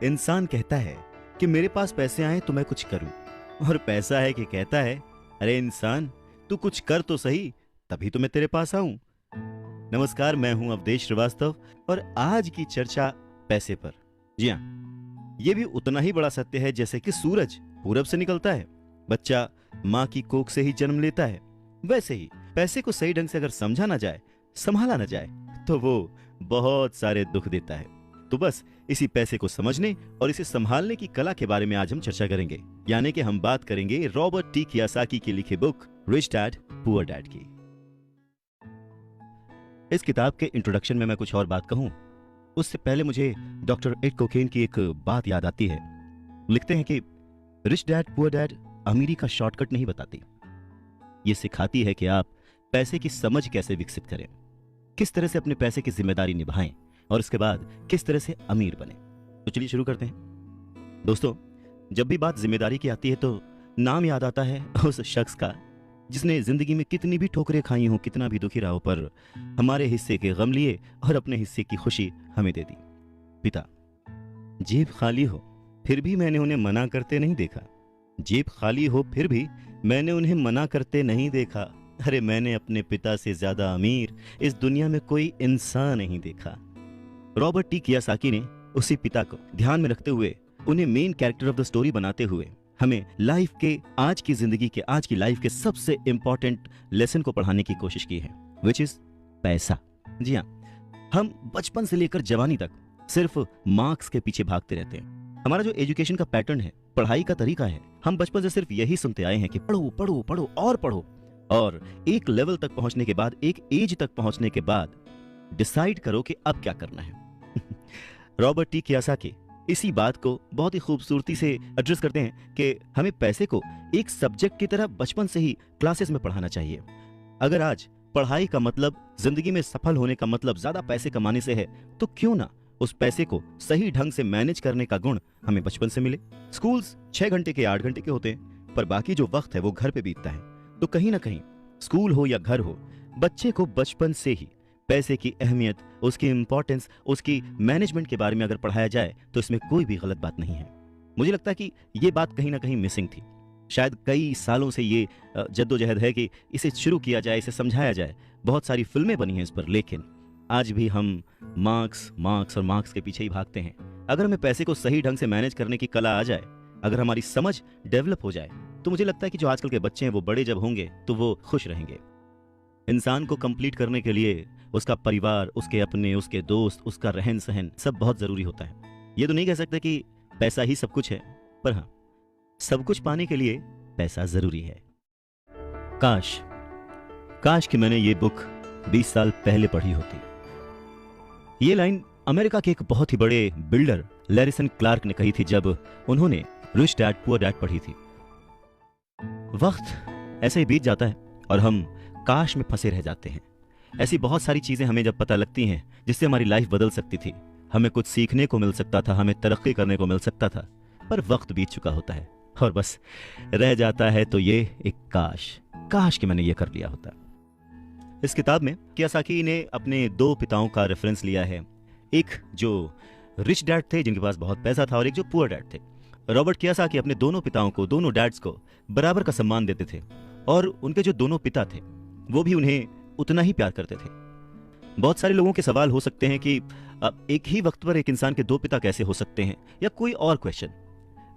इंसान कहता है कि मेरे पास पैसे आए तो मैं कुछ करूं, और पैसा है कि कहता है अरे इंसान तू कुछ कर तो सही, तभी तो मैं तेरे पास आऊं। नमस्कार, मैं हूं अवधेश श्रीवास्तव और आज की चर्चा पैसे पर। जी हाँ, ये भी उतना ही बड़ा सत्य है जैसे कि सूरज पूरब से निकलता है, बच्चा माँ की कोख से ही जन्म लेता है, वैसे ही पैसे को सही ढंग से अगर समझा ना जाए, संभाला ना जाए, तो वो बहुत सारे दुख देता है। तो बस इसी पैसे को समझने और इसे संभालने की कला के बारे में आज हम चर्चा करेंगे, यानी कि हम बात करेंगे रॉबर्ट टी कियोसाकी की लिखी book rich dad poor dad की। इस किताब के इंट्रोडक्शन में मैं कुछ और बात कहूं, उससे पहले मुझे डॉक्टर एड कोकेन की एक बात याद आती है। लिखते हैं कि रिच डैड पुअर डैड अमीरी का शॉर्टकट नहीं बताती, ये सिखाती है कि आप पैसे की समझ कैसे विकसित करें, किस तरह से अपने पैसे की जिम्मेदारी निभाएं और उसके बाद किस तरह से अमीर बने। तो चलिए शुरू करते हैं। दोस्तों, जब भी बात जिम्मेदारी की आती है तो नाम याद आता है उस शख्स का जिसने जिंदगी में कितनी भी ठोकरें खाई हों, कितना भी दुखी रहा हो, पर हमारे हिस्से के गम लिए और अपने हिस्से की खुशी हमें दे दी। पिता। जेब खाली हो फिर भी मैंने उन्हें मना करते नहीं देखा। जेब खाली हो फिर भी मैंने उन्हें मना करते नहीं देखा। अरे मैंने अपने पिता से ज्यादा अमीर इस दुनिया में कोई इंसान नहीं देखा। रॉबर्ट टी कियोसाकी ने उसी पिता को ध्यान में रखते हुए, उन्हें main character of the story बनाते हुए हमें लाइफ के, आज की जिंदगी के, आज की लाइफ के सबसे इंपॉर्टेंट लेसन को पढ़ाने की कोशिश की है, विच इज पैसा। जी हाँ, हम बचपन से लेकर जवानी तक सिर्फ मार्क्स के पीछे भागते रहते हैं। हमारा जो एजुकेशन का पैटर्न है, पढ़ाई का तरीका है, हम बचपन से सिर्फ यही सुनते आए हैं कि पढ़ो पढ़ो पढ़ो और पढ़ो, और एक लेवल तक पहुंचने के बाद, एक एज तक पहुंचने के बाद डिसाइड करो कि अब क्या करना है। रॉबर्ट टी कियोसाकी इसी बात को बहुत ही खूबसूरती से एड्रेस करते हैं कि हमें पैसे को एक सब्जेक्ट की तरह बचपन से ही क्लासेस में पढ़ाना चाहिए। अगर आज पढ़ाई का मतलब, जिंदगी में सफल होने का मतलब ज्यादा पैसे कमाने से है, तो क्यों ना उस पैसे को सही ढंग से मैनेज करने का गुण हमें बचपन से मिले। स्कूल्स 6 घंटे के 8 घंटे के होते हैं, पर बाकी जो वक्त है वो घर पे बीतता है। तो कहीं ना कहीं स्कूल हो या घर हो, बच्चे को बचपन से ही पैसे की अहमियत, उसकी इंपॉर्टेंस, उसकी मैनेजमेंट के बारे में अगर पढ़ाया जाए तो इसमें कोई भी गलत बात नहीं है। मुझे लगता है कि ये बात कहीं ना कहीं मिसिंग थी। शायद कई सालों से ये जद्दोजहद है कि इसे शुरू किया जाए, इसे समझाया जाए। बहुत सारी फिल्में बनी हैं इस पर, लेकिन आज भी हम मार्क्स मार्क्स और मार्क्स के पीछे ही भागते हैं। अगर हमें पैसे को सही ढंग से मैनेज करने की कला आ जाए, अगर हमारी समझ डेवलप हो जाए, तो मुझे लगता है कि जो आजकल के बच्चे हैं वो बड़े जब होंगे तो वो खुश रहेंगे। इंसान को कंप्लीट करने के लिए उसका परिवार, उसके अपने, उसके दोस्त, उसका रहन सहन सब बहुत जरूरी होता है। ये तो नहीं कह सकते कि पैसा ही सब कुछ है, पर हाँ, सब कुछ पाने के लिए पैसा जरूरी है। काश काश कि मैंने ये बुक 20 साल पहले पढ़ी होती। ये लाइन अमेरिका के एक बहुत ही बड़े बिल्डर लैरिसन क्लार्क ने कही थी जब उन्होंने रिच डैड पुअर डैड पढ़ी थी। वक्त ऐसे ही बीत जाता है और हम काश में फंसे रह जाते हैं। ऐसी बहुत सारी चीजें हमें जब पता लगती हैं जिससे हमारी लाइफ बदल सकती थी, हमें कुछ सीखने को मिल सकता था, हमें तरक्की करने को मिल सकता था, पर वक्त बीत चुका होता है और बस रह जाता है तो ये एक काश कि मैंने ये कर लिया होता। इस किताब में कियोसाकी ने अपने 2 पिताओं का रेफरेंस लिया है, एक जो रिच डैड थे जिनके पास बहुत पैसा था और एक जो पुअर डैड थे। रॉबर्ट कियोसाकी अपने दोनों पिताओं को, दोनों डैड्स को बराबर का सम्मान देते थे और उनके जो दोनों पिता थे वो भी उन्हें उतना ही प्यार करते थे। बहुत सारे लोगों के सवाल हो सकते हैं कि एक ही वक्त पर एक इंसान के 2 पिता कैसे हो सकते हैं, या कोई और क्वेश्चन।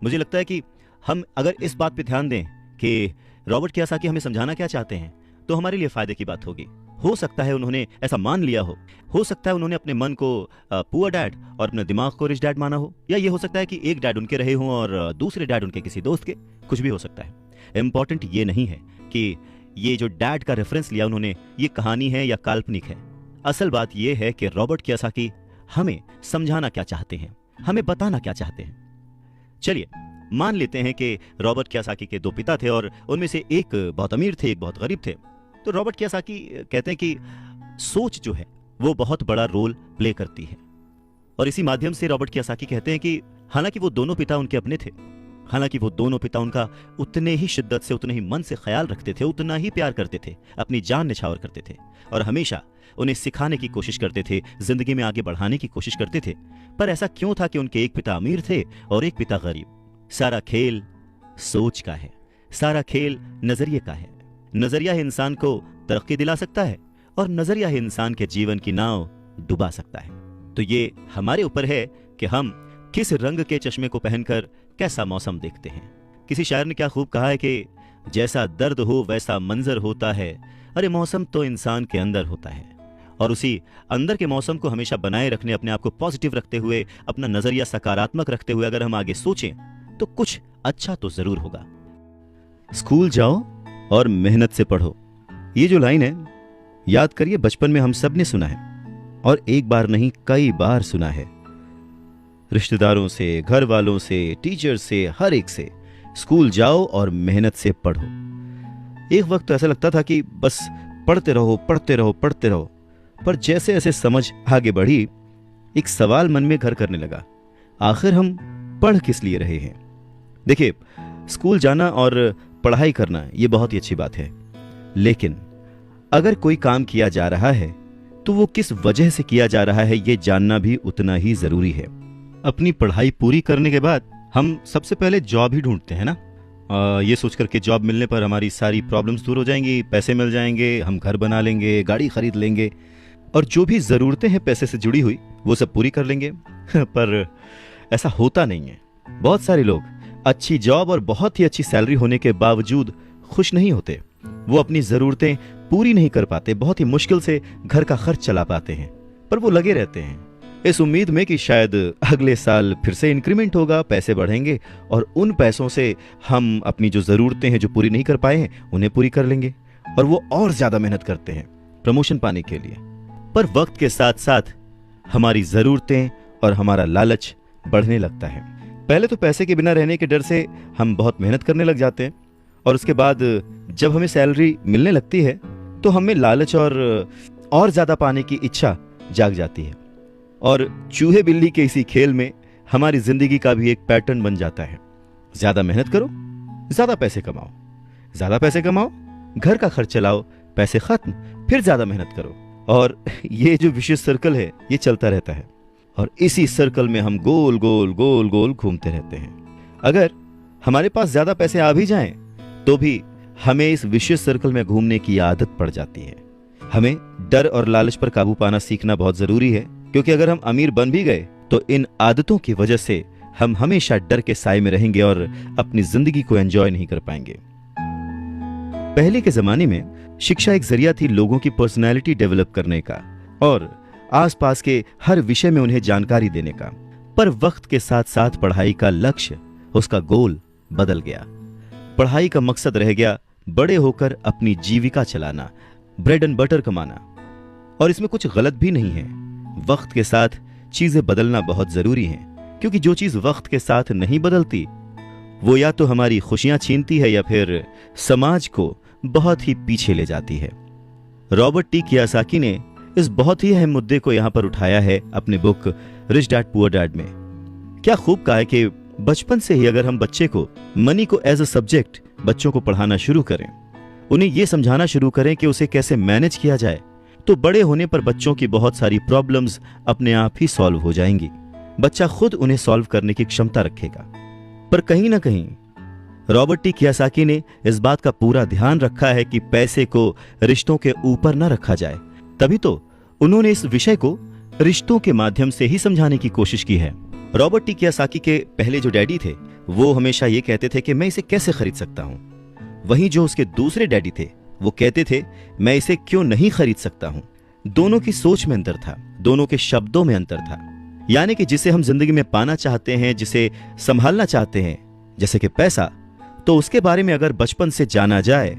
मुझे लगता है कि हम अगर इस बात पे ध्यान दें कि रॉबर्ट कियोसाकी हमें समझाना क्या चाहते हैं, तो हमारे लिए फायदे की बात होगी। हो सकता है उन्होंने ऐसा मान लिया हो सकता है उन्होंने अपने मन को पुअर डैड और अपने दिमाग को रिच डैड माना हो, या ये हो सकता है कि एक डैड उनके रहे हों और दूसरे डैड उनके किसी दोस्त के, कुछ भी हो सकता है। इंपॉर्टेंट ये नहीं है कि ये जो डैड का रेफरेंस लिया उन्होंने, ये कहानी है या काल्पनिक है। असल बात ये है कि रॉबर्ट कियोसाकी हमें समझाना क्या चाहते हैं, हमें बताना क्या चाहते हैं। चलिए मान लेते हैं कि रॉबर्ट कियोसाकी के 2 पिता थे और उनमें से एक बहुत अमीर थे, एक बहुत गरीब थे। तो रॉबर्ट कियोसाकी कहते हैं कि सोच जो है वो बहुत बड़ा रोल प्ले करती है, और इसी माध्यम से रॉबर्ट कियोसाकी कहते हैं कि हालांकि वो दोनों पिता उनके अपने थे, हालांकि वो दोनों पिता उनका उतने ही शिद्दत से, उतने ही मन से ख्याल रखते थे, उतना ही प्यार करते थे, अपनी जान निछावर करते थे और हमेशा उन्हें सिखाने की कोशिश करते थे, जिंदगी में आगे बढ़ाने की कोशिश करते थे। पर ऐसा क्यों था कि उनके एक पिता अमीर थे और एक पिता गरीब? सारा खेल सोच का है, सारा खेल नजरिए का है। नजरिया ही इंसान को तरक्की दिला सकता है और नजरिया ही इंसान के जीवन की नाव डुबा सकता है। तो ये हमारे ऊपर है कि हम किस रंग के चश्मे को पहनकर कैसा मौसम देखते हैं। किसी शायर ने क्या खूब कहा है कि जैसा दर्द हो वैसा मंजर होता है। अरे मौसम तो इंसान के अंदर होता है, और उसी अंदर के मौसम को हमेशा बनाए रखने, अपने आप को पॉजिटिव रखते हुए, अपना नजरिया सकारात्मक रखते हुए अगर हम आगे सोचें तो कुछ अच्छा तो जरूर होगा। स्कूल जाओ और मेहनत से पढ़ो, ये जो लाइन है याद करिए, बचपन में हम सब ने सुना है और एक बार नहीं कई बार सुना है। रिश्तेदारों से, घर वालों से, टीचर से, हर एक से, स्कूल जाओ और मेहनत से पढ़ो। एक वक्त तो ऐसा लगता था कि बस पढ़ते रहो पढ़ते रहो पढ़ते रहो, पर जैसे जैसे समझ आगे बढ़ी एक सवाल मन में घर करने लगा, आखिर हम पढ़ किस लिए रहे हैं? देखिए, स्कूल जाना और पढ़ाई करना ये बहुत ही अच्छी बात है, लेकिन अगर कोई काम किया जा रहा है तो वो किस वजह से किया जा रहा है ये जानना भी उतना ही जरूरी है। अपनी पढ़ाई पूरी करने के बाद हम सबसे पहले जॉब ही ढूंढते हैं ना, ये सोचकर के जॉब मिलने पर हमारी सारी प्रॉब्लम्स दूर हो जाएंगी, पैसे मिल जाएंगे, हम घर बना लेंगे, गाड़ी खरीद लेंगे और जो भी ज़रूरतें हैं पैसे से जुड़ी हुई वो सब पूरी कर लेंगे। पर ऐसा होता नहीं है। बहुत सारे लोग अच्छी जॉब और बहुत ही अच्छी सैलरी होने के बावजूद खुश नहीं होते। वो अपनी ज़रूरतें पूरी नहीं कर पाते, बहुत ही मुश्किल से घर का खर्च चला पाते हैं, पर वो लगे रहते हैं इस उम्मीद में कि शायद अगले साल फिर से इंक्रीमेंट होगा, पैसे बढ़ेंगे और उन पैसों से हम अपनी जो ज़रूरतें हैं जो पूरी नहीं कर पाए हैं उन्हें पूरी कर लेंगे। और वो और ज़्यादा मेहनत करते हैं प्रमोशन पाने के लिए। पर वक्त के साथ साथ हमारी ज़रूरतें और हमारा लालच बढ़ने लगता है। पहले तो पैसे के बिना रहने के डर से हम बहुत मेहनत करने लग जाते हैं, और उसके बाद जब हमें सैलरी मिलने लगती है तो हमें लालच और ज़्यादा पाने की इच्छा जाग जाती है, और चूहे बिल्ली के इसी खेल में हमारी जिंदगी का भी एक पैटर्न बन जाता है। ज्यादा मेहनत करो, ज्यादा पैसे कमाओ, ज्यादा पैसे कमाओ, घर का खर्च चलाओ, पैसे खत्म, फिर ज्यादा मेहनत करो, और ये जो विशेष सर्कल है ये चलता रहता है, और इसी सर्कल में हम गोल गोल गोल गोल घूमते रहते हैं। अगर हमारे पास ज्यादा पैसे आ भी जाएं तो भी हमें इस विशेष सर्कल में घूमने की आदत पड़ जाती है। हमें डर और लालच पर काबू पाना सीखना बहुत जरूरी है, क्योंकि अगर हम अमीर बन भी गए तो इन आदतों की वजह से हम हमेशा डर के साए में रहेंगे और अपनी जिंदगी को एंजॉय नहीं कर पाएंगे। पहले के जमाने में शिक्षा एक जरिया थी लोगों की पर्सनैलिटी डेवलप करने का और आसपास के हर विषय में उन्हें जानकारी देने का। पर वक्त के साथ साथ पढ़ाई का लक्ष्य, उसका गोल बदल गया। पढ़ाई का मकसद रह गया बड़े होकर अपनी जीविका चलाना, ब्रेड एंड बटर कमाना, और इसमें कुछ गलत भी नहीं है। वक्त के साथ चीजें बदलना बहुत जरूरी है, क्योंकि जो चीज वक्त के साथ नहीं बदलती वो या तो हमारी खुशियां छीनती है या फिर समाज को बहुत ही पीछे ले जाती है। रॉबर्ट टी कियोसाकी ने इस बहुत ही अहम मुद्दे को यहां पर उठाया है अपने book rich dad poor dad में। क्या खूब कहा है कि बचपन से ही अगर हम बच्चे को मनी को एज अ सब्जेक्ट बच्चों को पढ़ाना शुरू करें, उन्हें यह समझाना शुरू करें कि उसे कैसे मैनेज किया जाए, तो बड़े होने पर बच्चों की बहुत सारी प्रॉब्लम्स अपने आप ही सॉल्व हो जाएंगी। बच्चा खुद उन्हें सॉल्व करने की क्षमता रखेगा। पर कहीं ना कहीं रॉबर्ट टी कियोसाकी ने इस बात का पूरा ध्यान रखा है कि पैसे को रिश्तों के ऊपर न रखा जाए। तभी तो उन्होंने इस विषय को रिश्तों के माध्यम से ही समझाने की कोशिश की है। रॉबर्ट टी कियोसाकी के पहले जो डैडी थे वो हमेशा ये कहते थे कि मैं इसे कैसे खरीद सकता हूं, वहीं जो उसके दूसरे डैडी थे वो कहते थे मैं इसे क्यों नहीं खरीद सकता हूं। दोनों की सोच में अंतर था, दोनों के शब्दों में अंतर था। यानी कि जिसे हम जिंदगी में पाना चाहते हैं, जिसे संभालना चाहते हैं, जैसे कि पैसा, तो उसके बारे में अगर बचपन से जाना जाए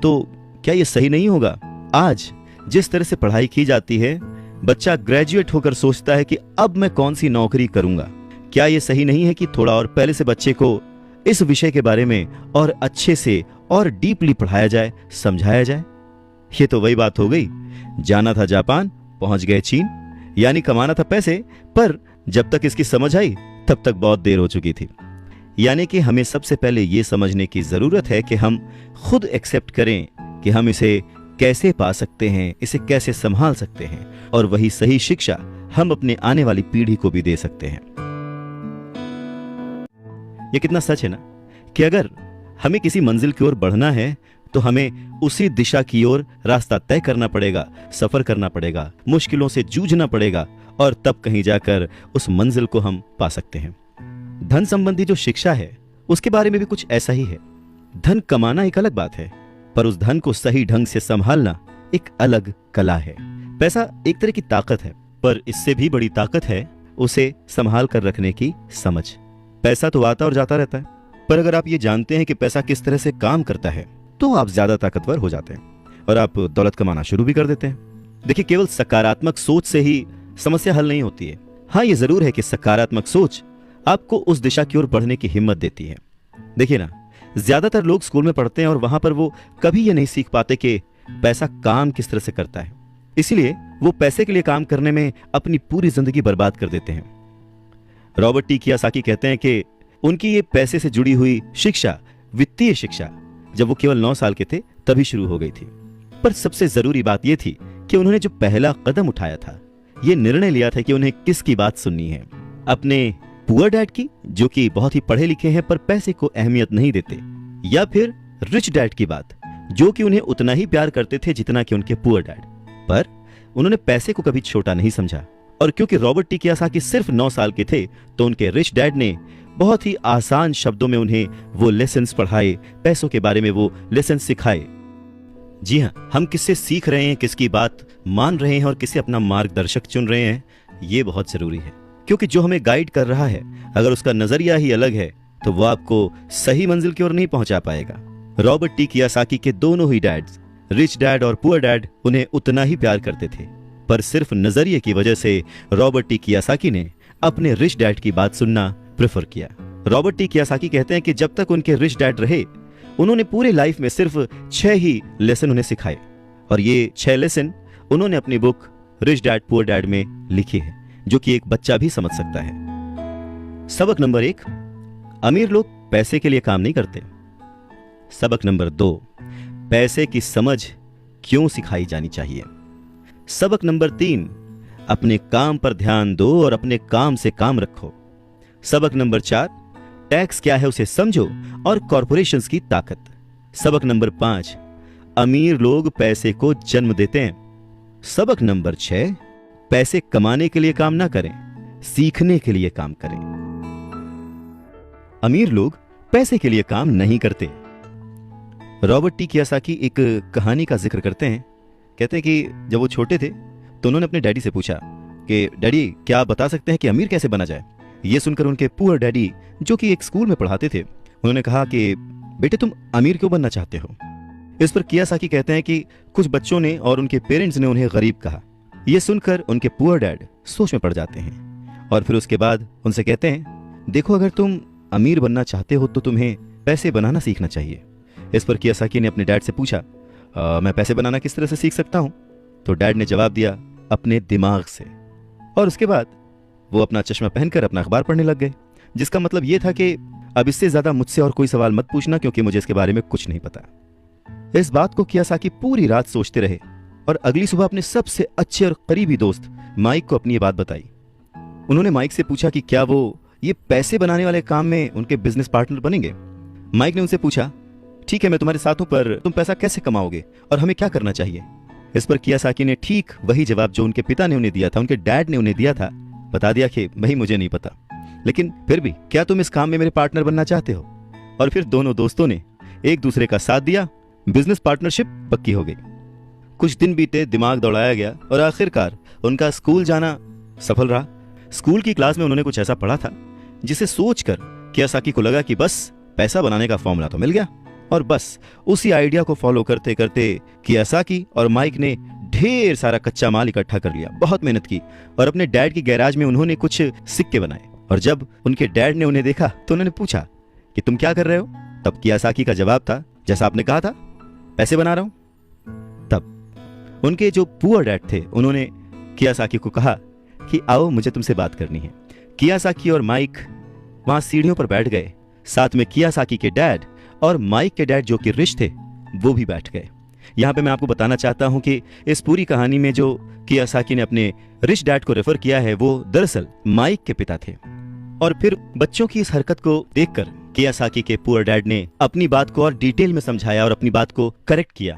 तो क्या यह सही नहीं होगा? आज जिस तरह से पढ़ाई की जाती है, बच्चा ग्रेजुएट होकर सोचता है कि अब मैं कौन सी नौकरी करूंगा। क्या यह सही नहीं है कि थोड़ा और पहले से बच्चे को इस विषय के बारे में और अच्छे से और डीपली पढ़ाया जाए, समझाया जाए? ये तो वही बात हो गई, जाना था जापान, पहुंच गए चीन, यानी कमाना था पैसे, पर जब तक इसकी समझ आई तब तक बहुत देर हो चुकी थी। यानी कि हमें सबसे पहले यह समझने की जरूरत है कि हम खुद एक्सेप्ट करें कि हम इसे कैसे पा सकते हैं, इसे कैसे संभाल सकते हैं, और वही सही शिक्षा हम अपने आने वाली पीढ़ी को भी दे सकते हैं। ये कितना सच है ना कि अगर हमें किसी मंजिल की ओर बढ़ना है तो हमें उसी दिशा की ओर रास्ता तय करना पड़ेगा, सफर करना पड़ेगा, मुश्किलों से जूझना पड़ेगा, और तब कहीं जाकर उस मंजिल को हम पा सकते हैं। धन संबंधी जो शिक्षा है उसके बारे में भी कुछ ऐसा ही है। धन कमाना एक अलग बात है, पर उस धन को सही ढंग से संभालना एक अलग कला है। पैसा एक तरह की ताकत है, पर इससे भी बड़ी ताकत है उसे संभाल कर रखने की समझ। पैसा तो आता और जाता रहता है, पर अगर आप ये जानते हैं कि पैसा किस तरह से काम करता है तो आप ज्यादा ताकतवर हो जाते हैं और आप दौलत कमाना शुरू भी कर देते हैं। देखिए, केवल सकारात्मक सोच से ही समस्या हल नहीं होती है। हाँ, ये जरूर है कि सकारात्मक सोच आपको उस दिशा की ओर बढ़ने की हिम्मत देती है। देखिए ना, ज्यादातर लोग स्कूल में पढ़ते हैं और वहां पर वो कभी ये नहीं सीख पाते कि पैसा काम किस तरह से करता है, इसलिए वो पैसे के लिए काम करने में अपनी पूरी जिंदगी बर्बाद कर देते हैं। रॉबर्ट टी कियोसाकी कहते हैं कि उनकी ये पैसे से जुड़ी हुई शिक्षा, वित्तीय शिक्षा, जब वो केवल 9 साल के थे तभी शुरू हो गई थी। पर सबसे जरूरी बात यह थी कि उन्होंने जो पहला कदम उठाया था, ये निर्णय लिया था कि उन्हें किसकी बात सुननी है, अपने पुअर डैड की, जो कि बहुत ही पढ़े लिखे हैं पर पैसे को अहमियत नहीं देते, या फिर रिच डैड की बात, जो कि उन्हें उतना ही प्यार करते थे जितना कि उनके पुअर डैड। पर उन्होंने पैसे को कभी छोटा नहीं समझा, और क्योंकि रॉबर्ट टी कियोसाकी सिर्फ 9 साल के थे तो उनके रिच डैड ने बहुत ही आसान शब्दों में उन्हें वो लेसन्स पढ़ाए, पैसों के बारे में वो लेसन्स सिखाए। जी हाँ, हम किससे सीख रहे हैं, किसकी बात मान रहे हैं और किसे अपना मार्गदर्शक चुन रहे हैं, ये बहुत जरूरी है। क्योंकि जो हमें गाइड कर रहा है, अगर उसका नजरिया ही अलग है तो वो आपको सही मंजिल की ओर नहीं पहुंचा पाएगा। रॉबर्ट टी कियोसाकी के दोनों ही डैड्स, रिच डैड और पुअर डैड, उन्हें उतना ही प्यार करते थे, पर सिर्फ नजरिए की वजह से रॉबर्ट टी कियोसाकी ने अपने रिच डैड की बात सुनना प्रेफर किया। रॉबर्ट टी कियोसाकी कहते हैं कि जब तक उनके रिच डैड रहे, उन्होंने पूरे लाइफ में सिर्फ 6 ही लेसन उन्हें सिखाए, और ये 6 लेसन उन्होंने अपनी book rich dad poor dad में लिखी है, जो कि एक बच्चा भी समझ सकता है। सबक नंबर 1, अमीर लोग पैसे के लिए काम नहीं करते। सबक नंबर 2, पैसे की समझ क्यों सिखाई जानी चाहिए। सबक नंबर 3, अपने काम पर ध्यान दो और अपने काम से काम रखो। सबक नंबर 4, टैक्स क्या है उसे समझो और कॉरपोरेशंस की ताकत। सबक नंबर 5, अमीर लोग पैसे को जन्म देते हैं। सबक नंबर 6, पैसे कमाने के लिए काम ना करें, सीखने के लिए काम करें। अमीर लोग पैसे के लिए काम नहीं करते। रॉबर्ट टी कियोसाकी एक कहानी का जिक्र करते हैं। कहते हैं कि जब वो छोटे थे तो उन्होंने अपने डैडी से पूछा कि डैडी, क्या आप बता सकते हैं कि अमीर कैसे बना जाए। ये सुनकर उनके पुअर डैडी, जो कि एक स्कूल में पढ़ाते थे, उन्होंने कहा कि बेटे, तुम अमीर क्यों बनना चाहते हो। इस पर कियोसाकी कहते हैं कि कुछ बच्चों ने और उनके पेरेंट्स ने उन्हें गरीब कहा। यह सुनकर उनके पुअर डैड सोच में पड़ जाते हैं और फिर उसके बाद उनसे कहते हैं, देखो, अगर तुम अमीर बनना चाहते हो तो तुम्हें पैसे बनाना सीखना चाहिए। इस पर कियोसाकी ने अपने डैड से पूछा, मैं पैसे बनाना किस तरह से सीख सकता हूं। तो डैड ने जवाब दिया, अपने दिमाग से। और उसके बाद वो अपना चश्मा पहनकर अपना अखबार पढ़ने लग गए, जिसका मतलब ये था कि अब इससे ज्यादा मुझसे और कोई सवाल मत पूछना, क्योंकि मुझे इसके बारे में कुछ नहीं पता। इस बात को कियोसाकी पूरी रात सोचते रहे और अगली सुबह अपने सबसे अच्छे और करीबी दोस्त माइक को अपनी ये बात बताई। उन्होंने माइक से पूछा कि क्या वो ये पैसे बनाने वाले काम में उनके बिजनेस पार्टनर बनेंगे। माइक ने उनसे पूछा, ठीक है, मैं तुम्हारे साथ हूं, पर तुम पैसा कैसे कमाओगे और हमें क्या करना चाहिए। इस पर कियोसाकी ने ठीक वही जवाब जो उनके पिता ने उन्हें दिया था, उनके डैड ने उन्हें दिया था, बता दिया कि भाई, मुझे नहीं पता, लेकिन फिर भी क्या तुम इस काम में मेरे पार्टनर बनना चाहते हो। और फिर दोनों दोस्तों ने एक दूसरे का साथ दिया, बिजनेस पार्टनरशिप पक्की हो गई। कुछ दिन बीते, दिमाग दौड़ाया गया और आखिरकार उनका स्कूल जाना सफल रहा। स्कूल की क्लास में उन्होंने कुछ ऐसा पढ़ा था जिसे सोचकर कियोसाकी को लगा कि बस पैसा बनाने का फॉर्मूला तो मिल गया। और बस उसी आइडिया को फॉलो करते करते कियोसाकी और माइक ने ढेर सारा कच्चा माल इकट्ठा कर लिया, बहुत मेहनत की और अपने डैड की गैराज में उन्होंने कुछ सिक्के बनाए। और जब उनके डैड ने उन्हें देखा तो उन्होंने पूछा कि तुम क्या कर रहे हो। तब कियोसाकी का जवाब था, जैसा आपने कहा था, पैसे बना रहा हूं। तब उनके जो पुअर डैड थे, उन्होंने कियोसाकी को कहा कि आओ, मुझे तुमसे बात करनी है। कियोसाकी और माइक वहां सीढ़ियों पर बैठ गए। साथ में कियोसाकी के डैड और माइक के डैड, जो कि रिच थे, वो भी बैठ गए। यहाँ पे मैं आपको बताना चाहता हूँ कि इस पूरी कहानी में जो कियासाकी ने अपने रिच डैड को रेफर किया है वो दरअसल माइक के पिता थे। और फिर बच्चों की इस हरकत को देखकर कियासाकी के पुअर डैड ने अपनी बात को और डिटेल में समझाया और अपनी बात को करेक्ट किया।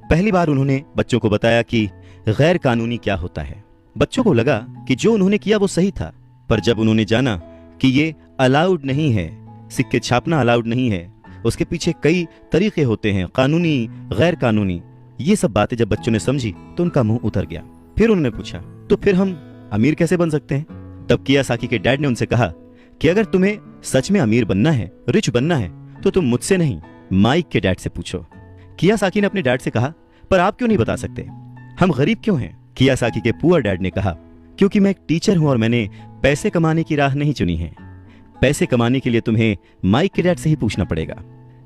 पहली बार उन्होंने बच्चों को बताया कि गैर कानूनी क्या होता है। बच्चों को लगा कि जो उन्होंने किया वो सही था, पर जब उन्होंने जाना कि ये अलाउड नहीं है, सिक्के छापना अलाउड नहीं है, उसके पीछे कई तरीके होते हैं, कानूनी गैर कानूनी, ये सब बातें जब बच्चों ने समझी तो उनका मुंह उतर गया। फिर उन्होंने पूछा, तो फिर हम अमीर कैसे बन सकते हैं? तब कियासाकी के डैड ने उनसे कहा कि अगर तुम्हें सच में अमीर बनना है, रिच बनना है, तो तुम मुझसे नहीं माइक के डैड से पूछो। कियासाकी ने अपने डैड से कहा, पर आप क्यों नहीं बता सकते, हम गरीब क्यों हैं? कियासाकी के पुअर डैड ने कहा, क्योंकि मैं एक टीचर हूं और मैंने पैसे कमाने की राह नहीं चुनी है। पैसे कमाने के लिए तुम्हें माइक के डैड से ही पूछना पड़ेगा।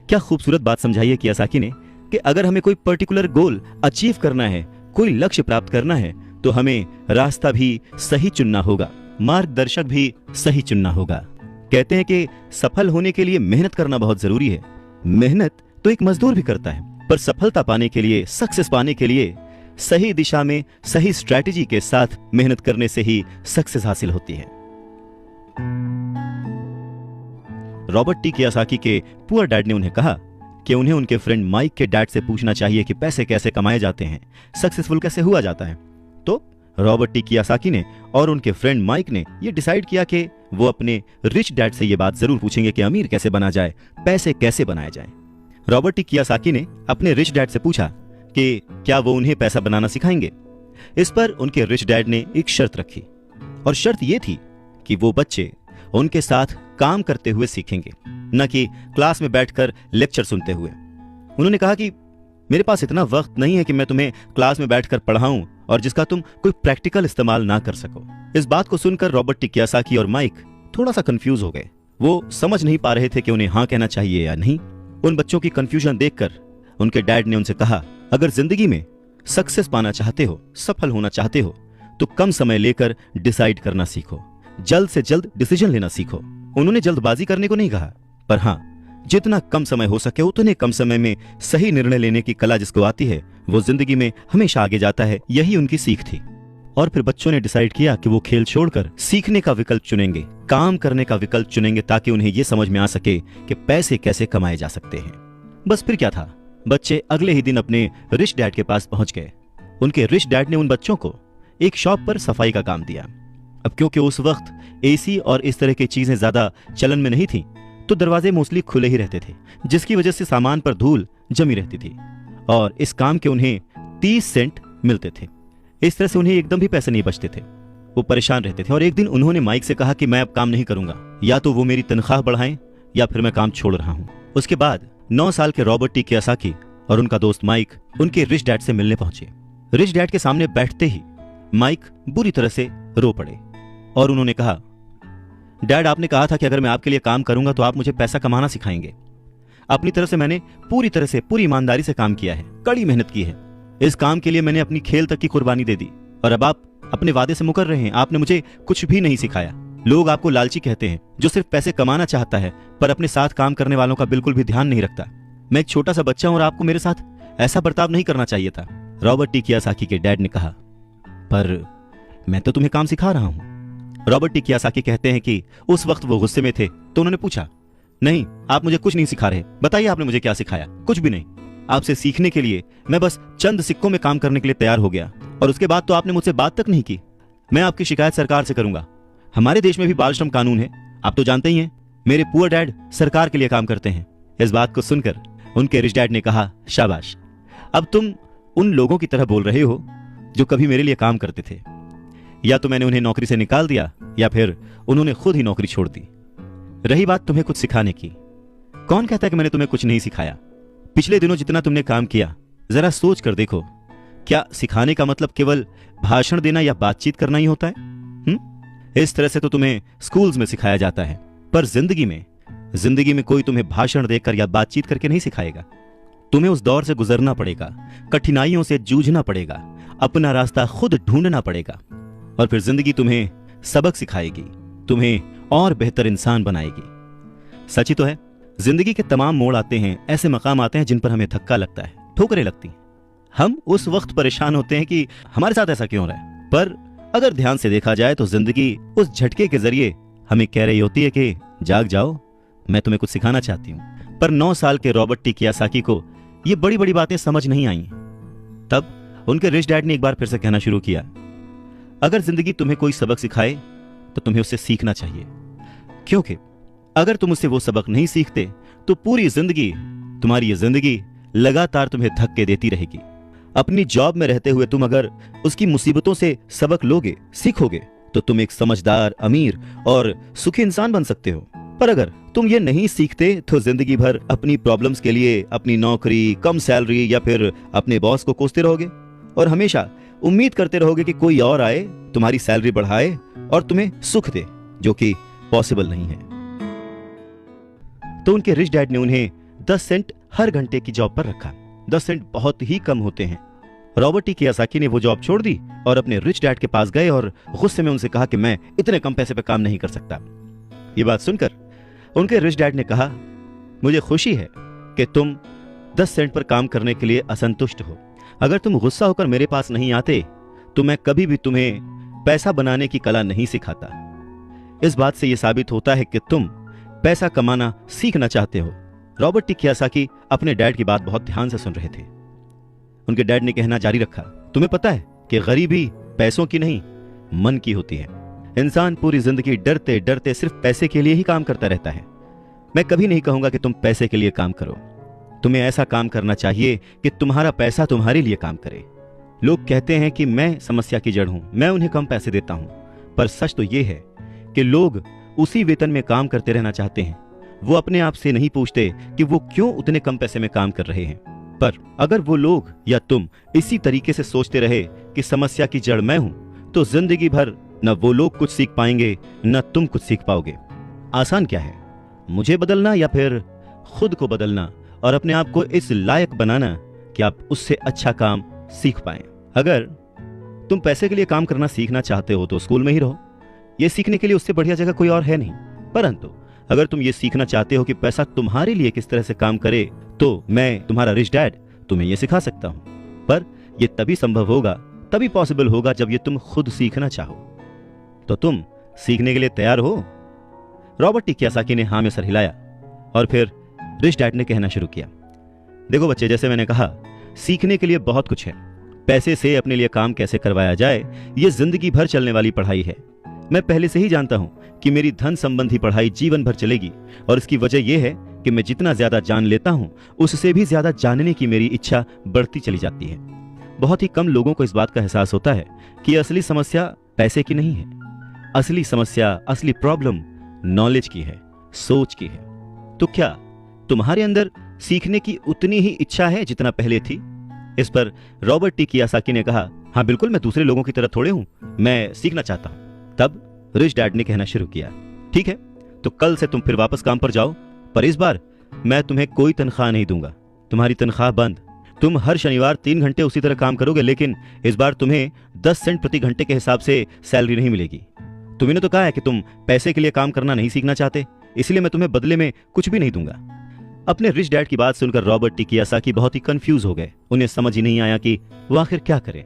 क्या खूबसूरत बात समझाई है कियासाकी ने कि अगर हमें कोई पर्टिकुलर गोल अचीव करना है, कोई लक्ष्य प्राप्त करना है, तो हमें रास्ता भी सही चुनना होगा, मार्गदर्शक भी सही चुनना होगा। कहते हैं कि सफल होने के लिए मेहनत करना बहुत जरूरी है। मेहनत तो एक मजदूर भी करता है, पर सफलता पाने के लिए, सक्सेस पाने के लिए सही दिशा में सही स्ट्रैटेजी के साथ मेहनत करने से ही सक्सेस हासिल होती है। रॉबर्ट टी कियासाकी के पुअर डैड ने उन्हें कहा कि उन्हें उनके फ्रेंड माइक के डैड से पूछना चाहिए कि पैसे कैसे कमाए जाते हैं, सक्सेसफुल कैसे हुआ जाता है। तो रॉबर्ट टी कियासाकी ने और उनके फ्रेंड माइक ने यह डिसाइड किया कि वो अपने रिच डैड से यह बात जरूर पूछेंगे कि अमीर कैसे बना जाए, पैसे कैसे बनाए जाए। रॉबर्ट टी कियासाकी ने अपने रिच डैड से पूछा कि क्या वो उन्हें पैसा बनाना सिखाएंगे। इस पर उनके रिच डैड ने एक शर्त रखी, और शर्त यह थी कि वो बच्चे उनके साथ काम करते हुए सीखेंगे, न कि क्लास में बैठकर लेक्चर सुनते हुए। उन्होंने कहा कि मेरे पास इतना वक्त नहीं है कि मैं तुम्हें क्लास में बैठकर पढ़ाऊं और जिसका तुम कोई प्रैक्टिकल इस्तेमाल ना कर सको। इस बात को सुनकर रॉबर्ट टी कियासाकी और माइक थोड़ा सा कंफ्यूज हो गए। वो समझ नहीं पा रहे थे कि उन्हें हाँ कहना चाहिए या नहीं। उन बच्चों की कंफ्यूजन देखकर उनके डैड ने उनसे कहा, अगर जिंदगी में सक्सेस पाना चाहते हो, सफल होना चाहते हो, तो कम समय लेकर डिसाइड करना सीखो, जल्द से जल्द डिसीजन लेना सीखो। उन्होंने जल्दबाजी करने को नहीं कहा, पर हाँ, जितना कम समय हो सके उतने कम समय में सही निर्णय लेने की कला जिसको आती है वो जिंदगी में हमेशा आगे जाता है। यही उनकी सीख थी। और फिर बच्चों ने डिसाइड किया कि वो खेल छोड़कर सीखने का विकल्प चुनेंगे, काम करने का विकल्प चुनेंगे, ताकि उन्हें यह समझ में आ सके कि पैसे कैसे कमाए जा सकते हैं। बस फिर क्या था, बच्चे अगले ही दिन अपने रिच डैड के पास पहुंच गए। उनके रिच डैड ने उन बच्चों को एक शॉप पर सफाई का काम दिया। अब क्योंकि उस वक्त एसी और इस तरह की चीजें ज्यादा चलन में नहीं थी, तो दरवाजे मोस्टली खुले ही रहते थे, जिसकी वजह से सामान पर धूल जमी रहती थी और इस काम के उन्हें 30 सेंट मिलते थे। इस तरह से उन्हें एकदम भी पैसे नहीं बचते थे, वो परेशान रहते थे। और एक दिन उन्होंने माइक से कहा कि मैं अब काम नहीं करूंगा, या तो वो मेरी तनख्वाह बढ़ाएं या फिर मैं काम छोड़ रहा हूं। उसके बाद 9 साल के रॉबर्ट टी कियासाकी और उनका दोस्त माइक उनके रिच डैड से मिलने पहुंचे। रिच डैड के सामने बैठते ही माइक बुरी तरह से रो पड़े और उन्होंने कहा, डैड, आपने कहा था कि अगर मैं आपके लिए काम करूंगा तो आप मुझे पैसा कमाना सिखाएंगे। अपनी तरफ से मैंने पूरी तरह से, पूरी ईमानदारी से काम किया है, कड़ी मेहनत की है। इस काम के लिए मैंने अपनी खेल तक की कुर्बानी दे दी और अब आप अपने वादे से मुकर रहे हैं। आपने मुझे कुछ भी नहीं सिखाया। लोग आपको लालची कहते हैं, जो सिर्फ पैसे कमाना चाहता है पर अपने साथ काम करने वालों का बिल्कुल भी ध्यान नहीं रखता। मैं एक छोटा सा बच्चा हूं और आपको मेरे साथ ऐसा बर्ताव नहीं करना चाहिए था। रॉबर्ट टी कियासाकी के डैड ने कहा, पर मैं तो तुम्हें काम सिखा रहा हूं। रॉबर्ट टी कियासाकी कहते हैं कि उस वक्त वो गुस्से में थे, तो उन्होंने पूछा, नहीं, आप मुझे कुछ नहीं सिखा रहे, बताइए आपने मुझे क्या सिखाया। कुछ भी नहीं। आपसे सीखने के लिए मैं बस चंद सिक्कों में काम करने के लिए तैयार हो गया और उसके बाद तो आपने मुझसे बात तक नहीं की। मैं आपकी शिकायत सरकार से करूंगा। हमारे देश में भी बाल श्रम कानून है, आप तो जानते ही हैं। मेरे पुअर डैड सरकार के लिए काम करते हैं। इस बात को सुनकर उनके रिच डैड ने कहा, शाबाश, अब तुम उन लोगों की तरह बोल रहे हो जो कभी मेरे लिए काम करते थे। या तो मैंने उन्हें नौकरी से निकाल दिया या फिर उन्होंने खुद ही नौकरी छोड़ दी। रही बात तुम्हें कुछ सिखाने की, कौन कहता है कि मैंने तुम्हें कुछ नहीं सिखाया? पिछले दिनों जितना तुमने काम किया, जरा सोच कर देखो, क्या सिखाने का मतलब केवल भाषण देना या बातचीत करना ही होता है? इस तरह से तो तुम्हें स्कूल्स में सिखाया जाता है, पर जिंदगी में कोई तुम्हें भाषण देकर या बातचीत करके नहीं सिखाएगा। तुम्हें उस दौर से गुजरना पड़ेगा, कठिनाइयों से जूझना पड़ेगा, अपना रास्ता खुद ढूंढना पड़ेगा और फिर जिंदगी तुम्हें सबक सिखाएगी, तुम्हें और बेहतर इंसान बनाएगी। सच ही तो है, जिंदगी के तमाम मोड़ आते हैं, ऐसे मकाम आते हैं जिन पर हमें धक्का लगता है, ठोकरें लगती हैं, हम उस वक्त परेशान होते हैं कि हमारे साथ ऐसा क्यों हो रहा है, पर अगर ध्यान से देखा जाए तो जिंदगी उस झटके के जरिए हमें कह रही होती है कि जाग जाओ, मैं तुम्हें कुछ सिखाना चाहती हूँ। पर 9 साल के रॉबर्ट टी कियोसाकी को ये बड़ी बड़ी बातें समझ नहीं आई। तब उनके रिच डैड ने एक बार फिर से कहना शुरू किया, अगर जिंदगी तुम्हें कोई सबक सिखाए तो तुम्हें उससे सीखना चाहिए, क्योंकि अगर तुम उससे वो सबक नहीं सीखते तो पूरी जिंदगी, तुम्हारी ये जिंदगी लगातार तुम्हें धक्के देती रहेगी। अपनी जॉब में रहते हुए तुम अगर उसकी मुसीबतों से सबक लोगे, सीखोगे, तो तुम एक समझदार, अमीर और सुखी इंसान बन सकते हो। पर अगर तुम ये नहीं सीखते तो जिंदगी भर अपनी प्रॉब्लम्स के लिए अपनी नौकरी, कम सैलरी या फिर अपने बॉस को कोसते रहोगे और हमेशा उम्मीद करते रहोगे कि कोई और आए, तुम्हारी सैलरी बढ़ाए और तुम्हें सुख दे, जो कि पॉसिबल नहीं है। तो उनके रिच डैड ने उन्हें 10 सेंट हर घंटे की जॉब पर रखा। 10 सेंट बहुत ही कम होते हैं। रॉबर्ट टी कियोसाकी ने वो जॉब छोड़ दी और अपने रिच डैड के पास गए और गुस्से में उनसे कहा कि मैं इतने कम पैसे पे काम नहीं कर सकता। ये बात सुनकर उनके रिच डैड ने कहा, मुझे खुशी है कि तुम 10 सेंट पर काम करने के लिए असंतुष्ट हो। अगर तुम गुस्सा होकर मेरे पास नहीं आते तो मैं कभी भी तुम्हें पैसा बनाने की कला नहीं सिखाता। इस बात से यह साबित होता है कि तुम पैसा कमाना सीखना चाहते हो। रॉबर्ट टी कियोसाकी अपने डैड की बात बहुत ध्यान से सुन रहे थे। उनके डैड ने कहना जारी रखा, तुम्हें पता है कि गरीबी पैसों की नहीं, मन की होती है। इंसान पूरी जिंदगी डरते डरते सिर्फ पैसे के लिए ही काम करता रहता है। मैं कभी नहीं कहूंगा कि तुम पैसे के लिए काम करो। तुम्हें ऐसा काम करना चाहिए कि तुम्हारा पैसा तुम्हारे लिए काम करे। लोग कहते हैं कि मैं समस्या की जड़ हूं, मैं उन्हें कम पैसे देता हूं, पर सच तो यह है कि लोग उसी वेतन में काम करते रहना चाहते हैं। वो अपने आप से नहीं पूछते कि वो क्यों उतने कम पैसे में काम कर रहे हैं। पर अगर वो लोग या तुम इसी तरीके से सोचते रहे कि समस्या की जड़ मैं हूं, तो जिंदगी भर न वो लोग कुछ सीख पाएंगे न तुम कुछ सीख पाओगे। आसान क्या है, मुझे बदलना या फिर खुद को बदलना और अपने आप को इस लायक बनाना कि आप उससे अच्छा काम सीख पाएं। अगर तुम पैसे के लिए काम करना सीखना चाहते हो तो स्कूल में ही रहो। यह सीखने के लिए उससे बढ़िया जगह कोई और है नहीं। परंतु अगर तुम ये सीखना चाहते हो कि पैसा तुम्हारे लिए किस तरह से काम करे, तो मैं तुम्हारा रिच डैड तुम्हें यह सिखा सकता हूं। पर यह तभी संभव होगा, तभी पॉसिबल होगा जब ये तुम खुद सीखना चाहो। तो तुम सीखने के लिए तैयार हो? रॉबर्ट टी कियोसाकी ने हाँ में सर हिलाया और फिर रिच डैड ने कहना शुरू किया, देखो बच्चे, जैसे मैंने कहा, सीखने के लिए बहुत कुछ है। पैसे से अपने लिए काम कैसे करवाया जाए, यह जिंदगी भर चलने वाली पढ़ाई है। मैं पहले से ही जानता हूं कि मेरी धन संबंधी पढ़ाई जीवन भर चलेगी और इसकी वजह यह है कि मैं जितना ज्यादा जान लेता हूं, उससे भी ज्यादा जानने की मेरी इच्छा बढ़ती चली जाती है। बहुत ही कम लोगों को इस बात का एहसास होता है कि असली समस्या पैसे की नहीं है। असली समस्या, असली प्रॉब्लम नॉलेज की है, सोच की है। तो क्या तुम्हारे अंदर सीखने की उतनी ही इच्छा है जितना पहले थी? इस पर रॉबर्ट टी कियोसाकी ने कहा, हाँ बिल्कुल, मैं दूसरे लोगों की तरह थोड़े हूं, मैं सीखना चाहता हूं। तब रिच डैड ने कहना शुरू किया, ठीक है, तो कल से तुम फिर वापस काम पर जाओ, पर इस बार मैं तुम्हें कोई तनख्वाह नहीं दूंगा। तुम्हारी तनख्वाह बंद। तुम हर शनिवार 3 घंटे उसी तरह काम करोगे, लेकिन इस बार तुम्हें 10 सेंट प्रति घंटे के हिसाब से सैलरी नहीं मिलेगी। तुम्हें तो कहा है कि तुम पैसे के लिए काम करना नहीं सीखना चाहते, इसलिए मैं तुम्हें बदले में कुछ भी नहीं दूंगा। अपने रिच डैड की बात सुनकर रॉबर्ट टी कियोसाकी बहुत ही कंफ्यूज हो गए। उन्हें समझ ही नहीं आया कि वो आखिर क्या करें।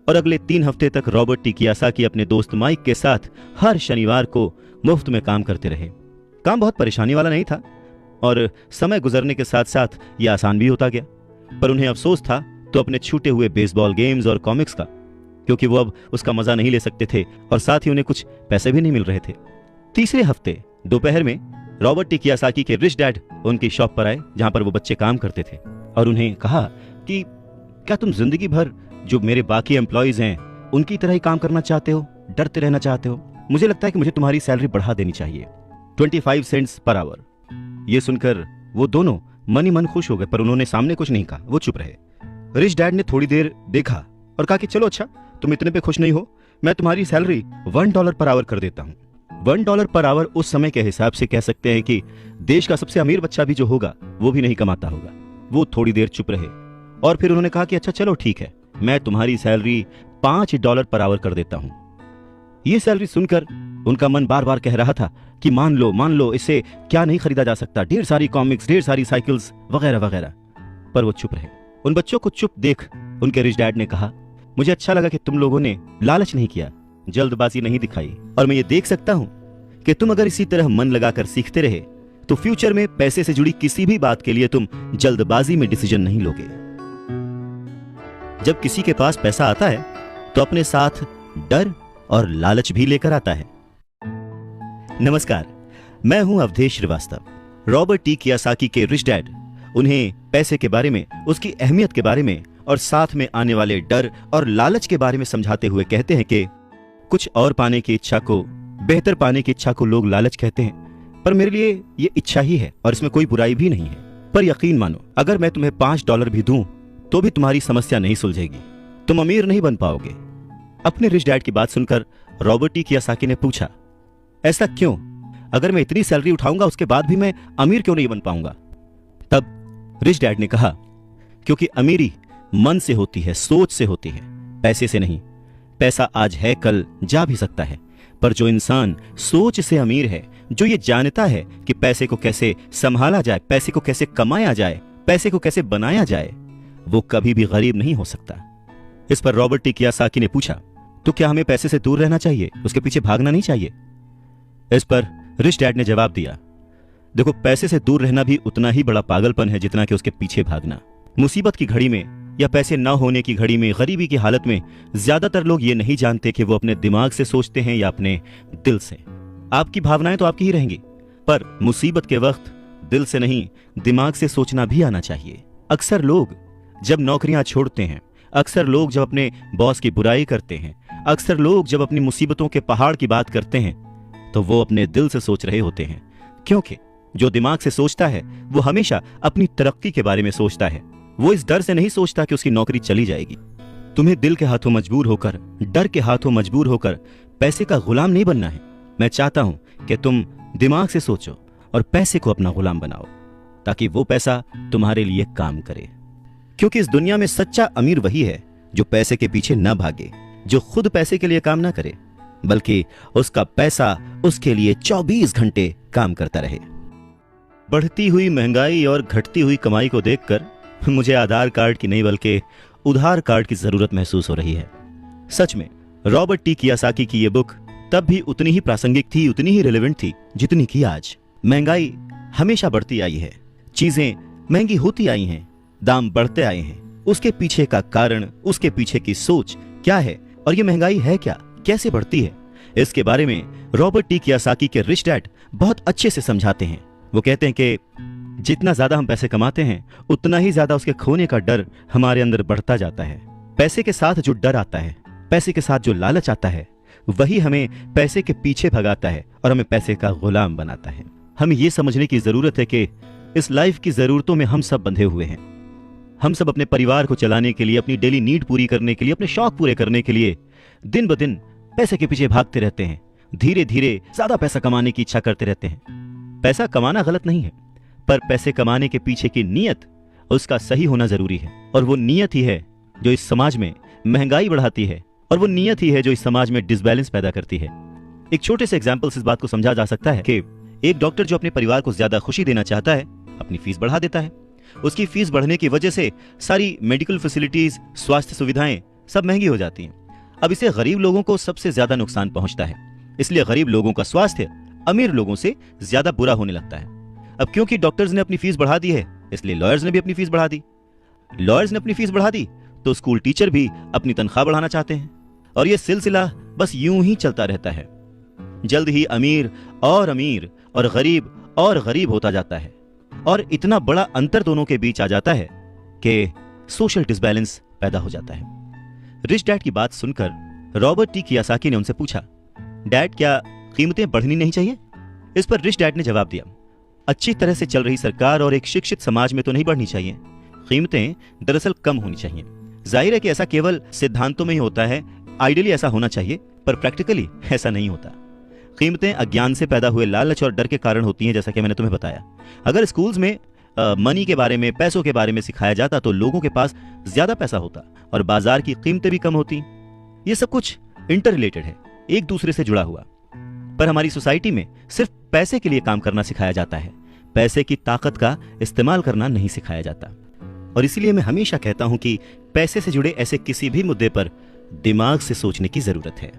और अगले 3 हफ्ते तक रॉबर्ट टी कियोसाकी अपने दोस्त माइक के साथ हर शनिवार को मुफ्त में काम करते रहे। काम बहुत परेशानी वाला नहीं था और समय गुजरने के साथ साथ यह आसान भी होता गया। पर उन्हें अफसोस था तो अपने छूटे हुए बेसबॉल गेम्स और कॉमिक्स का, क्योंकि वो अब उसका मजा नहीं ले सकते थे और साथ ही उन्हें कुछ पैसे भी नहीं मिल रहे थे। तीसरे हफ्ते दोपहर में रॉबर्ट टी कियोसाकी के रिच डैड उनकी शॉप पर आए, जहां पर वो बच्चे काम करते थे, और उन्हें कहा कि क्या तुम जिंदगी भर जो मेरे बाकी एम्प्लॉइज हैं उनकी तरह ही काम करना चाहते हो, डरते रहना चाहते हो? मुझे लगता है कि मुझे तुम्हारी सैलरी बढ़ा देनी चाहिए, 25 सेंट्स पर आवर। ये सुनकर वो दोनों मन ही मन खुश हो गए, पर उन्होंने सामने कुछ नहीं कहा, वो चुप रहे। रिच डैड ने थोड़ी देर देखा और कहा कि चलो अच्छा, तुम इतने पे खुश नहीं हो, मैं तुम्हारी सैलरी $1 पर आवर कर देता हूं। $1 पर आवर उस समय के हिसाब से कह सकते हैं कि देश का सबसे अमीर बच्चा भी जो होगा वो भी नहीं कमाता होगा। वो थोड़ी देर चुप रहे और फिर उन्होंने कहा कि अच्छा चलो ठीक है, मैं तुम्हारी सैलरी $5 पर आवर कर देता हूं। ये सैलरी सुनकर उनका मन बार बार कह रहा था कि मान लो, इससे क्या नहीं खरीदा जा सकता, ढेर सारी कॉमिक्स, ढेर सारी साइकिल्स वगैरह वगैरह। पर वो चुप रहे। उन बच्चों को चुप देख उनके रिच डैड ने कहा, मुझे अच्छा लगा कि तुम लोगों ने लालच नहीं किया, जल्दबाजी नहीं दिखाई, और मैं ये देख सकता हूं कि तुम अगर इसी तरह मन लगाकर सीखते रहे तो फ्यूचर में पैसे से जुड़ी किसी भी बात के लिए तुम जल्दबाजी में डिसीजन नहीं लोगे। जब किसी के पास पैसा आता है तो अपने साथ डर और लालच भी लेकर आता है। नमस्कार, मैं हूं Awadhesh Shrivastava. Robert T Kiyosaki के रिच डैड उन्हें पैसे के बारे में, उसकी अहमियत के बारे में और साथ में आने वाले डर और लालच के बारे में समझाते हुए कहते हैं कि कुछ और पाने की इच्छा को, बेहतर पाने की इच्छा को लोग लालच कहते हैं, पर मेरे लिए ये इच्छा ही है और इसमें कोई बुराई भी नहीं है। पर यकीन मानो, अगर मैं तुम्हें $5 भी दूं तो भी तुम्हारी समस्या नहीं सुलझेगी, तुम अमीर नहीं बन पाओगे। अपने रिच डैड की बात सुनकर रॉबर्ट टी कियोसाकी ने पूछा, ऐसा क्यों? अगर मैं इतनी सैलरी उठाऊंगा उसके बाद भी मैं अमीर क्यों नहीं बन पाऊंगा? तब रिच डैड ने कहा, क्योंकि अमीरी मन से होती है, सोच से होती है, पैसे से नहीं। पैसा आज है, कल जा भी सकता है, पर जो इंसान सोच से अमीर है, जो ये जानता है कि पैसे को कैसे संभाला जाए, पैसे को कैसे कमाया जाए, पैसे को कैसे बनाया जाए, वो कभी भी गरीब नहीं हो सकता। इस पर रॉबर्ट टी कियोसाकी ने पूछा, तो क्या हमें पैसे से दूर रहना चाहिए, उसके पीछे भागना नहीं चाहिए? इस पर रिच डैड ने जवाब दिया, देखो, पैसे से दूर रहना भी उतना ही बड़ा पागलपन है जितना कि उसके पीछे भागना। मुसीबत की घड़ी में या पैसे न होने की घड़ी में, गरीबी की हालत में ज्यादातर लोग ये नहीं जानते कि वो अपने दिमाग से सोचते हैं या अपने दिल से। आपकी भावनाएं तो आपकी ही रहेंगी, पर मुसीबत के वक्त दिल से नहीं, दिमाग से सोचना भी आना चाहिए। अक्सर लोग जब नौकरियां छोड़ते हैं, अक्सर लोग जब अपने बॉस की बुराई करते हैं, अक्सर लोग जब अपनी मुसीबतों के पहाड़ की बात करते हैं, तो वो अपने दिल से सोच रहे होते हैं, क्योंकि जो दिमाग से सोचता है वो हमेशा अपनी तरक्की के बारे में सोचता है। वो इस डर से नहीं सोचता कि उसकी नौकरी चली जाएगी। तुम्हें दिल के हाथों मजबूर होकर, डर के हाथों मजबूर होकर पैसे का गुलाम नहीं बनना है। मैं चाहता हूं कि तुम दिमाग से सोचो और पैसे को अपना गुलाम बनाओ, ताकि वो पैसा तुम्हारे लिए काम करे। क्योंकि इस दुनिया में सच्चा अमीर वही है जो पैसे के पीछे न भागे, जो खुद पैसे के लिए काम ना करे, बल्कि उसका पैसा उसके लिए 24 घंटे काम करता रहे। बढ़ती हुई महंगाई और घटती हुई कमाई को देखकर मुझे आधार कार्ड की नहीं बल्कि उधार कार्ड की जरूरत महसूस हो रही है। सच में रॉबर्ट टी कियोसाकी की यह बुक तब भी उतनी ही प्रासंगिक थी, उतनी ही रिलेवेंट थी जितनी कि आज। महंगाई हमेशा बढ़ती आई है, चीजें महंगी होती आई हैं, दाम बढ़ते आए हैं। उसके पीछे का कारण, उसके पीछे की सोच क्या है और ये महंगाई है क्या, कैसे बढ़ती है, इसके बारे में रॉबर्ट टी कियोसाकी के रिच डैड बहुत अच्छे से समझाते हैं। वो कहते हैं कि जितना ज्यादा हम पैसे कमाते हैं उतना ही ज्यादा उसके खोने का डर हमारे अंदर बढ़ता जाता है। पैसे के साथ जो डर आता है, पैसे के साथ जो लालच आता है, वही हमें पैसे के पीछे भगाता है और हमें पैसे का गुलाम बनाता है। हमें यह समझने की जरूरत है कि इस लाइफ की जरूरतों में हम सब बंधे हुए हैं। हम सब अपने परिवार को चलाने के लिए, अपनी डेली नीड पूरी करने के लिए, अपने शौक पूरे करने के लिए दिन ब दिन पैसे के पीछे भागते रहते हैं। धीरे धीरे ज्यादा पैसा कमाने की इच्छा करते रहते हैं। पैसा कमाना गलत नहीं है, पर पैसे कमाने के पीछे की नीयत, उसका सही होना जरूरी है। और वो नीयत ही है जो इस समाज में महंगाई बढ़ाती है, और वो नीयत ही है जो इस समाज में डिसबैलेंस पैदा करती है। एक छोटे से एग्जाम्पल से इस बात को समझा जा सकता है कि एक डॉक्टर जो अपने परिवार को ज्यादा खुशी देना चाहता है, अपनी फीस बढ़ा देता है। उसकी फीस बढ़ने की वजह से सारी मेडिकल फैसिलिटीज, स्वास्थ्य सुविधाएं सब महंगी हो जाती हैं। अब इससे गरीब लोगों को सबसे ज्यादा नुकसान पहुंचता है। इसलिए गरीब लोगों का स्वास्थ्य अमीर लोगों से ज्यादा बुरा होने लगता है। अब क्योंकि डॉक्टर्स ने अपनी फीस बढ़ा दी है, इसलिए लॉयर्स ने भी अपनी फीस बढ़ा दी। लॉयर्स ने अपनी फीस बढ़ा दी तो स्कूल टीचर भी अपनी तनख्वाह बढ़ाना चाहते हैं, और यह सिलसिला बस यूं ही चलता रहता है। जल्द ही अमीर और गरीब होता जाता है, और इतना बड़ा अंतर दोनों के बीच आ जाता है कि सोशल डिसबैलेंस पैदा हो जाता है। रिच डैड की बात सुनकर रॉबर्ट टी कियोसाकी ने उनसे पूछा, डैड, क्या कीमतें बढ़नी नहीं चाहिए? इस पर रिच डैड ने जवाब दिया, अच्छी तरह से चल रही सरकार और एक शिक्षित समाज में तो नहीं बढ़नी चाहिए। कीमतें दरअसल कम होनी चाहिए। जाहिर है कि ऐसा केवल सिद्धांतों में ही होता है, आइडियली ऐसा होना चाहिए, पर प्रैक्टिकली ऐसा नहीं होता। कीमतें अज्ञान से पैदा हुए लालच और डर के कारण होती हैं, जैसा कि मैंने तुम्हें बताया। अगर स्कूल्स में मनी के बारे में, पैसों के बारे में सिखाया जाता तो लोगों के पास ज्यादा पैसा होता और बाजार की कीमतें भी कम होती। ये सब कुछ इंटर रिलेटेड है, एक दूसरे से जुड़ा हुआ। पर हमारी सोसाइटी में सिर्फ पैसे के लिए काम करना सिखाया जाता है, पैसे की ताकत का इस्तेमाल करना नहीं सिखाया जाता। और इसीलिए मैं हमेशा कहता हूं कि पैसे से जुड़े ऐसे किसी भी मुद्दे पर दिमाग से सोचने की जरूरत है।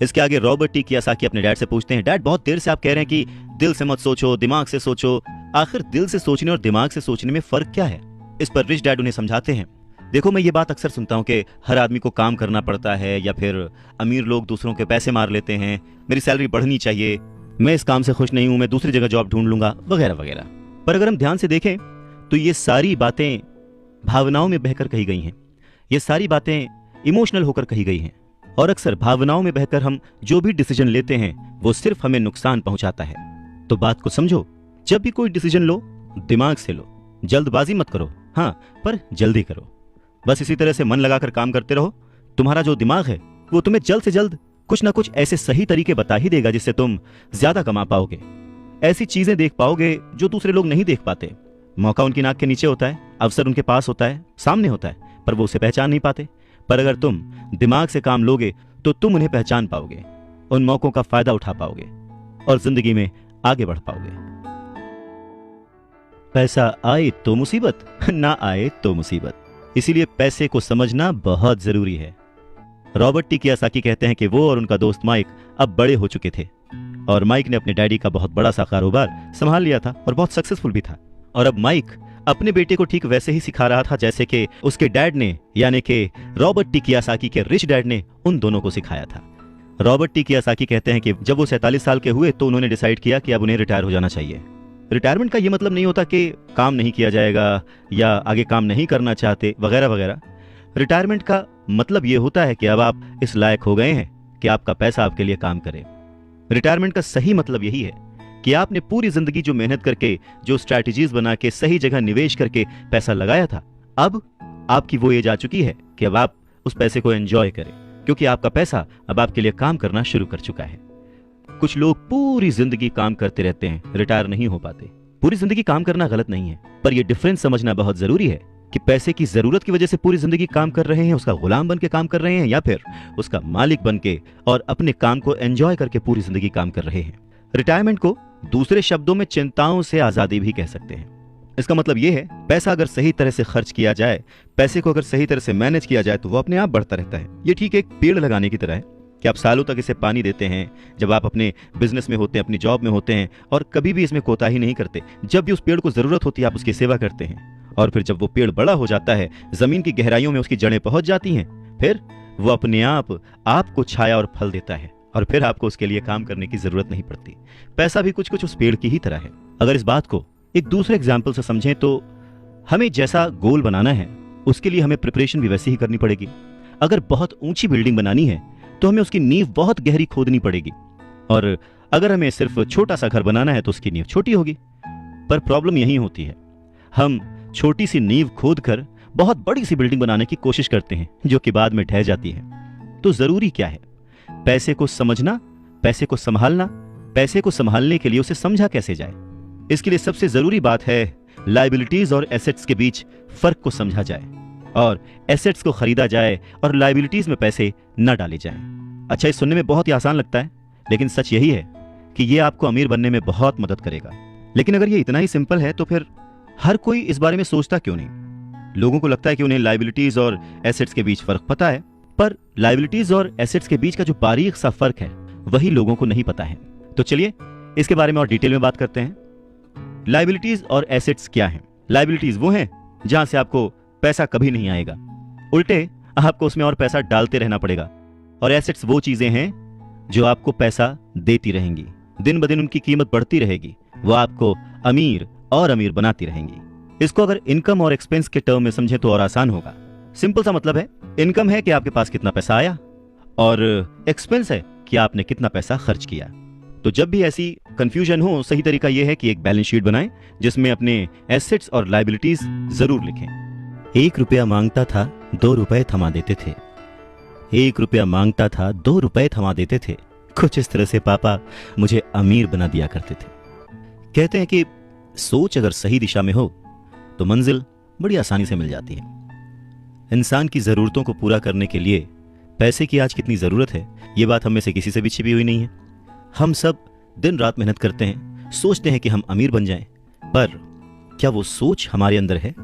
इसके आगे रॉबर्ट टी कियोसाकी अपने डैड से पूछते हैं, डैड बहुत देर से आप कह रहे हैं कि दिल से मत सोचो, दिमाग से सोचो, आखिर दिल से सोचने और दिमाग से सोचने में फर्क क्या है? इस पर रिच डैड उन्हें समझाते हैं, देखो मैं ये बात अक्सर सुनता हूं कि हर आदमी को काम करना पड़ता है, या फिर अमीर लोग दूसरों के पैसे मार लेते हैं, मेरी सैलरी बढ़नी चाहिए, मैं इस काम से खुश नहीं हूं, मैं दूसरी जगह जॉब ढूंढ लूंगा, वगैरह वगैरह। पर अगर हम ध्यान से देखें तो ये सारी बातें भावनाओं में बहकर कही गई हैं, ये सारी बातें इमोशनल होकर कही गई हैं, और अक्सर भावनाओं में बहकर हम जो भी डिसीजन लेते हैं वो सिर्फ हमें नुकसान पहुंचाता है। तो बात को समझो, जब भी कोई डिसीजन लो दिमाग से लो, जल्दबाजी मत करो, हाँ पर जल्दी करो। बस इसी तरह से मन लगाकर काम करते रहो, तुम्हारा जो दिमाग है वो तुम्हें जल्द से जल्द कुछ ना कुछ ऐसे सही तरीके बता ही देगा जिससे तुम ज्यादा कमा पाओगे, ऐसी चीजें देख पाओगे जो दूसरे लोग नहीं देख पाते। मौका उनकी नाक के नीचे होता है, अवसर उनके पास होता है, सामने होता है, पर वो उसे पहचान नहीं पाते। पर अगर तुम दिमाग से काम लोगे तो तुम उन्हें पहचान पाओगे, उन मौकों का फायदा उठा पाओगे और जिंदगी में आगे बढ़ पाओगे। पैसा आए तो मुसीबत, ना आए तो मुसीबत, इसीलिए पैसे को समझना बहुत जरूरी है। रॉबर्ट टी कियोसाकी कहते हैं कि वो और उनका दोस्त माइक अब बड़े हो चुके थे, और माइक ने अपने डैडी का बहुत बड़ा सा कारोबार संभाल लिया था और बहुत सक्सेसफुल भी था। और अब माइक अपने बेटे को ठीक वैसे ही सिखा रहा था जैसे कि उसके डैड ने, यानी कि रॉबर्ट टी कियोसाकी के रिच डैड ने उन दोनों को सिखाया था। रॉबर्ट टी कियोसाकी कहते हैं कि जब वो 47 साल के हुए तो उन्होंने डिसाइड किया कि अब उन्हें रिटायर हो जाना चाहिए। रिटायरमेंट का ये मतलब नहीं होता कि काम नहीं किया जाएगा या आगे काम नहीं करना चाहते वगैरह वगैरह। रिटायरमेंट का मतलब ये होता है कि अब आप इस लायक हो गए हैं कि आपका पैसा आपके लिए काम करे। रिटायरमेंट का सही मतलब यही है कि आपने पूरी जिंदगी जो मेहनत करके, जो स्ट्रैटेजीज बना के, सही जगह निवेश करके पैसा लगाया था, अब आपकी वो एज आ चुकी है कि अब आप उस पैसे को एंजॉय करें, क्योंकि आपका पैसा अब आपके लिए काम करना शुरू कर चुका है। कुछ लोग पूरी जिंदगी काम करते रहते हैं, रिटायर नहीं हो पाते। पूरी जिंदगी काम करना गलत नहीं है, पर यह डिफरेंस समझना बहुत जरूरी है कि पैसे की जरूरत की वजह से पूरी जिंदगी काम कर रहे हैं, उसका गुलाम बन के काम कर रहे हैं, या फिर उसका मालिक बन के और अपने काम को एंजॉय करके पूरी जिंदगी काम कर रहे हैं। रिटायरमेंट को दूसरे शब्दों में चिंताओं से आजादी भी कह सकते हैं। इसका मतलब यह है, पैसा अगर सही तरह से खर्च किया जाए, पैसे को अगर सही तरह से मैनेज किया जाए तो वो अपने आप बढ़ता रहता है। ये ठीक एक पेड़ लगाने की तरह है कि आप सालों तक इसे पानी देते हैं, जब आप अपने बिजनेस में होते हैं, अपनी जॉब में होते हैं, और कभी भी इसमें कोताही नहीं करते। जब भी उस पेड़ को जरूरत होती है आप उसकी सेवा करते हैं, और फिर जब वो पेड़ बड़ा हो जाता है, जमीन की गहराइयों में उसकी जड़ें पहुंच जाती हैं, फिर वो अपने आप आपको छाया और फल देता है, और फिर आपको उसके लिए काम करने की जरूरत नहीं पड़ती। पैसा भी कुछ कुछ उस पेड़ की ही तरह है। अगर इस बात को एक दूसरे एग्जाम्पल से समझें तो हमें जैसा गोल बनाना है उसके लिए हमें प्रिपरेशन भी वैसी ही करनी पड़ेगी। अगर बहुत ऊंची बिल्डिंग बनानी है तो हमें उसकी नींव बहुत गहरी खोदनी पड़ेगी, और अगर हमें सिर्फ छोटा सा घर बनाना है तो उसकी नींव छोटी होगी। पर प्रॉब्लम यही होती है, हम छोटी सी नींव खोद कर बहुत बड़ी सी बिल्डिंग बनाने की कोशिश करते हैं जो कि बाद में ढह जाती है। तो जरूरी क्या है? पैसे को समझना, पैसे को संभालना। पैसे को संभालने के लिए उसे समझा कैसे जाए, इसके लिए सबसे जरूरी बात है लायबिलिटीज और एसेट्स के बीच फर्क को समझा जाए, और एसेट्स को खरीदा जाए और लायबिलिटीज में पैसे न डाले जाएं। अच्छा, ये सुनने में बहुत ही आसान लगता है, लेकिन सच यही है कि ये आपको अमीर बनने में बहुत मदद करेगा। लेकिन अगर ये इतना ही सिंपल है तो फिर हर कोई इस बारे में सोचता क्यों नहीं? लोगों को लगता है कि उन्हें लायबिलिटीज और एसेट्स के बीच फर्क पता है, पर लायबिलिटीज और एसेट्स के बीच का जो बारीक सा फर्क है वही लोगों को नहीं पता है। तो चलिए इसके बारे में और डिटेल में बात करते हैं। लायबिलिटीज और एसेट्स क्या हैं? लायबिलिटीज वो हैं जहां से आपको पैसा कभी नहीं आएगा, उल्टे आपको उसमें और पैसा डालते रहना पड़ेगा। और एसेट्स वो चीजें हैं जो आपको पैसा देती रहेंगी, दिन ब दिन उनकी कीमत बढ़ती रहेगी, वो आपको अमीर और अमीर बनाती रहेंगी। इसको अगर इनकम और एक्सपेंस के टर्म में समझे तो और आसान होगा। सिंपल सा मतलब है, इनकम है कि आपके पास कितना पैसा आया, और एक्सपेंस है कि आपने कितना पैसा खर्च किया। तो जब भी ऐसी कंफ्यूजन हो, सही तरीका यह है कि एक बैलेंस शीट बनाएं जिसमें अपने एसेट्स और लायबिलिटीज जरूर लिखें। 1 रुपया मांगता था 2 रुपए थमा देते थे, 1 रुपया मांगता था 2 रुपए थमा देते थे। कुछ इस तरह से पापा मुझे अमीर बना दिया करते थे। कहते हैं कि सोच अगर सही दिशा में हो तो मंजिल बड़ी आसानी से मिल जाती है। इंसान की जरूरतों को पूरा करने के लिए पैसे की आज कितनी जरूरत है, ये बात हम में से किसी से भी छिपी हुई नहीं है। हम सब दिन रात मेहनत करते हैं, सोचते हैं कि हम अमीर बन जाएं, पर क्या वो सोच हमारे अंदर है?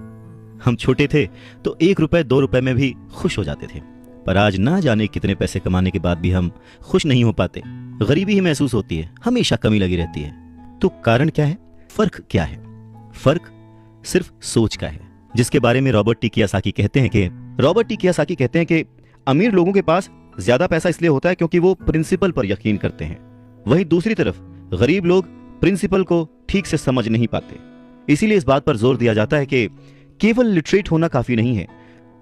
हम छोटे थे तो 1 रुपए 2 रुपए में भी खुश हो जाते थे, पर आज ना जाने कितने पैसे कमाने के बाद भी हम खुश नहीं हो पाते। गरीबी ही महसूस होती है, हमेशा कमी लगी रहती है। तो कारण क्या है? फर्क क्या है? फर्क सिर्फ सोच का है, जिसके बारे में रॉबर्ट टी कियोसाकी कहते हैं कि अमीर लोगों के पास ज्यादा पैसा इसलिए होता है क्योंकि वो प्रिंसिपल पर यकीन करते हैं, वहीं दूसरी तरफ गरीब लोग प्रिंसिपल को ठीक से समझ नहीं पाते। इसीलिए इस बात पर जोर दिया जाता है कि केवल लिटरेट होना काफी नहीं है,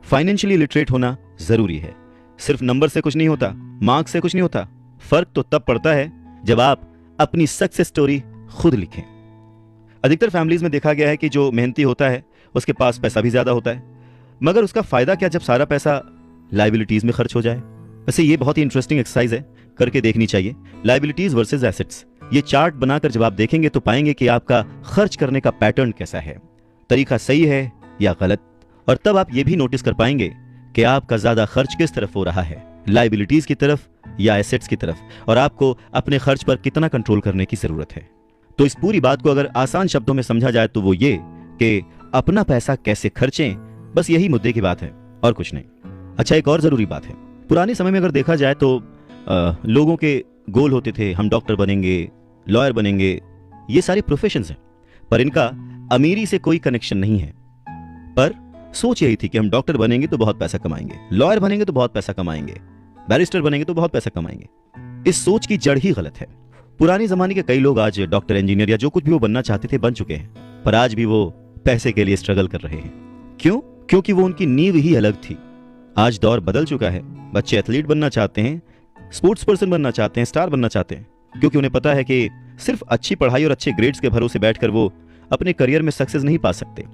फाइनेंशियली लिटरेट होना जरूरी है। सिर्फ नंबर से कुछ नहीं होता, मार्क्स से कुछ नहीं होता। फर्क तो तब पड़ता है जब आप अपनी सक्सेस स्टोरी खुद लिखें। अधिकतर फैमिलीज में देखा गया है कि जो मेहनती होता है उसके पास पैसा भी ज्यादा होता है, मगर उसका फायदा क्या जब सारा पैसा लायबिलिटीज में खर्च हो जाए। वैसे ये बहुत ही इंटरेस्टिंग एक्सरसाइज है, करके देखनी चाहिए। लायबिलिटीज वर्सेस एसेट्स, ये चार्ट बनाकर जब आप देखेंगे तो पाएंगे कि आपका खर्च करने का पैटर्न कैसा है, तरीका सही है या गलत। और तब आप ये भी नोटिस कर पाएंगे कि आपका ज्यादा खर्च किस तरफ हो रहा है, लायबिलिटीज की तरफ या एसेट्स की तरफ, और आपको अपने खर्च पर कितना कंट्रोल करने की जरूरत है। तो इस पूरी बात को अगर आसान शब्दों में समझा जाए तो वो ये कि अपना पैसा कैसे खर्चें, बस यही मुद्दे की बात है और कुछ नहीं। अच्छा, एक और जरूरी बात है, पुराने समय में अगर देखा जाए तो लोगों के गोल होते थे, हम डॉक्टर बनेंगे, लॉयर बनेंगे, ये सारे प्रोफेशंस हैं, पर इनका अमीरी से कोई कनेक्शन नहीं है। पर सोच यही थी कि हम डॉक्टर बनेंगे तो बहुत पैसा कमाएंगे, लॉयर बनेंगे तो बहुत पैसा कमाएंगे, बैरिस्टर बनेंगे तो बहुत पैसा कमाएंगे। इस सोच की जड़ ही गलत है। पुराने जमाने के कई लोग आज डॉक्टर, इंजीनियर या जो कुछ भी वो बनना चाहते थे बन चुके हैं, पर आज भी वो पैसे के लिए स्ट्रगल कर रहे हैं। क्यों? क्योंकि वो उनकी नींव ही अलग थी। आज दौर बदल चुका है, बच्चे एथलीट बनना चाहते हैं, स्पोर्ट्स पर्सन बनना चाहते हैं, स्टार बनना चाहते हैं, क्योंकि उन्हें पता है कि सिर्फ अच्छी पढ़ाई और अच्छे ग्रेड्स के भरोसे बैठकर वो अपने करियर में सक्सेस नहीं पा सकते।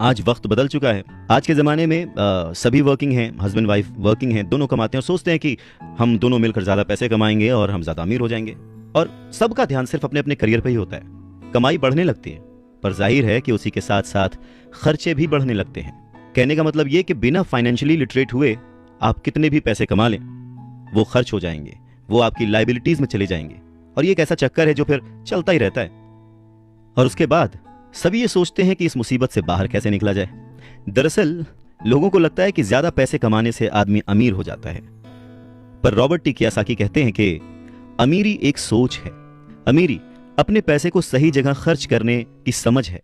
आज वक्त बदल चुका है। आज के ज़माने में सभी वर्किंग हैं, हस्बैंड वाइफ वर्किंग हैं, दोनों कमाते हैं और सोचते हैं कि हम दोनों मिलकर ज़्यादा पैसे कमाएंगे और हम ज़्यादा अमीर हो जाएंगे। और सबका ध्यान सिर्फ अपने अपने करियर पर ही होता है। कमाई बढ़ने लगती है, पर जाहिर है कि उसी के साथ साथ खर्चे भी बढ़ने लगते हैं। कहने का मतलब ये कि बिना फाइनेंशियली लिटरेट हुए आप कितने भी पैसे कमा लें, वो खर्च हो जाएंगे, वो आपकी लायबिलिटीज में चले जाएंगे, और ये एक ऐसा चक्कर है जो फिर चलता ही रहता है। और उसके बाद सभी ये सोचते हैं कि इस मुसीबत से बाहर कैसे निकला जाए। दरअसल लोगों को लगता है कि ज्यादा पैसे कमाने से आदमी अमीर हो जाता है, पर रॉबर्ट टी कियोसाकी कहते हैं कि अमीरी एक सोच है। अमीरी अपने पैसे को सही जगह खर्च करने की समझ है।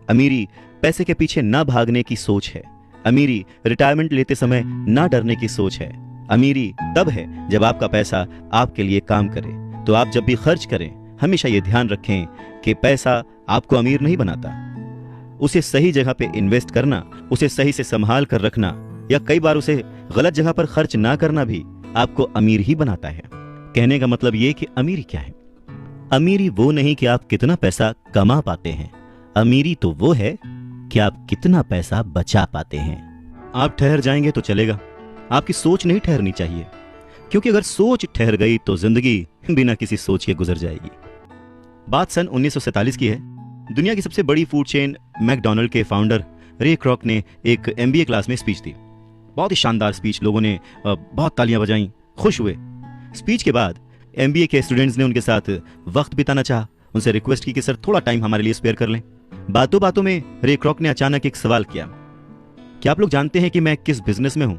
अमीरी पैसे के पीछे ना भागने की सोच है। अमीरी रिटायरमेंट लेते समय ना डरने की सोच है। अमीरी तब है जब आपका पैसा आपके लिए काम करे। तो आप जब भी खर्च करें हमेशा ये ध्यान रखें कि पैसा आपको अमीर नहीं बनाता। उसे सही जगह पे इन्वेस्ट करना, उसे सही से संभाल कर रखना, या कई बार उसे गलत जगह पर खर्च ना करना भी आपको अमीर ही बनाता है। कहने का मतलब ये कि अमीरी क्या है? अमीरी वो नहीं कि आप कितना पैसा कमा पाते हैं, अमीरी तो वो है कि आप कितना पैसा बचा पाते हैं। आप ठहर जाएंगे तो चलेगा, आपकी सोच नहीं ठहरनी चाहिए, क्योंकि अगर सोच ठहर गई तो जिंदगी बिना किसी सोच के गुजर जाएगी। बात सन 1947 की है। दुनिया की सबसे बड़ी फूड चेन मैकडॉनल्ड के फाउंडर रे क्रॉक ने एक MBA क्लास में स्पीच दी। बहुत ही शानदार स्पीच, लोगों ने बहुत तालियां बजाईं, खुश हुए। स्पीच के बाद MBA के स्टूडेंट्स ने उनके साथ वक्त बिताना चाहा, उनसे रिक्वेस्ट की कि सर थोड़ा टाइम हमारे लिए स्पेयर कर लें। बातों बातों में रे क्रॉक ने अचानक एक सवाल किया, क्या आप लोग जानते हैं कि मैं किस बिजनेस में हूं?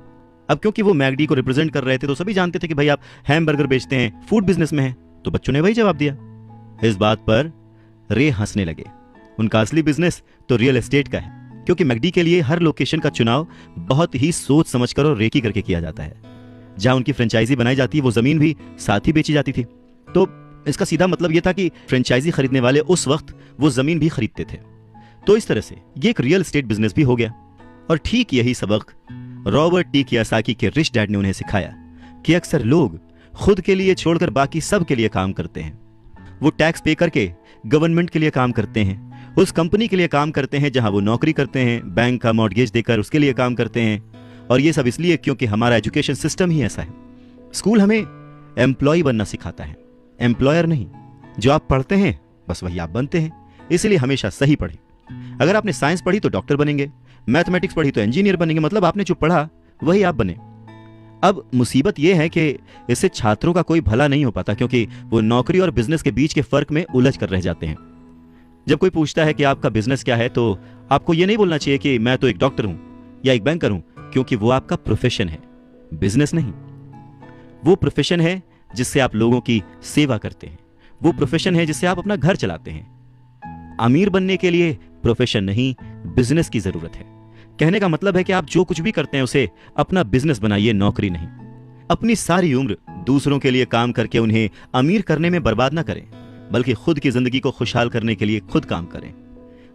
अब क्योंकि वो मैगडी को रिप्रेजेंट कर रहे थे तो सभी जानते थे कि भाई आप हैमबर्गर बेचते हैं, फूड बिजनेस में हैं, तो बच्चों ने वही जवाब दिया। इस बात पर रे हंसने लगे। उनका असली बिजनेस तो रियल एस्टेट का है, क्योंकि मैगडी के लिए हर लोकेशन का चुनाव बहुत ही सोच समझकर और रेकी करके किया जाता है। जहां उनकी फ्रेंचाइजी बनाई जाती है वो जमीन भी साथ ही बेची जाती थी। तो इसका सीधा मतलब यह था कि फ्रेंचाइजी खरीदने वाले उस वक्त वो जमीन भी खरीदते थे। तो इस तरह से ये एक रियल एस्टेट बिजनेस भी हो गया। और ठीक यही सबक रॉबर्ट टी कियोसाकी के रिच डैड ने उन्हें सिखाया कि अक्सर लोग खुद के लिए छोड़कर बाकी सब के लिए काम करते हैं। वो टैक्स पे करके गवर्नमेंट के लिए काम करते हैं, उस कंपनी के लिए काम करते हैं जहां वो नौकरी करते हैं, बैंक का मॉर्गेज देकर उसके लिए काम करते हैं। और ये सब इसलिए क्योंकि हमारा एजुकेशन सिस्टम ही ऐसा है। स्कूल हमें एम्प्लॉय बनना सिखाता है, एम्प्लॉयर नहीं। जो आप पढ़ते हैं बस वही आप बनते हैं, इसलिए हमेशा सही पढ़ें। अगर आपने साइंस पढ़ी तो डॉक्टर बनेंगे, मैथमेटिक्स पढ़ी तो इंजीनियर बनेंगे, मतलब आपने जो पढ़ा वही आप बने। अब मुसीबत यह है कि इससे छात्रों का कोई भला नहीं हो पाता, क्योंकि वो नौकरी और बिजनेस के बीच के फर्क में उलझ कर रह जाते हैं। जब कोई पूछता है कि आपका बिजनेस क्या है तो आपको ये नहीं बोलना चाहिए कि मैं तो एक डॉक्टर हूं, या एक बैंकर हूं, क्योंकि वो आपका प्रोफेशन है, बिजनेस नहीं। वो प्रोफेशन है जिससे आप लोगों की सेवा करते हैं, वो प्रोफेशन है जिससे आप अपना घर चलाते हैं। अमीर बनने के लिए प्रोफेशन नहीं, बिजनेस की जरूरत है। कहने का मतलब है कि आप जो कुछ भी करते हैं उसे अपना बिजनेस बनाइए, नौकरी नहीं। अपनी सारी उम्र दूसरों के लिए काम करके उन्हें अमीर करने में बर्बाद ना करें, बल्कि खुद की जिंदगी को खुशहाल करने के लिए खुद काम करें।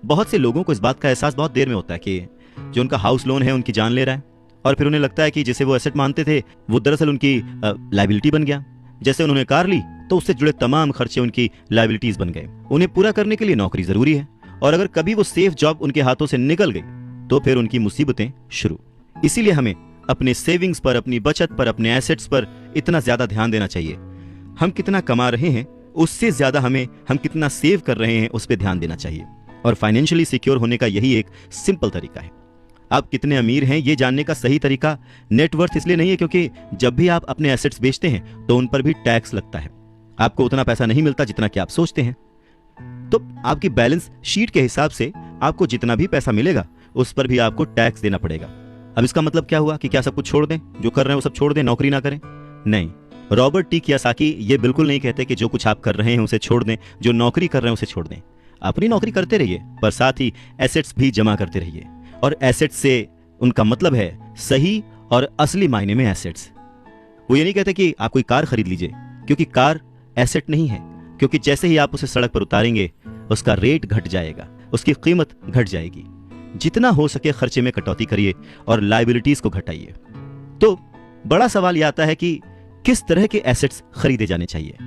बहुत से लोगों को इस बात का एहसास बहुत देर में होता है कि जो उनका हाउस लोन है उनकी जान ले रहा है, और फिर उन्हें लगता है कि जिसे वो एसेट मानते थे वो दरअसल उनकी लायबिलिटी बन गया। जैसे उन्होंने कार ली तो उससे जुड़े तमाम खर्चे उनकी लायबिलिटीज बन गए। उन्हें पूरा करने के लिए नौकरी जरूरी है, और अगर कभी वो सेफ जॉब उनके हाथों से निकल गई तो फिर उनकी मुसीबतें शुरू। इसीलिए हमें अपने सेविंग्स पर, अपनी बचत पर, अपने एसेट्स पर इतना ज्यादा ध्यान देना चाहिए। हम कितना कमा रहे हैं उससे ज्यादा हम कितना सेव कर रहे हैं उस पर ध्यान देना चाहिए। और फाइनेंशियली सिक्योर होने का यही एक सिंपल तरीका है। आप कितने अमीर हैं ये जानने का सही तरीका नेटवर्थ इसलिए नहीं है क्योंकि जब भी आप अपने एसेट्स बेचते हैं तो उन पर भी टैक्स लगता है। आपको उतना पैसा नहीं मिलता जितना कि आप सोचते हैं, तो आपकी बैलेंस शीट के हिसाब से आपको जितना भी पैसा मिलेगा उस पर भी आपको टैक्स देना पड़ेगा। अब इसका मतलब क्या हुआ कि क्या सब कुछ छोड़ दें, जो कर रहे हैं वो सब छोड़ दें, नौकरी ना करें? नहीं, रॉबर्ट टी कियोसाकी ये बिल्कुल नहीं कहते कि जो कुछ आप कर रहे हैं उसे छोड़ दें, जो नौकरी कर रहे हैं उसे छोड़ दें। अपनी नौकरी करते रहिए, पर साथ ही एसेट्स भी जमा करते रहिए। और एसेट्स से उनका मतलब है सही और असली मायने में एसेट्स। वो ये नहीं कहते कि आप कोई कार खरीद लीजिए, क्योंकि कार एसेट नहीं है, क्योंकि जैसे ही आप उसे सड़क पर उतारेंगे उसका रेट घट जाएगा, उसकी कीमत घट जाएगी। जितना हो सके खर्चे में कटौती करिए और लायबिलिटीज को घटाइए। तो बड़ा सवाल यह आता है कि किस तरह के एसेट्स खरीदे जाने चाहिए।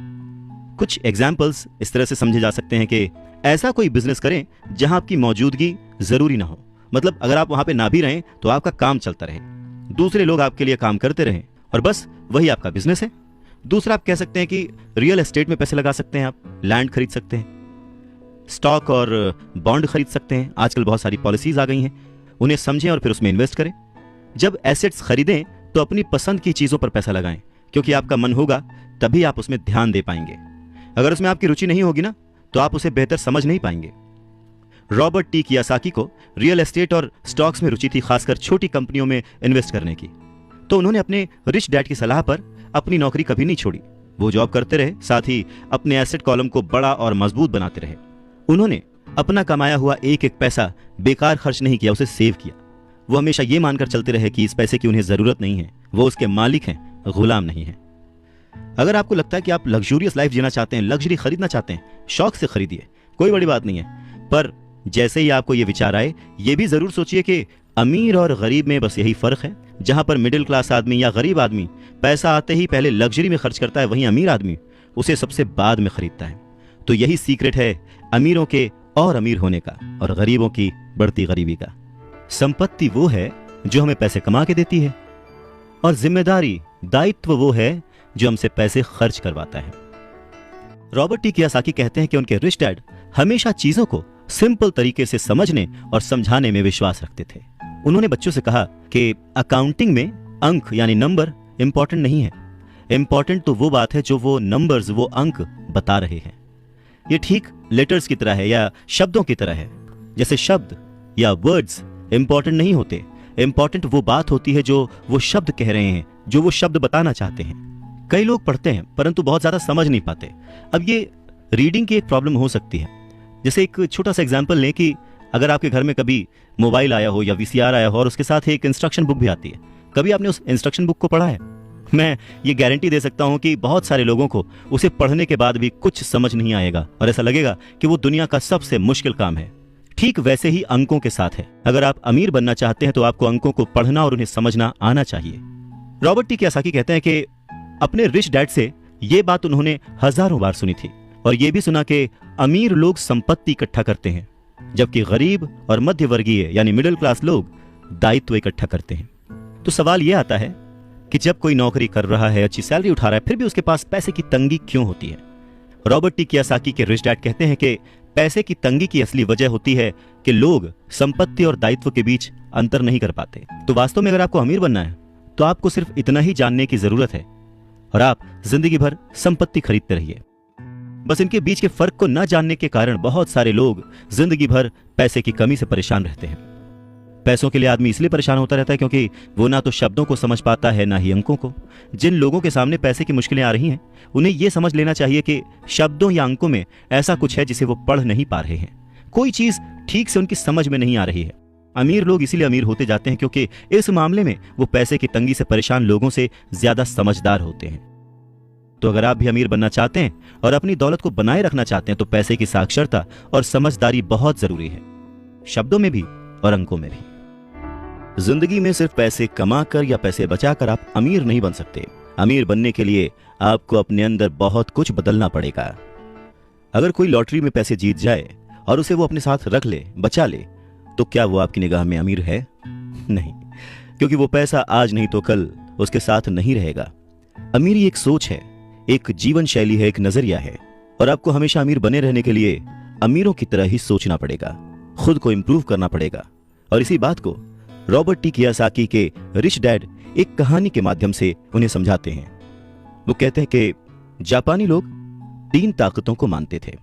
कुछ एग्जाम्पल्स इस तरह से समझे जा सकते हैं कि ऐसा कोई बिजनेस करें जहां आपकी मौजूदगी जरूरी ना हो। मतलब अगर आप वहां पे ना भी रहें तो आपका काम चलता रहे, दूसरे लोग आपके लिए काम करते रहें, और बस वही आपका बिजनेस है। दूसरा, आप कह सकते हैं कि रियल एस्टेट में पैसे लगा सकते हैं, आप लैंड खरीद सकते हैं, स्टॉक और बॉन्ड खरीद सकते हैं। आजकल बहुत सारी पॉलिसीज आ गई हैं, उन्हें समझें और फिर उसमें इन्वेस्ट करें। जब एसेट्स खरीदें तो अपनी पसंद की चीजों पर पैसा लगाएं, क्योंकि आपका मन होगा तभी आप उसमें ध्यान दे पाएंगे। अगर उसमें आपकी रुचि नहीं होगी ना तो आप उसे बेहतर समझ नहीं पाएंगे। रॉबर्ट टी कियोसाकी को रियल एस्टेट और स्टॉक्स में रुचि थी, खासकर छोटी कंपनियों में इन्वेस्ट करने की। तो उन्होंने अपने रिच डैड की सलाह पर अपनी नौकरी कभी नहीं छोड़ी। वो जॉब करते रहे, साथ ही अपने एसेट कॉलम को बड़ा और मजबूत बनाते रहे। उन्होंने अपना कमाया हुआ एक एक पैसा बेकार खर्च नहीं किया, उसे सेव किया। वो हमेशा ये मानकर चलते रहे कि इस पैसे की उन्हें जरूरत नहीं है, वो उसके मालिक हैं, गुलाम नहीं है। अगर आपको लगता है कि आप लग्जूरियस लाइफ जीना चाहते हैं, लग्जरी खरीदना चाहते हैं, शौक से खरीदिए, कोई बड़ी बात नहीं है। पर जैसे ही आपको ये विचार आए, ये भी जरूर सोचिए कि अमीर और गरीब में बस यही फर्क है। जहां पर मिडिल क्लास आदमी या गरीब आदमी पैसा आते ही पहले लग्जरी में खर्च करता है, वहीं अमीर आदमी उसे सबसे बाद में खरीदता है। तो यही सीक्रेट है अमीरों के और अमीर होने का और गरीबों की बढ़ती गरीबी का। संपत्ति वो है जो हमें पैसे कमा के देती है, और जिम्मेदारी, दायित्व वो है जो हमसे पैसे खर्च करवाता है। रॉबर्ट टी कियोसाकी कहते हैं कि उनके रिच डैड हमेशा चीजों को सिंपल तरीके से समझने और समझाने में विश्वास रखते थे। उन्होंने बच्चों से कहा कि अकाउंटिंग में अंक यानी नंबर इंपॉर्टेंट नहीं है, इंपॉर्टेंट तो वो बात है जो वो नंबर्स, वो अंक बता रहे हैं। ये ठीक लेटर्स की तरह है या शब्दों की तरह है। जैसे शब्द या वर्ड्स इंपॉर्टेंट नहीं होते, इंपॉर्टेंट वो बात होती है जो वो शब्द कह रहे हैं, जो वो शब्द बताना चाहते हैं। कई लोग पढ़ते हैं परंतु बहुत ज्यादा समझ नहीं पाते। अब ये रीडिंग की एक प्रॉब्लम हो सकती है। जैसे एक छोटा सा एग्जांपल लें कि अगर आपके घर में कभी मोबाइल आया हो या वीसीआर आया हो और उसके साथ एक इंस्ट्रक्शन बुक भी आती है, कभी आपने उस इंस्ट्रक्शन बुक को पढ़ा है? मैं ये गारंटी दे सकता हूं कि बहुत सारे लोगों को उसे पढ़ने के बाद भी कुछ समझ नहीं आएगा और ऐसा लगेगा कि वो दुनिया का सबसे मुश्किल काम है। ठीक वैसे ही अंकों के साथ है। अगर आप अमीर बनना चाहते हैं तो आपको अंकों को पढ़ना और उन्हें समझना आना चाहिए। रॉबर्ट टी कियोसाकी कहते हैं कि अपने रिच डैड से ये बात उन्होंने हजारों बार सुनी थी, और ये भी सुना कि अमीर लोग संपत्ति इकट्ठा करते हैं, जबकि गरीब और मध्य वर्गीय यानी मिडिल क्लास लोग दायित्व इकट्ठा करते हैं। तो सवाल यह आता है कि जब कोई नौकरी कर रहा है, अच्छी सैलरी उठा रहा है, फिर भी उसके पास पैसे की तंगी क्यों होती है? रॉबर्ट टी कियोसाकी के रिच डैड कहते हैं कि पैसे की तंगी की असली वजह होती है कि लोग संपत्ति और दायित्व के बीच अंतर नहीं कर पाते। तो वास्तव में अगर आपको अमीर बनना है तो आपको सिर्फ इतना ही जानने की जरूरत है, और आप जिंदगी भर संपत्ति खरीदते रहिए। बस इनके बीच के फर्क को न जानने के कारण बहुत सारे लोग जिंदगी भर पैसे की कमी से परेशान रहते हैं। पैसों के लिए आदमी इसलिए परेशान होता रहता है क्योंकि वो ना तो शब्दों को समझ पाता है ना ही अंकों को। जिन लोगों के सामने पैसे की मुश्किलें आ रही हैं, उन्हें यह समझ लेना चाहिए कि शब्दों या अंकों में ऐसा कुछ है जिसे वो पढ़ नहीं पा रहे हैं। कोई चीज ठीक से उनकी समझ में नहीं आ रही है। अमीर लोग इसीलिए अमीर होते जाते हैं क्योंकि इस मामले में वो पैसे की तंगी से परेशान लोगों से ज्यादा समझदार होते हैं। तो अगर आप भी अमीर बनना चाहते हैं और अपनी दौलत को बनाए रखना चाहते हैं तो पैसे की साक्षरता और समझदारी बहुत जरूरी है, शब्दों में भी और अंकों में भी। जिंदगी में सिर्फ पैसे कमाकर या पैसे बचाकर आप अमीर नहीं बन सकते। अमीर बनने के लिए आपको अपने अंदर बहुत कुछ बदलना पड़ेगा। अगर कोई लॉटरी में पैसे जीत जाए और उसे वो अपने साथ रख ले, बचा ले, तो क्या वो आपकी निगाह में अमीर है? नहीं, क्योंकि वो पैसा आज नहीं तो कल उसके साथ नहीं रहेगा। अमीरी एक सोच है, एक जीवन शैली है, एक नजरिया है, और आपको हमेशा अमीर बने रहने के लिए अमीरों की तरह ही सोचना पड़ेगा, खुद को इंप्रूव करना पड़ेगा। और इसी बात को रॉबर्ट टी कियोसाकी के रिच डैड एक कहानी के माध्यम से उन्हें समझाते हैं। वो कहते हैं कि जापानी लोग 3 ताकतों को मानते थे: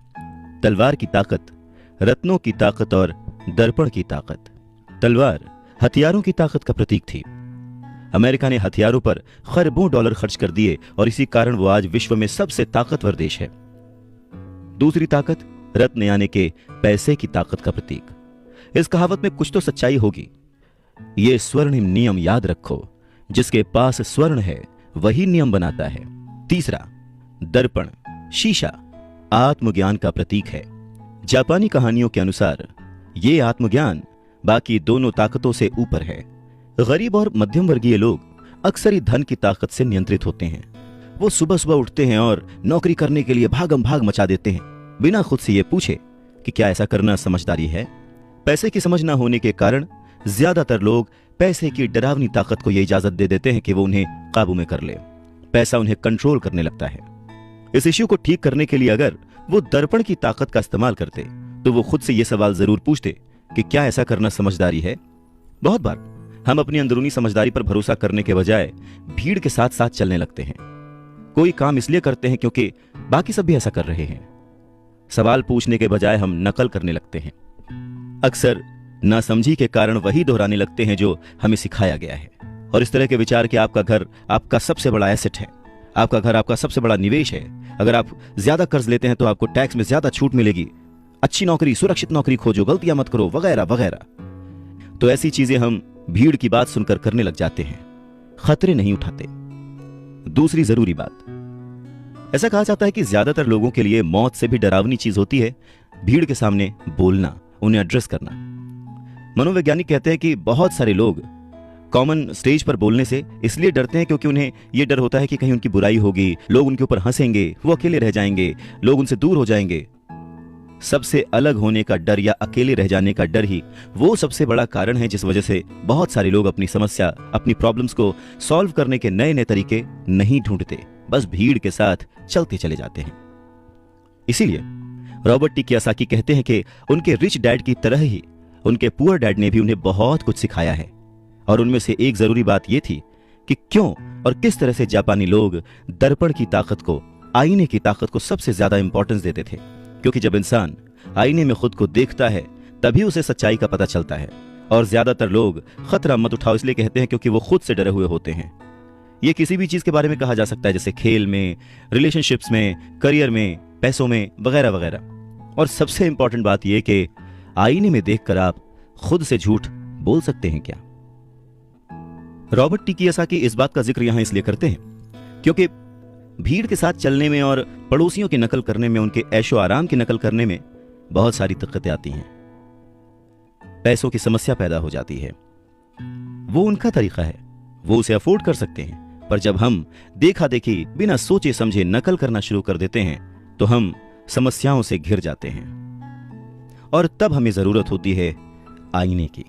तलवार की ताकत, रत्नों की ताकत और दर्पण की ताकत। तलवार हथियारों की ताकत का प्रतीक थी। अमेरिका ने हथियारों पर खरबों डॉलर खर्च कर दिए और इसी कारण वो आज विश्व में सबसे ताकतवर देश है। दूसरी ताकत रत्न यानी के पैसे की ताकत का प्रतीक। इस कहावत में कुछ तो सच्चाई होगी। ये स्वर्णिम नियम याद रखो, जिसके पास स्वर्ण है वही नियम बनाता है। तीसरा दर्पण, शीशा, आत्मज्ञान का प्रतीक है। जापानी कहानियों के अनुसार ये आत्मज्ञान बाकी दोनों ताकतों से ऊपर है। गरीब और मध्यम वर्गीय लोग अक्सर ही धन की ताकत से नियंत्रित होते हैं। वो सुबह सुबह उठते हैं और नौकरी करने के लिए भागम भाग मचा देते हैं, बिना खुद से ये पूछे कि क्या ऐसा करना समझदारी है। पैसे की समझ ना होने के कारण ज्यादातर लोग पैसे की डरावनी ताकत को यह इजाजत दे देते हैं कि वो उन्हें काबू में कर ले। पैसा उन्हें कंट्रोल करने लगता है। इस इश्यू को ठीक करने के लिए अगर वो दर्पण की ताकत का इस्तेमाल करते तो वो खुद से यह सवाल जरूर पूछते कि क्या ऐसा करना समझदारी है। बहुत बार हम अपनी अंदरूनी समझदारी पर भरोसा करने के बजाय भीड़ के साथ साथ चलने लगते हैं। कोई काम इसलिए करते हैं क्योंकि बाकी सब भी ऐसा कर रहे हैं। सवाल पूछने के बजाय हम नकल करने लगते हैं। अक्सर नासमझी के कारण वही दोहराने लगते हैं जो हमें सिखाया गया है। और इस तरह के विचार कि आपका घर आपका सबसे बड़ा एसेट है, आपका घर आपका सबसे बड़ा निवेश है, अगर आप ज्यादा कर्ज लेते हैं तो आपको टैक्स में ज्यादा छूट मिलेगी, अच्छी नौकरी, सुरक्षित नौकरी खोजो, गलतियां मत करो, वगैरह वगैरह। तो ऐसी चीजें हम भीड़ की बात सुनकर करने लग जाते हैं, खतरे नहीं उठाते। दूसरी जरूरी बात, ऐसा कहा जाता है कि ज्यादातर लोगों के लिए मौत से भी डरावनी चीज होती है भीड़ के सामने बोलना, उन्हें एड्रेस करना। मनोवैज्ञानिक कहते हैं कि बहुत सारे लोग कॉमन स्टेज पर बोलने से इसलिए डरते हैं क्योंकि उन्हें यह डर होता है कि कहीं उनकी बुराई होगी, लोग उनके ऊपर हंसेंगे, वो अकेले रह जाएंगे, लोग उनसे दूर हो जाएंगे। सबसे अलग होने का डर या अकेले रह जाने का डर ही वो सबसे बड़ा कारण है जिस वजह से बहुत सारे लोग अपनी समस्या, अपनी प्रॉब्लम्स को सॉल्व करने के नए नए तरीके नहीं ढूंढते, बस भीड़ के साथ चलते चले जाते हैं। इसीलिए रॉबर्ट टी कियोसाकी कहते हैं कि उनके रिच डैड की तरह ही उनके पुअर डैड ने भी उन्हें बहुत कुछ सिखाया है। और उनमें से एक जरूरी बात यह थी कि क्यों और किस तरह से जापानी लोग दर्पण की ताकत को, आईने की ताकत को सबसे ज्यादा इंपॉर्टेंस देते थे। क्योंकि जब इंसान आईने में खुद को देखता है तभी उसे सच्चाई का पता चलता है। और ज्यादातर लोग खतरा मत उठाओ इसलिए कहते हैं क्योंकि वो खुद से डरे हुए होते हैं। ये किसी भी चीज के बारे में कहा जा सकता है, जैसे खेल में, रिलेशनशिप्स में, करियर में, पैसों में, वगैरह वगैरह। और सबसे इंपॉर्टेंट बात यह कि आईने में देखकर आप खुद से झूठ बोल सकते हैं क्या? रॉबर्ट टी कियोसाकी इस बात का जिक्र यहां इसलिए करते हैं क्योंकि भीड़ के साथ चलने में और पड़ोसियों की नकल करने में, उनके ऐशो आराम की नकल करने में बहुत सारी दिक्कतें आती हैं। पैसों की समस्या पैदा हो जाती है। वो उनका तरीका है, वो उसे अफोर्ड कर सकते हैं, पर जब हम देखा देखी बिना सोचे समझे नकल करना शुरू कर देते हैं तो हम समस्याओं से घिर जाते हैं। और तब हमें जरूरत होती है आईने की,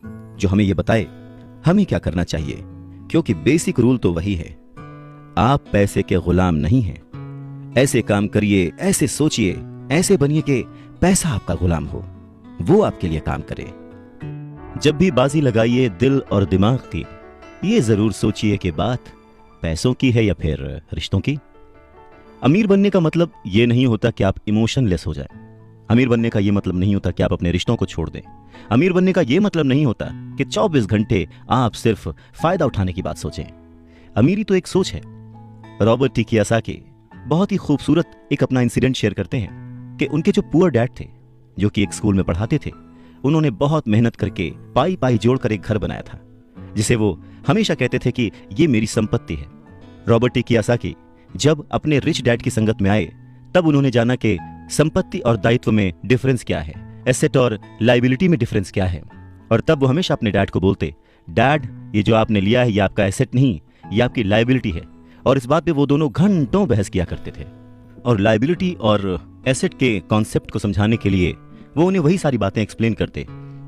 जो हमें यह बताए हमें क्या करना चाहिए। क्योंकि बेसिक रूल तो वही है, आप पैसे के गुलाम नहीं हैं। ऐसे काम करिए, ऐसे सोचिए, ऐसे बनिए कि पैसा आपका गुलाम हो, वो आपके लिए काम करे। जब भी बाजी लगाइए दिल और दिमाग की, ये जरूर सोचिए कि बात पैसों की है या फिर रिश्तों की। अमीर बनने का मतलब ये नहीं होता कि आप इमोशनलेस हो जाए। अमीर बनने का यह मतलब नहीं होता कि आप अपने रिश्तों को छोड़ दें। अमीर बनने का यह मतलब नहीं होता कि 24 घंटे आप सिर्फ फायदा उठाने की बात सोचें। अमीरी तो एक सोच है। रॉबर्ट टी कियोसाकी बहुत ही खूबसूरत एक अपना इंसिडेंट शेयर करते हैं कि उनके जो पुअर डैड थे, जो कि एक स्कूल में पढ़ाते थे, उन्होंने बहुत मेहनत करके पाई पाई जोड़कर एक घर बनाया था, जिसे वो हमेशा कहते थे कि ये मेरी संपत्ति है। रॉबर्ट टी कियोसाकी जब अपने रिच डैड की संगत में आए, तब उन्होंने जाना कि संपत्ति और दायित्व में डिफरेंस क्या है, एसेट और लायबिलिटी में डिफरेंस क्या है। और तब वो हमेशा अपने डैड को बोलते, डैड, ये जो आपने लिया है ये आपका एसेट नहीं, ये आपकी लायबिलिटी है। और इस बात पे वो दोनों घंटों बहस किया करते थे। और लायबिलिटी और एसेट के कॉन्सेप्ट को समझाने के लिए वो उन्हें वही सारी बातें एक्सप्लेन करते,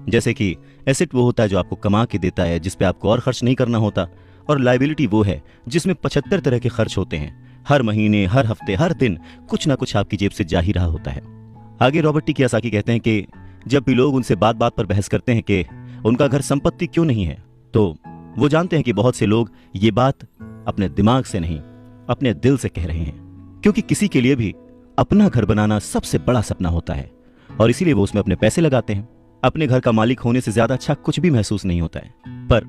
जैसे कि एसेट वो होता है जो आपको कमा के देता है, जिस पे आपको और खर्च नहीं करना होता, और लायबिलिटी वो है जिसमें 75 तरह के खर्च होते हैं। हर महीने, हर हफ्ते, हर दिन कुछ ना कुछ आपकी जेब से जा ही रहा होता है। आगे रॉबर्ट टी कियोसाकी कहते हैं कि जब भी लोग उनसे बात बात पर बहस करते हैं कि उनका घर संपत्ति क्यों नहीं है, तो वो जानते हैं कि बहुत से लोग ये बात अपने दिमाग से नहीं, अपने दिल से कह रहे हैं, क्योंकि किसी के लिए भी अपना घर बनाना सबसे बड़ा सपना होता है और इसीलिए वो उसमें अपने पैसे लगाते हैं। अपने घर का मालिक होने से ज्यादा अच्छा कुछ भी महसूस नहीं होता है। पर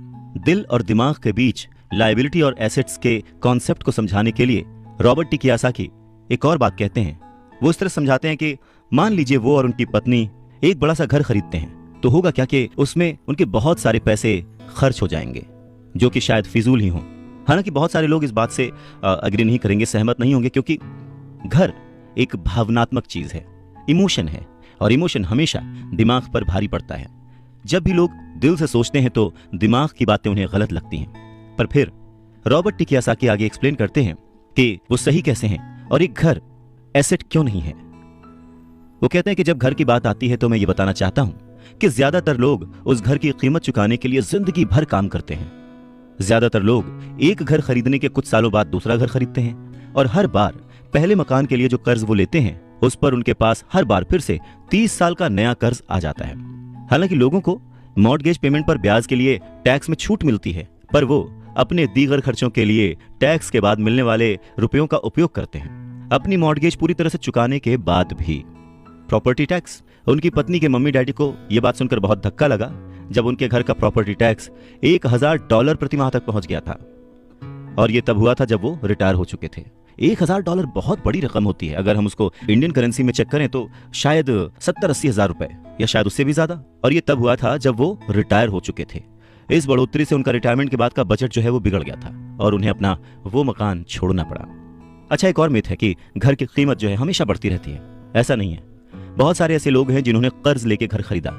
दिल और दिमाग के बीच लायबिलिटी और एसेट्स के कॉन्सेप्ट को समझाने के लिए रॉबर्ट टी कियोसाकी एक और बात कहते हैं। वो इस तरह समझाते हैं कि मान लीजिए वो और उनकी पत्नी एक बड़ा सा घर खरीदते हैं, तो होगा क्या कि उसमें उनके बहुत सारे पैसे खर्च हो जाएंगे, जो कि शायद फिजूल ही हों। हालांकि बहुत सारे लोग इस बात से अग्री नहीं करेंगे, सहमत नहीं होंगे, क्योंकि घर एक भावनात्मक चीज है, इमोशन है, और इमोशन हमेशा दिमाग पर भारी पड़ता है। जब भी लोग दिल से सोचते हैं तो दिमाग की बातें उन्हें गलत लगती हैं। पर फिर रॉबर्ट टी कियोसाकी आगे एक्सप्लेन करते हैं कि वो सही कैसे हैं और एक घर एसेट क्यों नहीं है। वो कहते हैं कि जब घर की बात आती है तो मैं ये बताना चाहता हूं कि ज्यादातर लोग उस घर की कीमत चुकाने के लिए जिंदगी भर काम करते हैं। ज्यादातर लोग एक घर खरीदने के कुछ सालों बाद दूसरा घर खरीदते हैं, और हर बार पहले मकान के लिए जो कर्ज वो लेते हैं उस पर उनके पास हर बार फिर से 30 साल का नया कर्ज आ जाता है। हालांकि लोगों को मॉर्टगेज पेमेंट पर ब्याज के लिए टैक्स में छूट मिलती है, पर वो अपने दीगर खर्चों के लिए टैक्स के बाद मिलने वाले रुपयों का उपयोग करते हैं। अपनी मॉर्टगेज पूरी तरह से चुकाने के बाद भी प्रॉपर्टी टैक्स। उनकी पत्नी के मम्मी डैडी को यह बात सुनकर बहुत धक्का लगा जब उनके घर का प्रॉपर्टी टैक्स $1000 प्रति माह तक पहुंच गया था। और यह तब हुआ था जब वो रिटायर हो चुके थे। $1000 बहुत बड़ी रकम होती है। अगर हम उसको इंडियन करेंसी में चेक करें तो शायद 70-80 हजार रुपए, या शायद उससे भी ज्यादा। और ये तब हुआ था जब वो रिटायर हो चुके थे। इस बढ़ोतरी से उनका रिटायरमेंट के बाद का बजट जो है वो बिगड़ गया था और उन्हें अपना वो मकान छोड़ना पड़ा। अच्छा, एक और मिथ है कि घर की कीमत जो है हमेशा बढ़ती रहती है। ऐसा नहीं है। बहुत सारे ऐसे लोग हैं जिन्होंने कर्ज लेके घर खरीदा,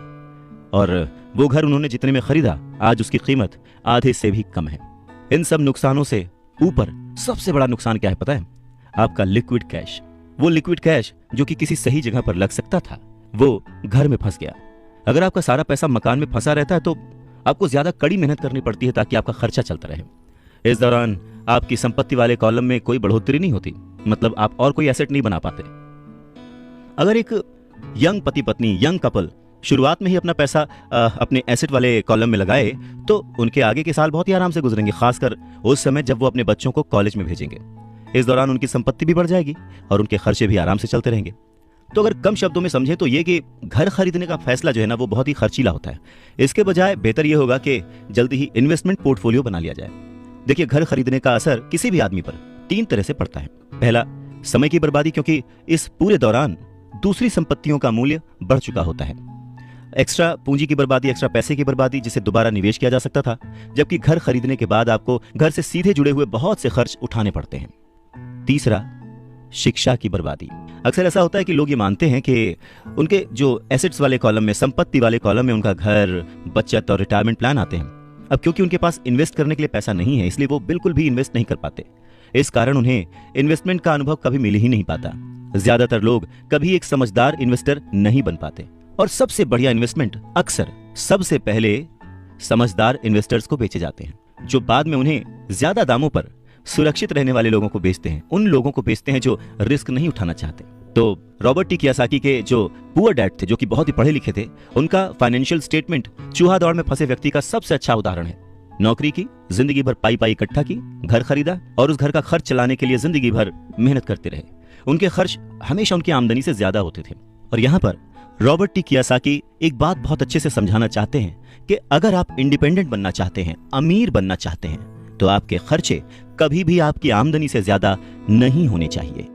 और वो घर उन्होंने जितने में खरीदा आज उसकी कीमत आधे से भी कम है। इन सब नुकसानों से ऊपर सबसे बड़ा नुकसान क्या है पता है? आपका लिक्विड कैश। वो लिक्विड कैश जो कि किसी सही जगह पर लग सकता था, वो घर में फंस गया। अगर आपका सारा पैसा मकान में फंसा रहता है तो आपको ज्यादा कड़ी मेहनत करनी पड़ती है ताकि आपका खर्चा चलता रहे। इस दौरान आपकी संपत्ति वाले कॉलम में कोई बढ़ोतरी नहीं होती, मतलब आप और कोई एसेट नहीं बना पाते। अगर एक यंग पति पत्नी, यंग कपल शुरुआत में ही अपना पैसा अपने एसेट वाले कॉलम में लगाए तो उनके आगे के साल बहुत ही आराम से गुजरेंगे, खासकर उस समय जब वो अपने बच्चों को कॉलेज में भेजेंगे। इस दौरान उनकी संपत्ति भी बढ़ जाएगी और उनके खर्चे भी आराम से चलते रहेंगे। तो अगर कम शब्दों में समझे तो ये कि घर खरीदने का फैसला जो है ना वो बहुत ही खर्चीला होता है। इसके बजाय बेहतर यह होगा कि जल्दी ही इन्वेस्टमेंट पोर्टफोलियो बना लिया जाए। देखिए, घर खरीदने का असर किसी भी आदमी पर 3 तरह से पड़ता है। पहला, समय की बर्बादी, क्योंकि इस पूरे दौरान दूसरी संपत्तियों का मूल्य बढ़ चुका होता है। एक्स्ट्रा पूंजी की बर्बादी, एक्स्ट्रा पैसे की बर्बादी जिसे दोबारा निवेश किया जा सकता था, जबकि घर खरीदने के बाद आपको घर से सीधे जुड़े हुए बहुत से खर्च उठाने पड़ते हैं। तीसरा, शिक्षा की बर्बादी। अक्सर ऐसा होता है कि लोग ये मानते हैं कि उनके जो एसेट्स वाले कॉलम में, संपत्ति वाले कॉलम में उनका घर, बचत और रिटायरमेंट प्लान आते हैं। अब क्योंकि उनके पास इन्वेस्ट करने के लिए पैसा नहीं है, इसलिए वो बिल्कुल भी इन्वेस्ट नहीं कर पाते। इस कारण उन्हें इन्वेस्टमेंट का अनुभव कभी मिल ही नहीं पाता। ज्यादातर लोग कभी एक समझदार इन्वेस्टर नहीं बन पाते, और सबसे बढ़िया इन्वेस्टमेंट अक्सर सबसे पहले समझदार इन्वेस्टर्स को बेचे जाते हैं, जो बाद में उन्हें ज्यादा दामों पर सुरक्षित रहने वाले लोगों को बेचते हैं। उन लोगों को बेचते हैं जो रिस्क नहीं उठाना चाहते। तो रॉबर्ट टी कियोसाकी के जो पुअर डैड थे, जो कि बहुत ही पढ़े लिखे थे, उनका फाइनेंशियल स्टेटमेंट चूहा दौड़ में फंसे व्यक्ति का सबसे अच्छा उदाहरण है। नौकरी की, जिंदगी भर पाई पाई इकट्ठा की, घर खरीदा और उस घर का खर्च चलाने के लिए जिंदगी भर मेहनत करते रहे। उनके खर्च हमेशा उनकी आमदनी से ज्यादा होते थे। और यहां पर रॉबर्ट टी कियोसाकी एक बात बहुत अच्छे से समझाना चाहते हैं कि अगर आप इंडिपेंडेंट बनना चाहते हैं, अमीर बनना चाहते हैं, तो आपके खर्चे कभी भी आपकी आमदनी से ज्यादा नहीं होने चाहिए।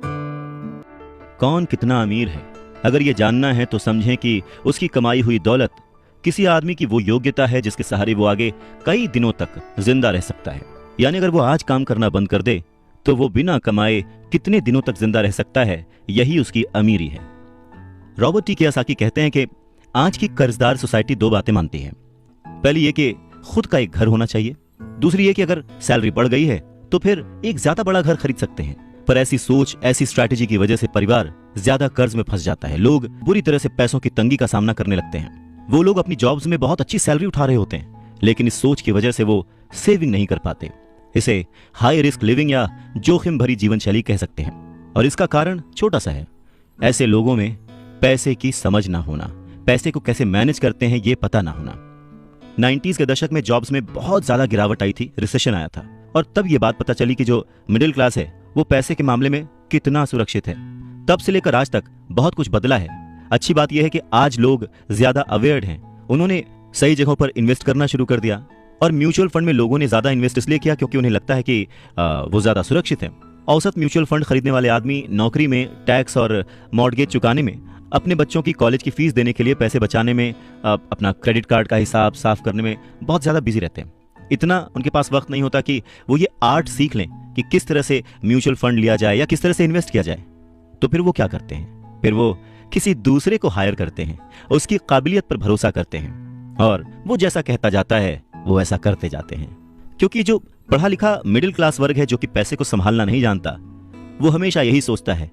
कौन कितना अमीर है, अगर ये जानना है तो समझें कि उसकी कमाई हुई दौलत किसी आदमी की वो योग्यता है जिसके सहारे वो आगे कई दिनों तक जिंदा रह सकता है। यानी अगर वो आज काम करना बंद कर दे तो वो बिना कमाए कितने दिनों तक जिंदा रह सकता है, यही उसकी अमीरी है। रॉबर्ट टी कियोसाकी कहते हैं कि आज की कर्जदार सोसाइटी दो बातें मानती है। पहली ये कि खुद का एक घर होना चाहिए, दूसरी ये कि अगर सैलरी बढ़ गई है तो फिर एक ज्यादा बड़ा घर खरीद सकते हैं। पर ऐसी सोच, ऐसी स्ट्रैटेजी की वजह से परिवार ज्यादा कर्ज में फंस जाता है। लोग बुरी तरह से पैसों की तंगी का सामना करने लगते हैं। वो लोग अपनी जॉब्स में बहुत अच्छी सैलरी उठा रहे होते हैं, लेकिन इस सोच की वजह से वो सेविंग नहीं कर पाते। इसे हाई रिस्क लिविंग या जोखिम भरी जीवन शैली कह सकते हैं। और इसका कारण छोटा सा है, ऐसे लोगों में पैसे की समझ ना होना, पैसे को कैसे मैनेज करते हैं ये पता ना होना। 90s के दशक में जॉब्स में बहुत ज्यादा गिरावट आई थी, रिसेशन आया था, और तब ये बात पता चली कि जो मिडिल क्लास है वो पैसे के मामले में कितना सुरक्षित है। तब से लेकर आज तक बहुत कुछ बदला है। अच्छी बात यह है कि आज लोग ज्यादा अवेयर्ड हैं, उन्होंने सही जगहों पर इन्वेस्ट करना शुरू कर दिया। और म्यूचुअल फंड में लोगों ने ज्यादा इन्वेस्ट इसलिए किया क्योंकि उन्हें लगता है कि वो ज्यादा सुरक्षित है। औसत म्यूचुअल फंड खरीदने वाले आदमी नौकरी में, टैक्स और मॉर्गेज चुकाने में, अपने बच्चों की कॉलेज की फीस देने के लिए पैसे बचाने में, अपना क्रेडिट कार्ड का हिसाब साफ करने में बहुत ज्यादा बिजी रहते हैं। इतना उनके पास वक्त नहीं होता कि वो ये आर्ट सीख लें कि किस तरह से म्यूचुअल फंड लिया जाए या किस तरह से इन्वेस्ट किया जाए। तो फिर वो क्या करते हैं, फिर वो किसी दूसरे को हायर करते हैं, उसकी काबिलियत पर भरोसा करते हैं, और वो जैसा कहता जाता है वो ऐसा करते जाते हैं। क्योंकि जो पढ़ा लिखा मिडिल क्लास वर्ग है जो कि पैसे को संभालना नहीं जानता, वो हमेशा यही सोचता है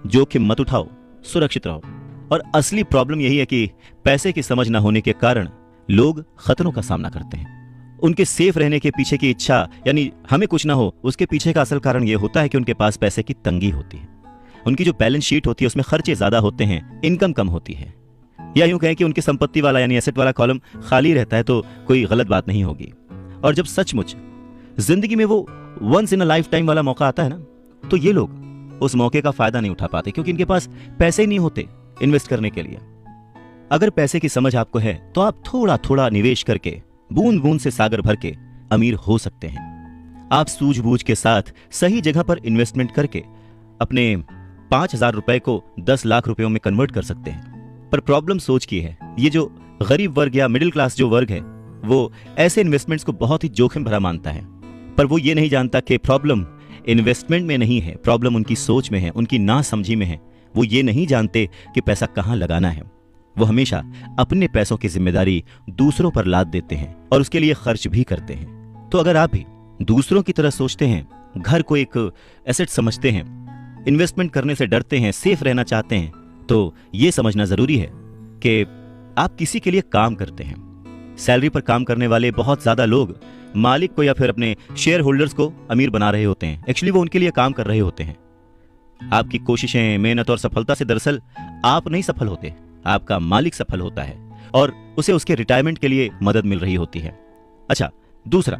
जोखिम मत उठाओ, सुरक्षित रहो। और असली प्रॉब्लम यही है कि पैसे की समझ न होने के कारण लोग खतरों का सामना करते हैं। उनके सेफ रहने के पीछे की इच्छा, यानी हमें कुछ ना हो, उसके पीछे का असल कारण यह होता है कि उनके पास पैसे की तंगी होती है। उनकी जो बैलेंस शीट होती है उसमें खर्चे ज्यादा होते हैं, इनकम कम होती है। या यूं कहें कि उनकी संपत्ति वाला यानी एसेट वाला कॉलम खाली रहता है, तो कोई गलत बात नहीं होगी। और जब सचमुच जिंदगी में वो once in a lifetime वाला मौका आता है ना, तो ये लोग उस मौके का फायदा नहीं उठा पाते क्योंकि इनके पास पैसे ही नहीं होते इन्वेस्ट करने के लिए। अगर पैसे की समझ आपको है तो आप थोड़ा थोड़ा निवेश करके, बूंद बूंद से सागर भर के अमीर हो सकते हैं। आप सूझबूझ के साथ सही जगह पर इन्वेस्टमेंट करके अपने 5,000 रुपए को 10 लाख रुपयों में कन्वर्ट कर सकते हैं। पर प्रॉब्लम सोच की है, ये जो गरीब वर्ग या मिडिल क्लास जो वर्ग है वो ऐसे इन्वेस्टमेंट्स को बहुत ही जोखिम भरा मानता है। पर वो ये नहीं जानता कि प्रॉब्लम इन्वेस्टमेंट में नहीं है, प्रॉब्लम उनकी सोच में है, उनकी नासमझी में है। वो ये नहीं जानते कि पैसा कहाँ लगाना है। वो हमेशा अपने पैसों की जिम्मेदारी दूसरों पर लाद देते हैं और उसके लिए खर्च भी करते हैं। तो अगर आप भी दूसरों की तरह सोचते हैं, घर को एक एसेट समझते हैं, इन्वेस्टमेंट करने से डरते हैं, सेफ रहना चाहते हैं, तो ये समझना जरूरी है कि आप किसी के लिए काम करते हैं। सैलरी पर काम करने वाले बहुत ज्यादा लोग मालिक को या फिर अपने शेयर होल्डर्स को अमीर बना रहे होते हैं। एक्चुअली वो उनके लिए काम कर रहे होते हैं। आपकी कोशिशें, मेहनत और सफलता से दरअसल आप नहीं सफल होते, आपका मालिक सफल होता है और उसे उसके रिटायरमेंट के लिए मदद मिल रही होती है। अच्छा, दूसरा,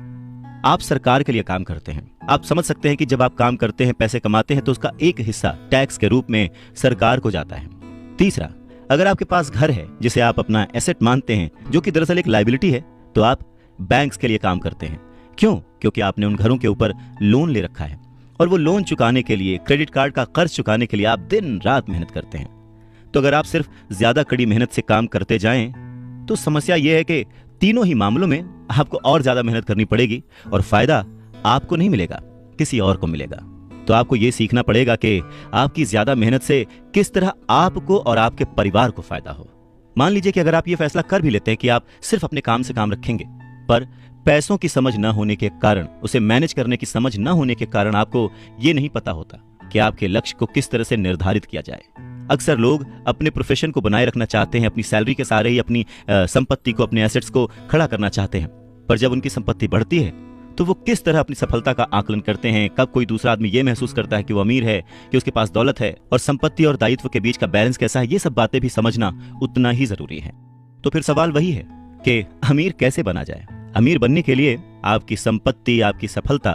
आप सरकार के लिए काम करते हैं। आप समझ सकते हैं कि जब आप काम करते हैं, पैसे कमाते हैं, तो उसका एक हिस्सा टैक्स के रूप में सरकार को जाता है। तीसरा, अगर आपके पास घर है जिसे आप अपना एसेट मानते हैं, जो कि दरअसल एक लायबिलिटी है, तो आप बैंक्स के लिए काम करते हैं। क्यों? क्योंकि आपने उन घरों के ऊपर लोन ले रखा है और वो लोन चुकाने के लिए, क्रेडिट कार्ड का कर्ज चुकाने के लिए आप दिन रात मेहनत करते हैं। तो अगर आप सिर्फ ज्यादा कड़ी मेहनत से काम करते जाएं, तो समस्या यह है कि तीनों ही मामलों में आपको और ज्यादा मेहनत करनी पड़ेगी और फायदा आपको नहीं मिलेगा, किसी और को मिलेगा। तो आपको यह सीखना पड़ेगा कि आपकी ज्यादा मेहनत से किस तरह आपको और आपके परिवार को फायदा हो। मान लीजिए कि अगर आप ये फैसला कर भी लेते हैं कि आप सिर्फ अपने काम से काम रखेंगे, पर पैसों की समझ न होने के कारण, उसे मैनेज करने की समझ न होने के कारण आपको ये नहीं पता होता कि आपके लक्ष्य को किस तरह से निर्धारित किया जाए। अक्सर लोग अपने प्रोफेशन को बनाए रखना चाहते हैं, अपनी सैलरी के सहारे ही अपनी संपत्ति को, अपने एसेट्स को खड़ा करना चाहते हैं। पर जब उनकी संपत्ति बढ़ती है तो वो किस तरह अपनी सफलता का आकलन करते हैं, कब कोई दूसरा आदमी ये महसूस करता है कि वो अमीर है, कि उसके पास दौलत है, और संपत्ति और दायित्व के बीच का बैलेंस कैसा है, ये सब बातें भी समझना उतना ही जरूरी है। तो फिर सवाल वही है कि अमीर कैसे बना जाए। अमीर बनने के लिए आपकी संपत्ति, आपकी सफलता,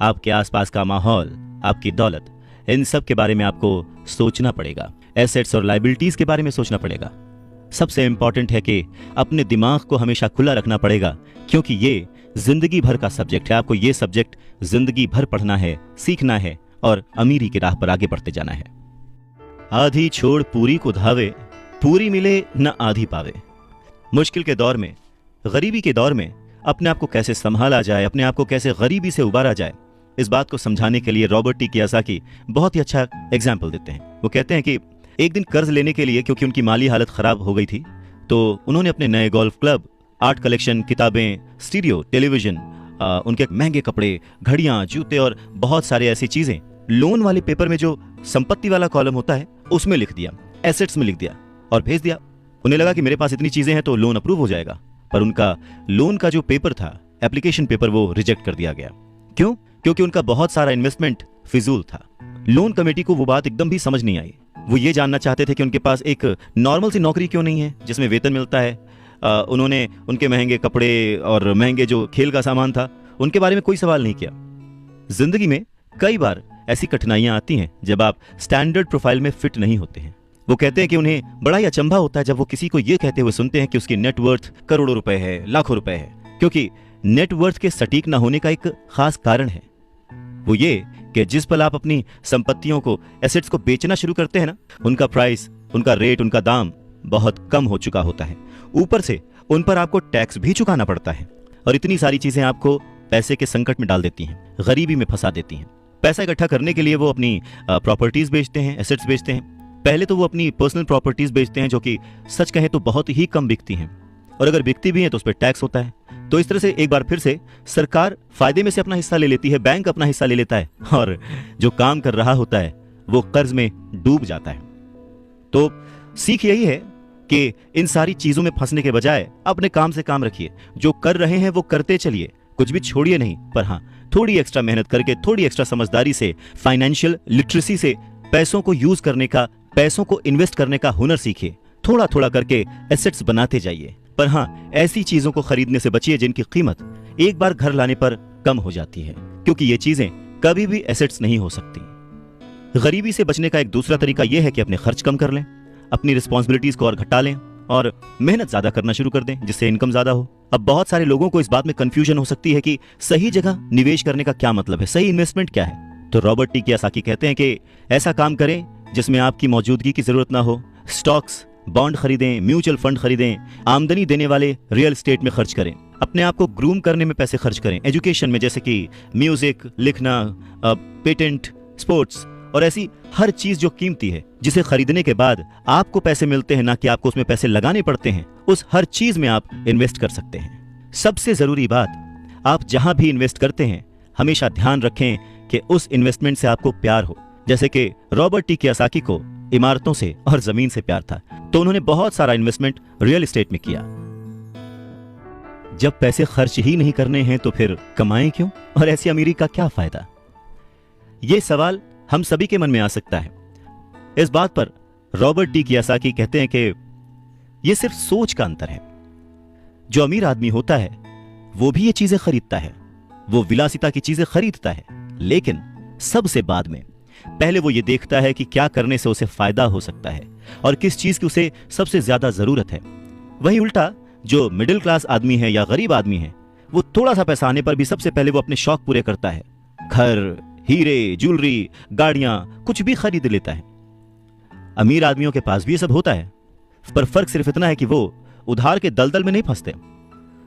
आपके आसपास का माहौल, आपकी दौलत, इन सब के बारे में आपको सोचना पड़ेगा, एसेट्स और लायबिलिटीज के बारे में सोचना पड़ेगा। सबसे इंपॉर्टेंट है कि अपने दिमाग को हमेशा खुला रखना पड़ेगा, क्योंकि ये जिंदगी भर का सब्जेक्ट है। आपको ये सब्जेक्ट जिंदगी भर पढ़ना है, सीखना है और अमीरी की राह पर आगे बढ़ते जाना है। आधी छोड़ पूरी को धावे, पूरी मिले न आधी पावे। मुश्किल के दौर में, गरीबी के दौर में अपने आप को कैसे संभाला जाए, अपने आप को कैसे गरीबी से उबारा जाए, इस बात को समझाने के लिए रॉबर्ट टी कियोसाकी बहुत ही अच्छा एग्जाम्पल देते हैं। वो कहते हैं कि एक दिन कर्ज लेने के लिए, क्योंकि उनकी माली हालत खराब हो गई थी, तो उन्होंने अपने नए गोल्फ क्लब, आर्ट कलेक्शन, किताबें, स्टीरियो, टेलीविजन, उनके महंगे कपड़े, घड़ियां, जूते और बहुत सारे ऐसी चीजें लोन वाले पेपर में जो संपत्ति वाला कॉलम होता है उसमें लिख दिया, एसेट्स में लिख दिया और भेज दिया। उन्हें लगा कि मेरे पास इतनी चीजें हैं तो लोन अप्रूव हो जाएगा, पर उनका लोन का जो पेपर था, एप्लीकेशन पेपर, वो रिजेक्ट कर दिया गया। क्यों? क्योंकि उनका बहुत सारा इन्वेस्टमेंट फिजूल था। लोन कमेटी को वो बात एकदम भी समझ नहीं आई। वो ये जानना चाहते थे कि उनके पास एक नॉर्मल सी नौकरी क्यों नहीं है जिसमें वेतन मिलता है। उन्होंने उनके महंगे कपड़े और महंगे जो खेल का सामान था उनके बारे में कोई सवाल नहीं किया। जिंदगी में कई बार ऐसी कठिनाइयां आती हैं जब आप स्टैंडर्ड प्रोफाइल में फिट नहीं होते हैं। वो कहते हैं कि उन्हें बड़ा ही अचंभा होता है जब वो किसी को ये कहते हुए सुनते हैं कि उसकी नेटवर्थ करोड़ों रुपए है, लाखों रुपए है, क्योंकि नेटवर्थ के सटीक ना होने का एक खास कारण है। वो ये कि जिस पल आप अपनी संपत्तियों को, एसेट्स को बेचना शुरू करते हैं ना, उनका प्राइस, उनका रेट, उनका दाम बहुत कम हो चुका होता है। ऊपर से उन पर आपको टैक्स भी चुकाना पड़ता है और इतनी सारी चीजें आपको पैसे के संकट में डाल देती हैं, गरीबी में फंसा देती हैं। पैसा इकट्ठा करने के लिए वो अपनी प्रॉपर्टीज बेचते हैं, एसेट्स बेचते हैं। पहले तो वो अपनी पर्सनल प्रॉपर्टीज बेचते हैं जो कि सच कहें तो बहुत ही कम बिकती हैं, और अगर बिकती भी हैं तो उस पर टैक्स होता है। तो इस तरह से एक बार फिर से सरकार फायदे में से अपना हिस्सा ले लेती है, बैंक अपना हिस्सा ले लेता है और जो काम कर रहा होता है वो कर्ज में डूब जाता है। तो सीख यही है कि इन सारी चीजों में फंसने के बजाय अपने काम से काम रखिए। जो कर रहे हैं वो करते चलिए, कुछ भी छोड़िए नहीं, पर हाँ थोड़ी एक्स्ट्रा मेहनत करके, थोड़ी एक्स्ट्रा समझदारी से, फाइनेंशियल लिटरेसी से पैसों को यूज करने का, पैसों को इन्वेस्ट करने का हुनर सीखिए। थोड़ा थोड़ा करके एसेट्स बनाते जाइए, पर हाँ ऐसी चीजों को खरीदने से बचिए जिनकी कीमत एक बार घर लाने पर कम हो जाती है, क्योंकि ये चीजें कभी भी एसेट्स नहीं हो सकती। गरीबी से बचने का एक दूसरा तरीका यह है कि अपने खर्च कम कर लें, अपनी रिस्पॉन्सिबिलिटीज को और घटा लें और मेहनत ज्यादा करना शुरू कर दें, जिससे इनकम ज्यादा हो। अब बहुत सारे लोगों को इस बात में कंफ्यूजन हो सकती है कि सही जगह निवेश करने का क्या मतलब है, सही इन्वेस्टमेंट क्या है। तो रॉबर्ट टी कियोसाकी कहते हैं कि ऐसा काम करें जिसमें आपकी मौजूदगी की जरूरत ना हो। स्टॉक्स, बॉन्ड खरीदें, म्यूचुअल फंड खरीदें, आमदनी देने वाले रियल एस्टेट में खर्च करें, अपने आप को ग्रूम करने में पैसे खर्च करें, एजुकेशन में जैसे कि म्यूजिक, लिखना, पेटेंट, स्पोर्ट्स और ऐसी हर चीज जो कीमती है, जिसे खरीदने के बाद आपको पैसे मिलते हैं, ना कि आपको उसमें पैसे लगाने पड़ते हैं, उस हर चीज में आप इन्वेस्ट कर सकते हैं। सबसे जरूरी बात, आप जहां भी इन्वेस्ट करते हैं हमेशा ध्यान रखें कि उस इन्वेस्टमेंट से आपको प्यार हो। जैसे कि रॉबर्ट टी कियोसाकी को इमारतों से और जमीन से प्यार था, तो उन्होंने बहुत सारा इन्वेस्टमेंट रियल एस्टेट में किया। जब पैसे खर्च ही नहीं करने हैं तो फिर कमाएं क्यों, और ऐसी अमीरी का क्या फायदा? यह सवाल हम सभी के मन में आ सकता है। इस बात पर रॉबर्ट टी कियोसाकी कहते हैं कि यह सिर्फ सोच का अंतर है। जो अमीर आदमी होता है वो भी ये चीजें खरीदता है, वो विलासिता की चीजें खरीदता है, लेकिन सबसे बाद में। पहले वो ये देखता है कि क्या करने से उसे फायदा हो सकता है और किस चीज की उसे सबसे ज्यादा जरूरत है। वहीं उल्टा जो मिडिल क्लास आदमी है या गरीब आदमी है, वो थोड़ा सा पैसा आने पर भी सबसे पहले वो अपने शौक पूरे करता है। घर, हीरे, ज्वेलरी, गाड़ियां, कुछ भी खरीद लेता है। अमीर आदमियों के पास भी ये सब होता है, पर फर्क सिर्फ इतना है कि वो उधार के दलदल में नहीं फंसते।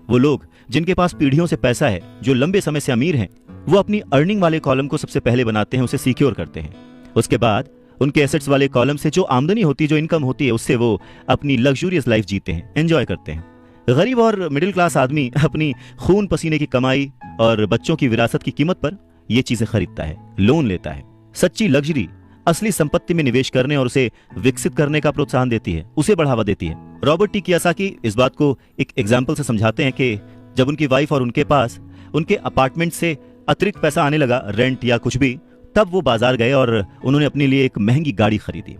वो लोग जिनके पास पीढ़ियों से पैसा है, जो लंबे समय से अमीर हैं, वो अपनी अर्निंग वाले कॉलम को सबसे पहले बनाते हैं, उसे सिक्योर करते हैं। उसके बाद उनके एसेट्स वाले कॉलम से जो आमदनी होती है, जो इनकम होती है, उससे वो अपनी लग्जूरियस लाइफ जीते हैं, एंजॉय करते हैं। गरीब और मिडिल क्लास आदमी अपनी खून पसीने की कमाई और बच्चों की विरासत की कीमत पर ये चीजें खरीदता है, लोन लेता है। सच्ची लग्जरी असली संपत्ति में निवेश करने और उसे विकसित करने का प्रोत्साहन देती है, उसे बढ़ावा देती है। रॉबर्ट टी कियोसाकी इस बात को एक एग्जाम्पल से समझाते हैं कि जब उनकी वाइफ और उनके पास उनके अपार्टमेंट से अतिरिक्त पैसा आने लगा, रेंट या कुछ भी, तब वो बाजार गए और उन्होंने अपने लिए एक महंगी गाड़ी खरीदी।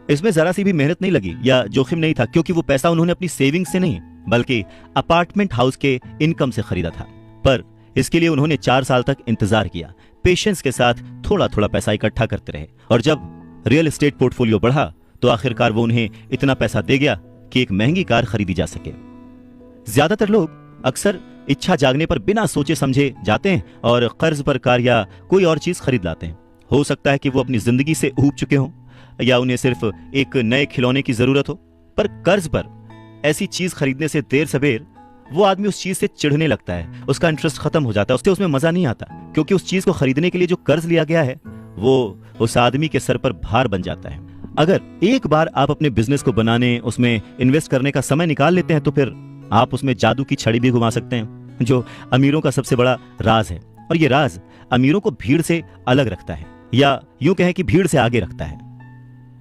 इसमें जरा सी भी मेहनत नहीं लगी या जोखिम नहीं था, क्योंकि वो पैसा उन्होंने अपनी सेविंग्स से नहीं बल्कि अपार्टमेंट हाउस के इनकम से खरीदा था। पर इसके लिए उन्होंने 4 साल तक इंतजार किया, पेशेंस के साथ थोड़ा थोड़ा पैसा इकट्ठा करते रहे, और जब रियल एस्टेट पोर्टफोलियो बढ़ा तो आखिरकार वो उन्हें इतना पैसा दे गया कि एक महंगी कार खरीदी जा सके। ज्यादातर लोग अक्सर इच्छा जागने पर बिना सोचे समझे जाते हैं और कर्ज पर कार या कोई और चीज खरीद लाते हैं। हो सकता है कि वो अपनी जिंदगी से ऊब चुके हों या उन्हें सिर्फ एक नए खिलौने की जरूरत हो, पर कर्ज पर ऐसी चीज खरीदने से देर सवेर वो आदमी उस चीज से चिढ़ने लगता है, उसका इंटरेस्ट खत्म हो जाता है, उससे उसमें मजा नहीं आता, क्योंकि उस चीज को खरीदने के लिए जो कर्ज लिया गया है वो उस आदमी के सर पर भार बन जाता है। अगर एक बार आप अपने बिजनेस को बनाने, उसमें इन्वेस्ट करने का समय निकाल लेते हैं तो फिर आप उसमें जादू की छड़ी भी घुमा सकते हैं, जो अमीरों का सबसे बड़ा राज है। और ये राज अमीरों को भीड़ से अलग रखता है, या यूं कहें कि भीड़ से आगे रखता है।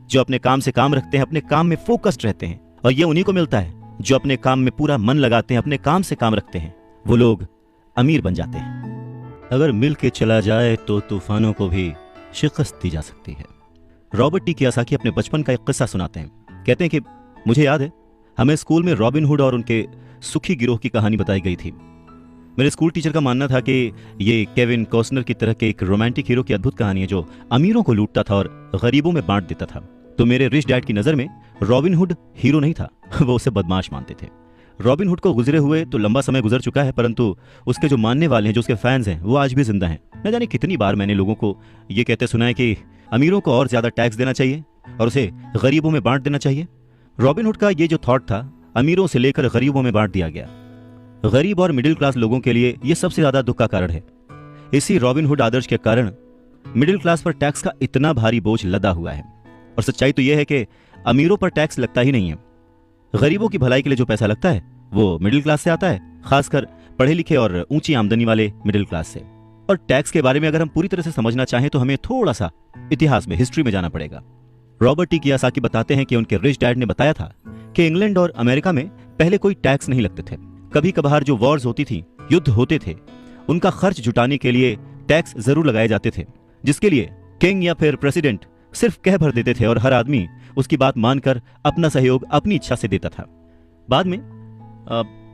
जो अपने काम से काम रखते हैं, अपने काम में फोकस्ड रहते हैं, और ये उन्हीं को मिलता है जो अपने काम में पूरा मन लगाते हैं, अपने काम से काम रखते हैं, वो लोग अमीर बन जाते हैं। अगर मिल के चला जाए तो तूफानों को भी शिकस्त दी जा सकती है। रॉबर्ट टी कियोसाकी अपने बचपन का एक किस्सा सुनाते हैं। कहते हैं कि मुझे याद है, हमें स्कूल में रॉबिन हुड और उनके सुखी गिरोह की कहानी बताई गई थी। मेरे स्कूल टीचर का मानना था कि ये केविन कॉस्नर की तरह के एक रोमांटिक हीरो की अद्भुत कहानी है जो अमीरों को लूटता था और गरीबों में बांट देता था। तो मेरे रिच डैड की नजर में रॉबिन हुड हीरो नहीं था, वो उसे बदमाश मानते थे। रॉबिन हुड को गुजरे हुए तो लंबा समय गुजर चुका है, परंतु उसके जो मानने वाले हैं, जो उसके फैंस हैं, वो आज भी जिंदा हैं। न जाने कितनी बार मैंने लोगों को ये कहते सुना है कि अमीरों को और ज्यादा टैक्स देना चाहिए और उसे गरीबों में बांट देना चाहिए। रॉबिन हुड का ये जो थॉट था, अमीरों से लेकर गरीबों में बांट दिया गया। गरीब और मिडिल क्लास लोगों के लिए यह सबसे ज्यादा दुख का कारण है। इसी रॉबिन हुड आदर्श के कारण मिडिल क्लास पर टैक्स का इतना भारी बोझ लदा हुआ है। और सच्चाई तो यह है कि अमीरों पर टैक्स लगता ही नहीं है। गरीबों की भलाई के लिए जो पैसा लगता है वो मिडिल क्लास से आता है, खासकर पढ़े लिखे और ऊंची आमदनी वाले मिडिल क्लास से। और टैक्स के बारे में अगर हम पूरी तरह से समझना चाहें तो हमें थोड़ा सा इतिहास में, हिस्ट्री में जाना पड़ेगा। रॉबर्ट टी कियोसाकी बताते हैं कि उनके रिच डैड ने बताया था कि इंग्लैंड और अमेरिका में पहले कोई टैक्स नहीं लगते थे। कभी कभार जो वॉर्स होती थी, युद्ध होते थे, उनका खर्च जुटाने के लिए टैक्स जरूर लगाए जाते थे, जिसके लिए किंग या फिर प्रेसिडेंट सिर्फ कह भर देते थे और हर आदमी उसकी बात मानकर अपना सहयोग अपनी इच्छा से देता था। बाद में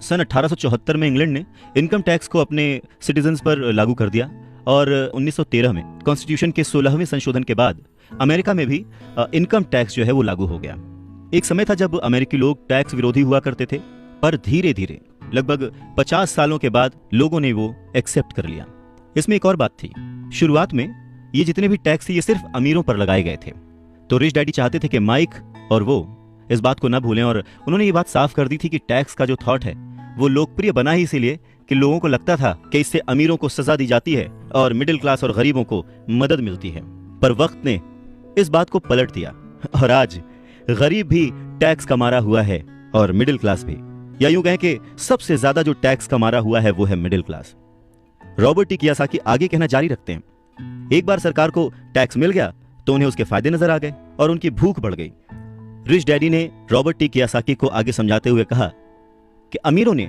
सन 1874 में इंग्लैंड ने इनकम टैक्स को अपने सिटीजन्स पर लागू कर दिया और 1913 में कॉन्स्टिट्यूशन के 16वें संशोधन के बाद अमेरिका में भी इनकम टैक्स जो है वो लागू हो गया। एक समय था जब अमेरिकी लोग टैक्स विरोधी हुआ करते थे, पर धीरे धीरे लगभग 50 सालों के बाद लोगों ने वो एक्सेप्ट कर लिया। इसमें एक और बात थी, शुरुआत में ये जितने भी टैक्स थे ये सिर्फ अमीरों पर लगाए गए थे। तो रिच डैडी चाहते थे कि माइक और वो इस बात को न भूलें, और उन्होंने ये बात साफ कर दी थी कि टैक्स का जो थॉट है वो लोकप्रिय बना ही इसीलिए कि लोगों को लगता था कि इससे अमीरों को सजा दी जाती है और मिडिल क्लास और गरीबों को मदद मिलती है। पर वक्त ने इस बात को पलट दिया और आज गरीब भी टैक्स कमा रहा हुआ है और मिडिल क्लास भी, या यूं कहें कि सबसे ज्यादा जो टैक्स कमा रहा हुआ है वो है middle class. Robert T Kiyosaki आगे कहना जारी रखते हैं, एक बार सरकार को टैक्स मिल गया तो उन्हें उसके फायदे नजर आ गए और उनकी भूख बढ़ गई। रिच डैडी ने रॉबर्ट टी कियोसाकी को आगे समझाते हुए कहा कि अमीरों ने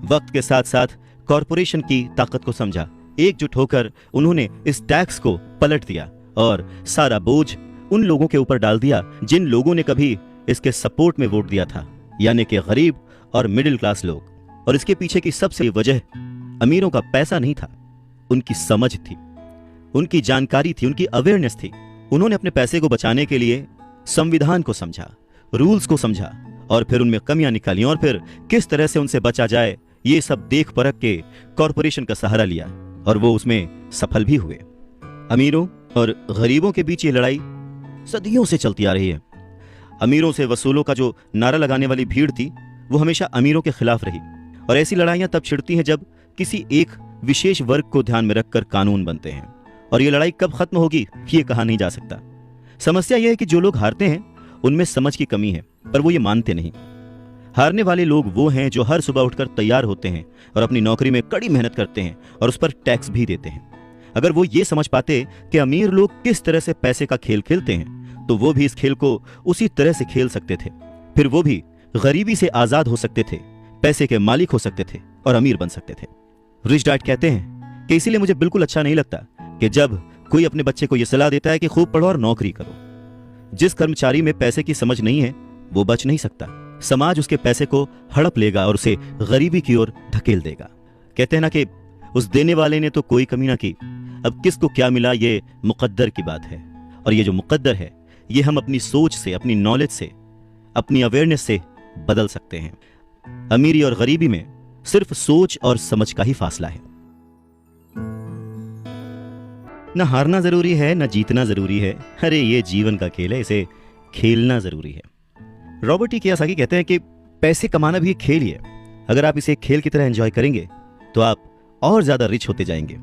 वक्त के साथ साथ कॉरपोरेशन की ताकत को समझा। एकजुट होकर उन्होंने इस टैक्स को पलट दिया और सारा बोझ उन लोगों के ऊपर डाल दिया जिन लोगों ने कभी इसके सपोर्ट में वोट दिया था, यानी कि गरीब और मिडिल क्लास लोग। और इसके पीछे की सबसे वजह अमीरों का पैसा नहीं था, उनकी समझ थी, उनकी जानकारी थी, उनकी अवेयरनेस थी। उन्होंने अपने पैसे को बचाने के लिए संविधान को समझा, रूल्स को समझा और फिर उनमें कमियां निकाली और फिर किस तरह से उनसे बचा जाए ये सब देख परख के कॉरपोरेशन का सहारा लिया और वो उसमें सफल भी हुए। अमीरों और गरीबों के बीच ये लड़ाई सदियों से चलती आ रही है। अमीरों से वसूलों का जो नारा लगाने वाली भीड़ थी वो हमेशा अमीरों के खिलाफ रही, और ऐसी लड़ाइयां तब छिड़ती हैं जब किसी एक विशेष वर्ग को ध्यान में रखकर कानून बनते हैं, और ये लड़ाई कब खत्म होगी ये कहा नहीं जा सकता। समस्या यह है कि जो लोग हारते हैं उनमें समझ की कमी है, पर वो ये मानते नहीं। हारने वाले लोग वो हैं जो हर सुबह उठकर तैयार होते हैं और अपनी नौकरी में कड़ी मेहनत करते हैं और उस पर टैक्स भी देते हैं। अगर वो ये समझ पाते कि अमीर लोग किस तरह से पैसे का खेल खेलते हैं तो वो भी इस खेल को उसी तरह से खेल सकते थे, फिर वो भी गरीबी से आजाद हो सकते थे, पैसे के मालिक हो सकते थे और अमीर बन सकते थे। रिच डैड कहते हैं कि इसीलिए मुझे बिल्कुल अच्छा नहीं लगता कि जब कोई अपने बच्चे को यह सलाह देता है कि खूब पढ़ो और नौकरी करो। जिस कर्मचारी में पैसे की समझ नहीं है वो बच नहीं सकता, समाज उसके पैसे को हड़प लेगा और उसे गरीबी की ओर धकेल देगा। कहते हैं ना कि उस देने वाले ने तो कोई कमी ना की, अब किसको क्या मिला ये मुकद्दर की बात है। और ये जो मुकद्दर है ये हम अपनी सोच से, अपनी नॉलेज से, अपनी अवेयरनेस से बदल सकते हैं। अमीरी और गरीबी में सिर्फ सोच और समझ का ही फासला है। न हारना जरूरी है, न जीतना जरूरी है। अरे ये जीवन का खेल है, इसे खेलना जरूरी है। रॉबर्ट टी कियोसाकी कहते हैं कि पैसे कमाना भी एक खेल ही है। अगर आप इसे एक खेल की तरह एंजॉय करेंगे तो आप और ज्यादा रिच होते जाएंगे।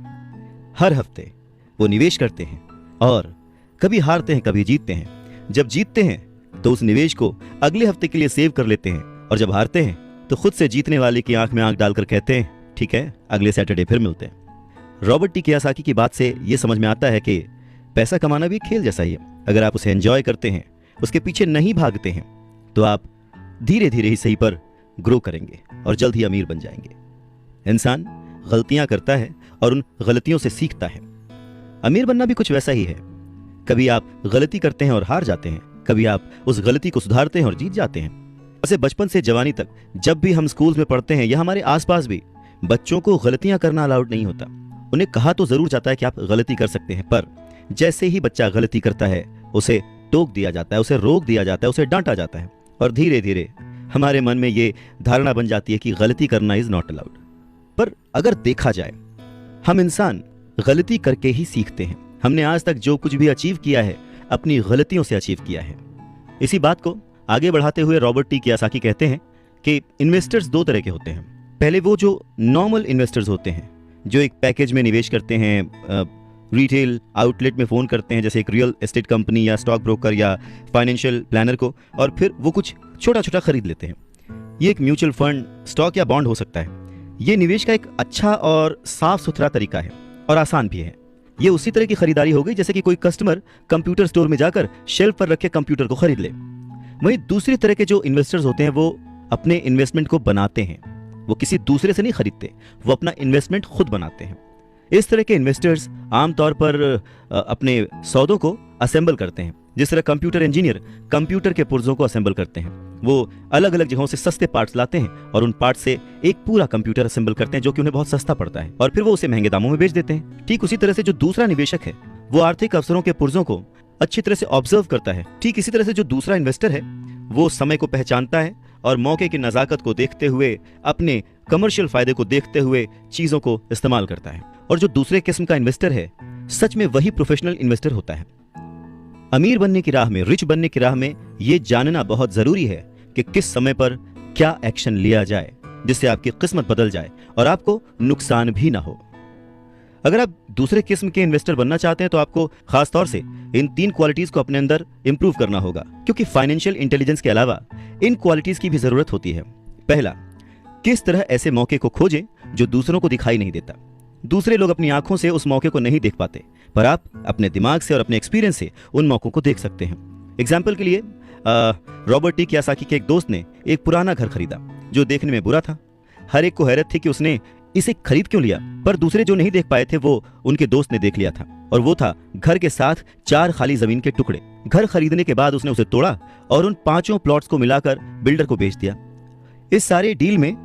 हर हफ्ते वो निवेश करते हैं और कभी हारते हैं, कभी जीतते हैं। जब जीतते हैं तो उस निवेश को अगले हफ्ते के लिए सेव कर लेते हैं, और जब हारते हैं तो खुद से जीतने वाले की आंख में आंख डालकर कहते हैं, ठीक है, अगले सैटरडे फिर मिलते हैं। रॉबर्ट टी कियोसाकी की बात से यह समझ में आता है कि पैसा कमाना भी एक खेल जैसा ही है। अगर आप उसे एंजॉय करते हैं, उसके पीछे नहीं भागते हैं, तो आप धीरे धीरे ही सही पर ग्रो करेंगे और जल्द ही अमीर बन जाएंगे। इंसान गलतियां करता है और उन गलतियों से सीखता है। अमीर बनना भी कुछ वैसा ही है। कभी आप गलती करते हैं और हार जाते हैं, कभी आप उस गलती को सुधारते हैं और जीत जाते हैं। वैसे बचपन से जवानी तक जब भी हम स्कूल में पढ़ते हैं या हमारे आसपास भी, बच्चों को गलतियां करना अलाउड नहीं होता। उन्हें कहा तो जरूर जाता है कि आप गलती कर सकते हैं, पर जैसे ही बच्चा गलती करता है उसे टोक दिया जाता है, उसे रोक दिया जाता है, उसे डांटा जाता है, और धीरे धीरे हमारे मन में ये धारणा बन जाती है कि गलती करना इज नॉट अलाउड। पर अगर देखा जाए, हम इंसान गलती करके ही सीखते हैं। हमने आज तक जो कुछ भी अचीव किया है, अपनी गलतियों से अचीव किया है। इसी बात को आगे बढ़ाते हुए रॉबर्ट टी कियोसाकी कहते हैं कि इन्वेस्टर्स दो तरह के होते हैं। पहले वो जो नॉर्मल इन्वेस्टर्स होते हैं, जो एक पैकेज में निवेश करते हैं, रिटेल आउटलेट में फोन करते हैं, जैसे एक रियल एस्टेट कंपनी या स्टॉक ब्रोकर या फाइनेंशियल प्लानर को, और फिर वो कुछ छोटा छोटा खरीद लेते हैं। ये एक म्यूचुअल फंड, स्टॉक या बॉन्ड हो सकता है। ये निवेश का एक अच्छा और साफ सुथरा तरीका है और आसान भी है। ये उसी तरह की खरीदारी हो गई जैसे कि कोई कस्टमर कंप्यूटर स्टोर में जाकर शेल्फ पर रखे कंप्यूटर को खरीद ले। वहीं दूसरी तरह के जो इन्वेस्टर्स होते हैं, वो अपने इन्वेस्टमेंट को बनाते हैं। वो किसी दूसरे से नहीं खरीदते, वो अपना इन्वेस्टमेंट खुद बनाते हैं। इस तरह के इन्वेस्टर्स आमतौर पर अपने सौदों को असेंबल करते हैं। जिस तरह कंप्यूटर इंजीनियर कंप्यूटर के पुर्जों को असेंबल करते हैं, वो अलग अलग जगहों से सस्ते पार्ट्स लाते हैं और उन पार्ट से एक पूरा कंप्यूटर असेंबल करते हैं, जो कि उन्हें बहुत सस्ता पड़ता है, और फिर वो उसे महंगे दामों में बेच देते हैं। ठीक उसी तरह से जो दूसरा निवेशक है, वो आर्थिक अवसरों के पुर्जों को अच्छी तरह से ऑब्जर्व करता है। ठीक इसी तरह से जो दूसरा इन्वेस्टर है, वो समय को पहचानता है और मौके की नजाकत को देखते हुए, अपने कमर्शियल फायदे को देखते हुए चीजों को इस्तेमाल करता है। और जो दूसरे किस्म का इन्वेस्टर है, सच में वही प्रोफेशनल इन्वेस्टर होता है। अमीर बनने की राह में, रिच बनने की राह में यह जानना बहुत जरूरी है कि किस समय पर क्या एक्शन लिया जाए जिससे आपकी किस्मत बदल जाए और आपको नुकसान भी ना हो। अगर आप दूसरे किस्म के इन्वेस्टर बनना चाहते हैं तो आपको खास तौर से इन 3 क्वालिटीज को अपने अंदर इंप्रूव करना होगा, क्योंकि फाइनेंशियल इंटेलिजेंस के अलावा इन क्वालिटीज की भी जरूरत होती है। पहला, किस तरह ऐसे मौके को खोजें जो दूसरों को दिखाई नहीं देता। दूसरे लोग अपनी आंखों से उस मौके को नहीं देख पाते, पर आप अपने दिमाग से और अपने एक्सपीरियंस से उन मौकों को देख सकते हैं। एग्जाम्पल के लिए रॉबर्ट टी कियोसाकी के एक दोस्त ने एक पुराना घर खरीदा जो देखने में बुरा था। हर एक को हैरत थी कि उसने इसे खरीद क्यों लिया, पर दूसरे जो नहीं देख पाए थे वो उनके दोस्त ने देख लिया था, और वो था घर के साथ 4 खाली जमीन के टुकड़े। घर खरीदने के बाद उसने उसे तोड़ा और उन 5 प्लॉट्स को मिलाकर बिल्डर को बेच दिया। इस सारे डील में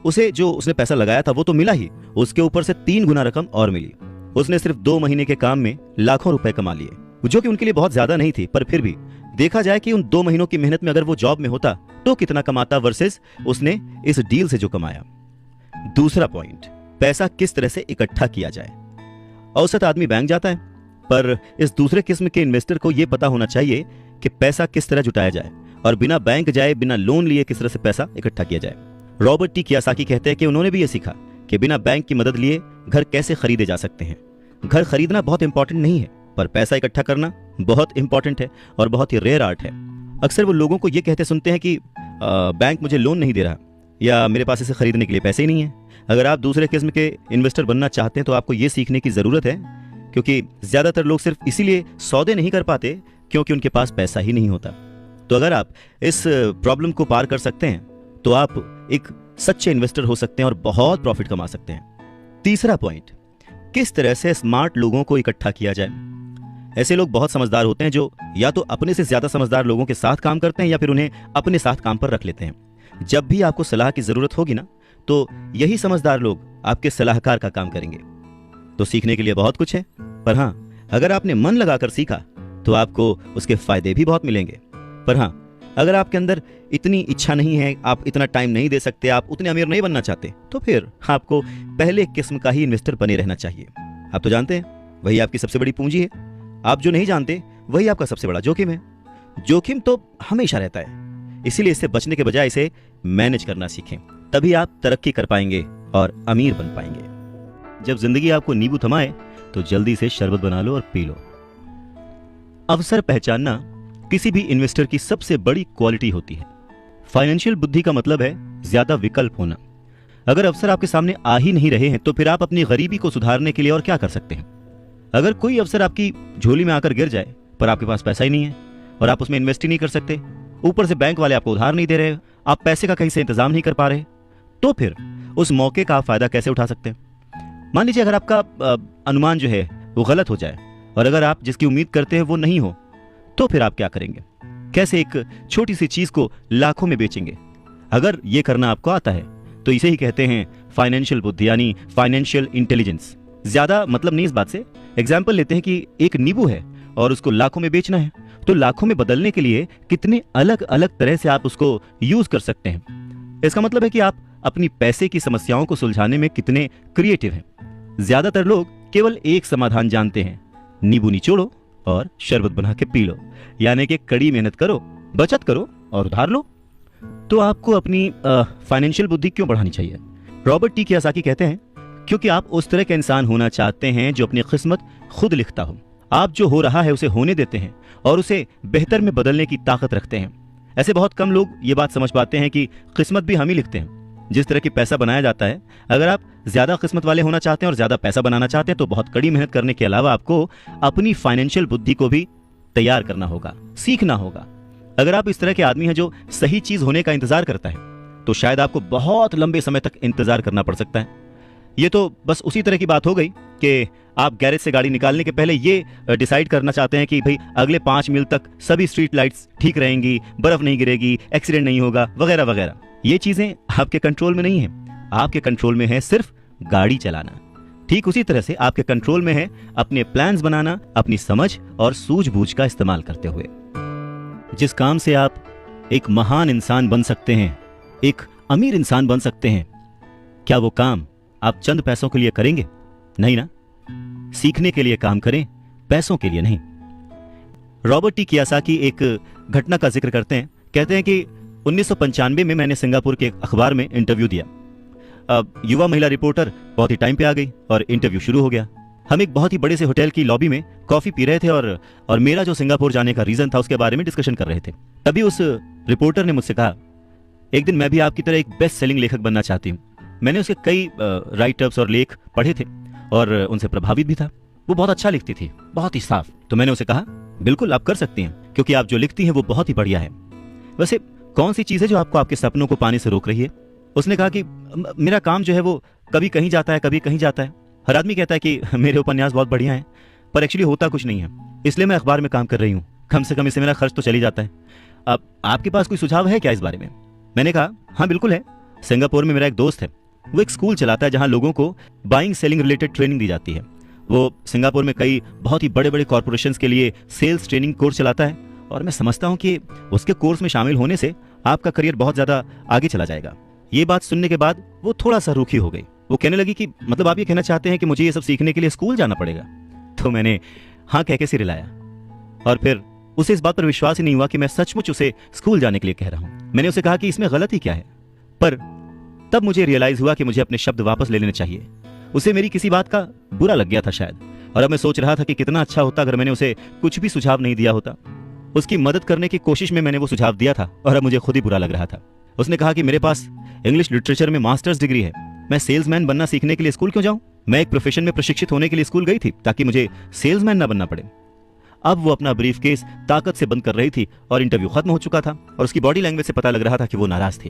उसे जो उसने पैसा लगाया था वो तो मिला ही, उसके ऊपर से 3 गुना रकम और मिली। उसने सिर्फ 2 महीने के काम में लाखों रुपए कमा लिए, जो कि उनके लिए बहुत ज्यादा नहीं थी, पर फिर भी देखा जाए कि उन 2 महीनों की मेहनत में अगर वो जॉब में होता तो कितना कमाता वर्सेस उसने इस डील से जो कमाया। दूसरा पॉइंट, पैसा किस तरह से इकट्ठा किया जाए। औसत आदमी बैंक जाता है, पर इस दूसरे किस्म के इन्वेस्टर को यह पता होना चाहिए कि पैसा किस तरह जुटाया जाए और बिना बैंक जाए, बिना लोन लिए किस तरह से पैसा इकट्ठा किया जाए। रॉबर्ट टी कियोसाकी कहते हैं कि उन्होंने भी यह सीखा कि बिना बैंक की मदद लिए घर कैसे खरीदे जा सकते हैं। घर खरीदना बहुत इंपॉर्टेंट नहीं है, पर पैसा इकट्ठा करना बहुत इंपॉर्टेंट है और बहुत ही रेयर आर्ट है। अक्सर वो लोगों को ये कहते सुनते हैं कि बैंक मुझे लोन नहीं दे रहा, या मेरे पास इसे खरीदने के लिए पैसे ही नहीं है। अगर आप दूसरे किस्म के इन्वेस्टर बनना चाहते हैं तो आपको ये सीखने की जरूरत है, क्योंकि ज्यादातर लोग सिर्फ इसीलिए सौदे नहीं कर पाते क्योंकि उनके पास पैसा ही नहीं होता। तो अगर आप इस प्रॉब्लम को पार कर सकते हैं तो आप एक सच्चे इन्वेस्टर हो सकते हैं और बहुत प्रॉफिट कमा सकते हैं। तीसरा पॉइंट, किस तरह से स्मार्ट लोगों को इकट्ठा किया जाए। ऐसे लोग बहुत समझदार होते हैं जो या तो अपने से ज्यादा समझदार लोगों के साथ काम करते हैं या फिर उन्हें अपने साथ काम पर रख लेते हैं। जब भी आपको सलाह की जरूरत होगी ना, तो यही समझदार लोग आपके सलाहकार का काम करेंगे। तो सीखने के लिए बहुत कुछ है, पर हाँ, अगर आपने मन लगाकर सीखा तो आपको उसके फायदे भी बहुत मिलेंगे। पर हाँ, अगर आपके अंदर इतनी इच्छा नहीं है, आप इतना टाइम नहीं दे सकते, आप उतने अमीर नहीं बनना चाहते, तो फिर आपको पहले किस्म का ही इन्वेस्टर बने रहना चाहिए। आप तो जानते हैं वही आपकी सबसे बड़ी पूंजी है। आप जो नहीं जानते वही आपका सबसे बड़ा जोखिम है। जोखिम तो हमेशा रहता है, इसीलिए इससे बचने के बजाय इसे मैनेज करना सीखें, तभी आप तरक्की कर पाएंगे और अमीर बन पाएंगे। जब जिंदगी आपको नींबू थमाए तो जल्दी से शरबत बना लो और पी लो। अवसर पहचानना किसी भी इन्वेस्टर की सबसे बड़ी क्वालिटी होती है। फाइनेंशियल बुद्धि का मतलब है ज्यादा विकल्प होना। अगर अवसर आपके सामने आ ही नहीं रहे हैं तो फिर आप अपनी गरीबी को सुधारने के लिए और क्या कर सकते हैं। अगर कोई अवसर आपकी झोली में आकर गिर जाए पर आपके पास पैसा ही नहीं है और आप उसमें इन्वेस्ट ही नहीं कर सकते, ऊपर से बैंक वाले आपको उधार नहीं दे रहे, आप पैसे का कहीं से इंतजाम नहीं कर पा रहे, तो फिर उस मौके का आप फायदा कैसे उठा सकते हैं। मान लीजिए अगर आपका अनुमान जो है वो गलत हो जाए और अगर आप जिसकी उम्मीद करते हैं वो नहीं हो, तो फिर आप क्या करेंगे? कैसे एक छोटी सी चीज को लाखों में बेचेंगे? अगर ये करना आपको आता है तो इसे ही कहते हैं फाइनेंशियल बुद्धि, यानी फाइनेंशियल इंटेलिजेंस। ज्यादा मतलब नहीं इस बात से। एग्जाम्पल लेते हैं कि एक नींबू है और उसको लाखों में बेचना है, तो लाखों में बदलने के लिए कितने अलग अलग तरह से आप उसको यूज कर सकते हैं। इसका मतलब है कि आप अपनी पैसे की समस्याओं को सुलझाने में कितने क्रिएटिव हैं। ज्यादातर लोग केवल एक समाधान जानते हैं, नींबू निचोड़ो और शरबत बना के पी लो, यानी कि कड़ी मेहनत करो, बचत करो और उधार लो। तो आपको अपनी फाइनेंशियल बुद्धि क्यों बढ़ानी चाहिए? रॉबर्ट टी कियोसाकी कहते हैं, क्योंकि आप उस तरह का इंसान होना चाहते हैं जो अपनी किस्मत खुद लिखता हो। आप जो हो रहा है उसे होने देते हैं और उसे बेहतर में बदलने की ताकत रखते हैं। ऐसे बहुत कम लोग ये बात समझ पाते हैं कि किस्मत भी हम ही लिखते हैं। जिस तरह की पैसा बनाया जाता है, अगर आप ज्यादा किस्मत वाले होना चाहते हैं और ज्यादा पैसा बनाना चाहते हैं तो बहुत कड़ी मेहनत करने के अलावा आपको अपनी फाइनेंशियल बुद्धि को भी तैयार करना होगा, सीखना होगा। अगर आप इस तरह के आदमी हैं जो सही चीज होने का इंतजार करता है तो शायद आपको बहुत लंबे समय तक इंतजार करना पड़ सकता है। ये तो बस उसी तरह की बात हो गई कि आप गैरेज से गाड़ी निकालने के पहले ये डिसाइड करना चाहते हैं कि भाई अगले 5 मील तक सभी स्ट्रीट लाइट्स ठीक रहेंगी, बर्फ नहीं गिरेगी, एक्सीडेंट नहीं होगा, वगैरह वगैरह। ये चीजें आपके कंट्रोल में नहीं है। आपके कंट्रोल में है सिर्फ गाड़ी चलाना। ठीक उसी तरह से आपके कंट्रोल में है अपने प्लान्स बनाना, अपनी समझ और सूझबूझ का इस्तेमाल करते हुए। जिस काम से आप एक महान इंसान बन सकते हैं, एक अमीर इंसान बन सकते हैं, क्या वो काम आप चंद पैसों के लिए करेंगे? नहीं ना। सीखने के लिए काम करें, पैसों के लिए नहीं। रॉबर्ट टी कियोसाकी एक घटना का जिक्र करते हैं। कहते हैं कि 1995 में मैंने सिंगापुर के एक अखबार में इंटरव्यू दिया। युवा महिला रिपोर्टर बहुत ही टाइम पे आ गई और इंटरव्यू शुरू हो गया। हम एक बहुत ही बड़े से होटल की लॉबी में कॉफी पी रहे थे और मेरा जो सिंगापुर जाने का रीजन था उसके बारे में डिस्कशन कर रहे थे। तभी उस रिपोर्टर ने मुझसे कहा, एक दिन मैं भी आपकी तरह एक बेस्ट सेलिंग लेखक बनना चाहती हूँ। मैंने उसके कई राइटअप्स और लेख पढ़े थे और उनसे प्रभावित भी था। वो बहुत अच्छा लिखती थी, बहुत ही साफ। तो मैंने उसे कहा, बिल्कुल आप कर सकती हैं, क्योंकि आप जो लिखती हैं वो बहुत ही बढ़िया है। वैसे कौन सी चीज है जो आपको आपके सपनों को पाने से रोक रही है? उसने कहा कि मेरा काम जो है वो कभी कहीं जाता है, कभी कहीं जाता है। हर आदमी कहता है कि मेरे उपन्यास बहुत बढ़िया हैं, पर एक्चुअली होता कुछ नहीं है, इसलिए मैं अखबार में काम कर रही हूँ। कम से कम इससे मेरा खर्च तो चली जाता है। अब आपके पास कोई सुझाव है क्या इस बारे में? मैंने कहा, हाँ बिल्कुल है। सिंगापुर में मेरा एक दोस्त है, वो एक स्कूल चलाता है जहां लोगों को बाइंग सेलिंग रिलेटेड ट्रेनिंग दी जाती है। वो सिंगापुर में कई बहुत ही बड़े बड़े कॉर्पोरेशंस के लिए सेल्स ट्रेनिंग कोर्स चलाता है और मैं समझता हूं कि उसके कोर्स में शामिल होने से आपका करियर बहुत ज्यादा आगे चला जाएगा। ये बात सुनने के बाद वो थोड़ा सा रूखी हो गई। वो कहने लगी कि मतलब आप ये कहना चाहते हैं कि मुझे ये सब सीखने के लिए स्कूल जाना पड़ेगा? तो मैंने हाँ कह के सिर हिलाया और फिर उसे इस बात पर विश्वास ही नहीं हुआ कि मैं सचमुच उसे स्कूल जाने के लिए कह रहा हूं। मैंने उसे कहा कि इसमें गलत ही क्या है, पर तब मुझे रियलाइज हुआ कि मुझे अपने शब्द वापस ले लेने चाहिए। उसे मेरी किसी बात का बुरा लग गया था शायद, और अब मैं सोच रहा था कि कितना अच्छा होता अगर मैंने उसे कुछ भी सुझाव नहीं दिया होता। उसकी मदद करने की कोशिश में मैंने वो सुझाव दिया था और अब मुझे खुद ही बुरा लग रहा था। उसने कहा कि मेरे पास इंग्लिश लिटरेचर में मास्टर्स डिग्री है, मैं सेल्समैन बनना सीखने के लिए स्कूल क्यों जाऊं? मैं एक प्रोफेशन में प्रशिक्षित होने के लिए स्कूल गई थी ताकि मुझे सेल्समैन ना बनना पड़े। अब वो अपना ब्रीफकेस ताकत से बंद कर रही थी और इंटरव्यू खत्म हो चुका था और उसकी बॉडी लैंग्वेज से पता लग रहा था कि वो नाराज थी।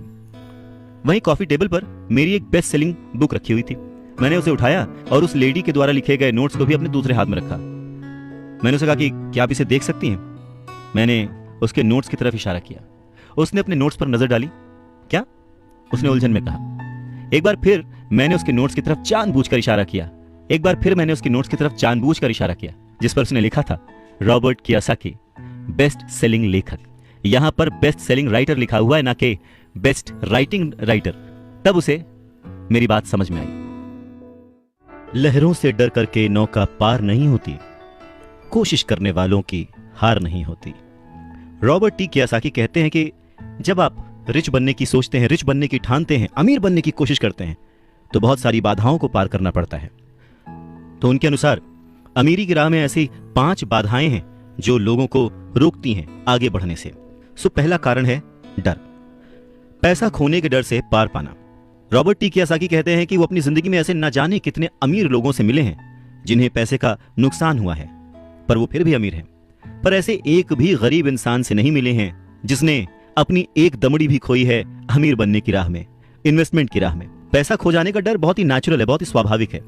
वहीं कॉफी टेबल पर मेरी एक बेस्ट सेलिंग बुक रखी हुई थी। मैंने उसे उठाया और उस लेडी के द्वारा लिखे गए नोट्स को भी अपने दूसरे हाथ में रखा। मैंने उसे कहा कि क्या आप इसे देख सकती हैं? मैंने उसके नोट्स की तरफ इशारा किया। उसने अपने नोट्स पर नजर डाली। क्या? उसने उलझन में कहा। एक बार फिर मैंने उसके नोट्स की तरफ जानबूझकर इशारा किया। एक बार फिर मैंने उसके नोट्स की तरफ जानबूझकर इशारा किया, जिस पर उसने लिखा था, रॉबर्ट कियोसाकी बेस्ट सेलिंग लेखक। यहां पर बेस्ट सेलिंग राइटर लिखा हुआ है, ना कि बेस्ट राइटिंग राइटर। तब उसे मेरी बात समझ में आई। लहरों से डर करके नौका पार नहीं होती, कोशिश करने वालों की हार नहीं होती। रॉबर्ट टी कियोसाकी कहते हैं कि जब आप रिच बनने की सोचते हैं, रिच बनने की ठानते हैं, अमीर बनने की कोशिश करते हैं, तो बहुत सारी बाधाओं को पार करना पड़ता है। तो उनके अनुसार अमीरी की राह में ऐसी 5 बाधाएं हैं जो लोगों को रोकती हैं आगे बढ़ने से। सो पहला कारण है डर, पैसा खोने के डर से पार पाना। रॉबर्ट टी कियोसाकी कहते हैं कि वो अपनी जिंदगी में ऐसे न जाने कितने अमीर लोगों से मिले हैं जिन्हें पैसे का नुकसान हुआ है, पर वो फिर भी अमीर हैं। पर ऐसे एक भी गरीब इंसान से नहीं मिले हैं जिसने अपनी एक दमड़ी भी खोई है अमीर बनने की राह में, इन्वेस्टमेंट की राह में। पैसा खो जाने का डर बहुत ही नेचुरल है, बहुत ही स्वाभाविक है।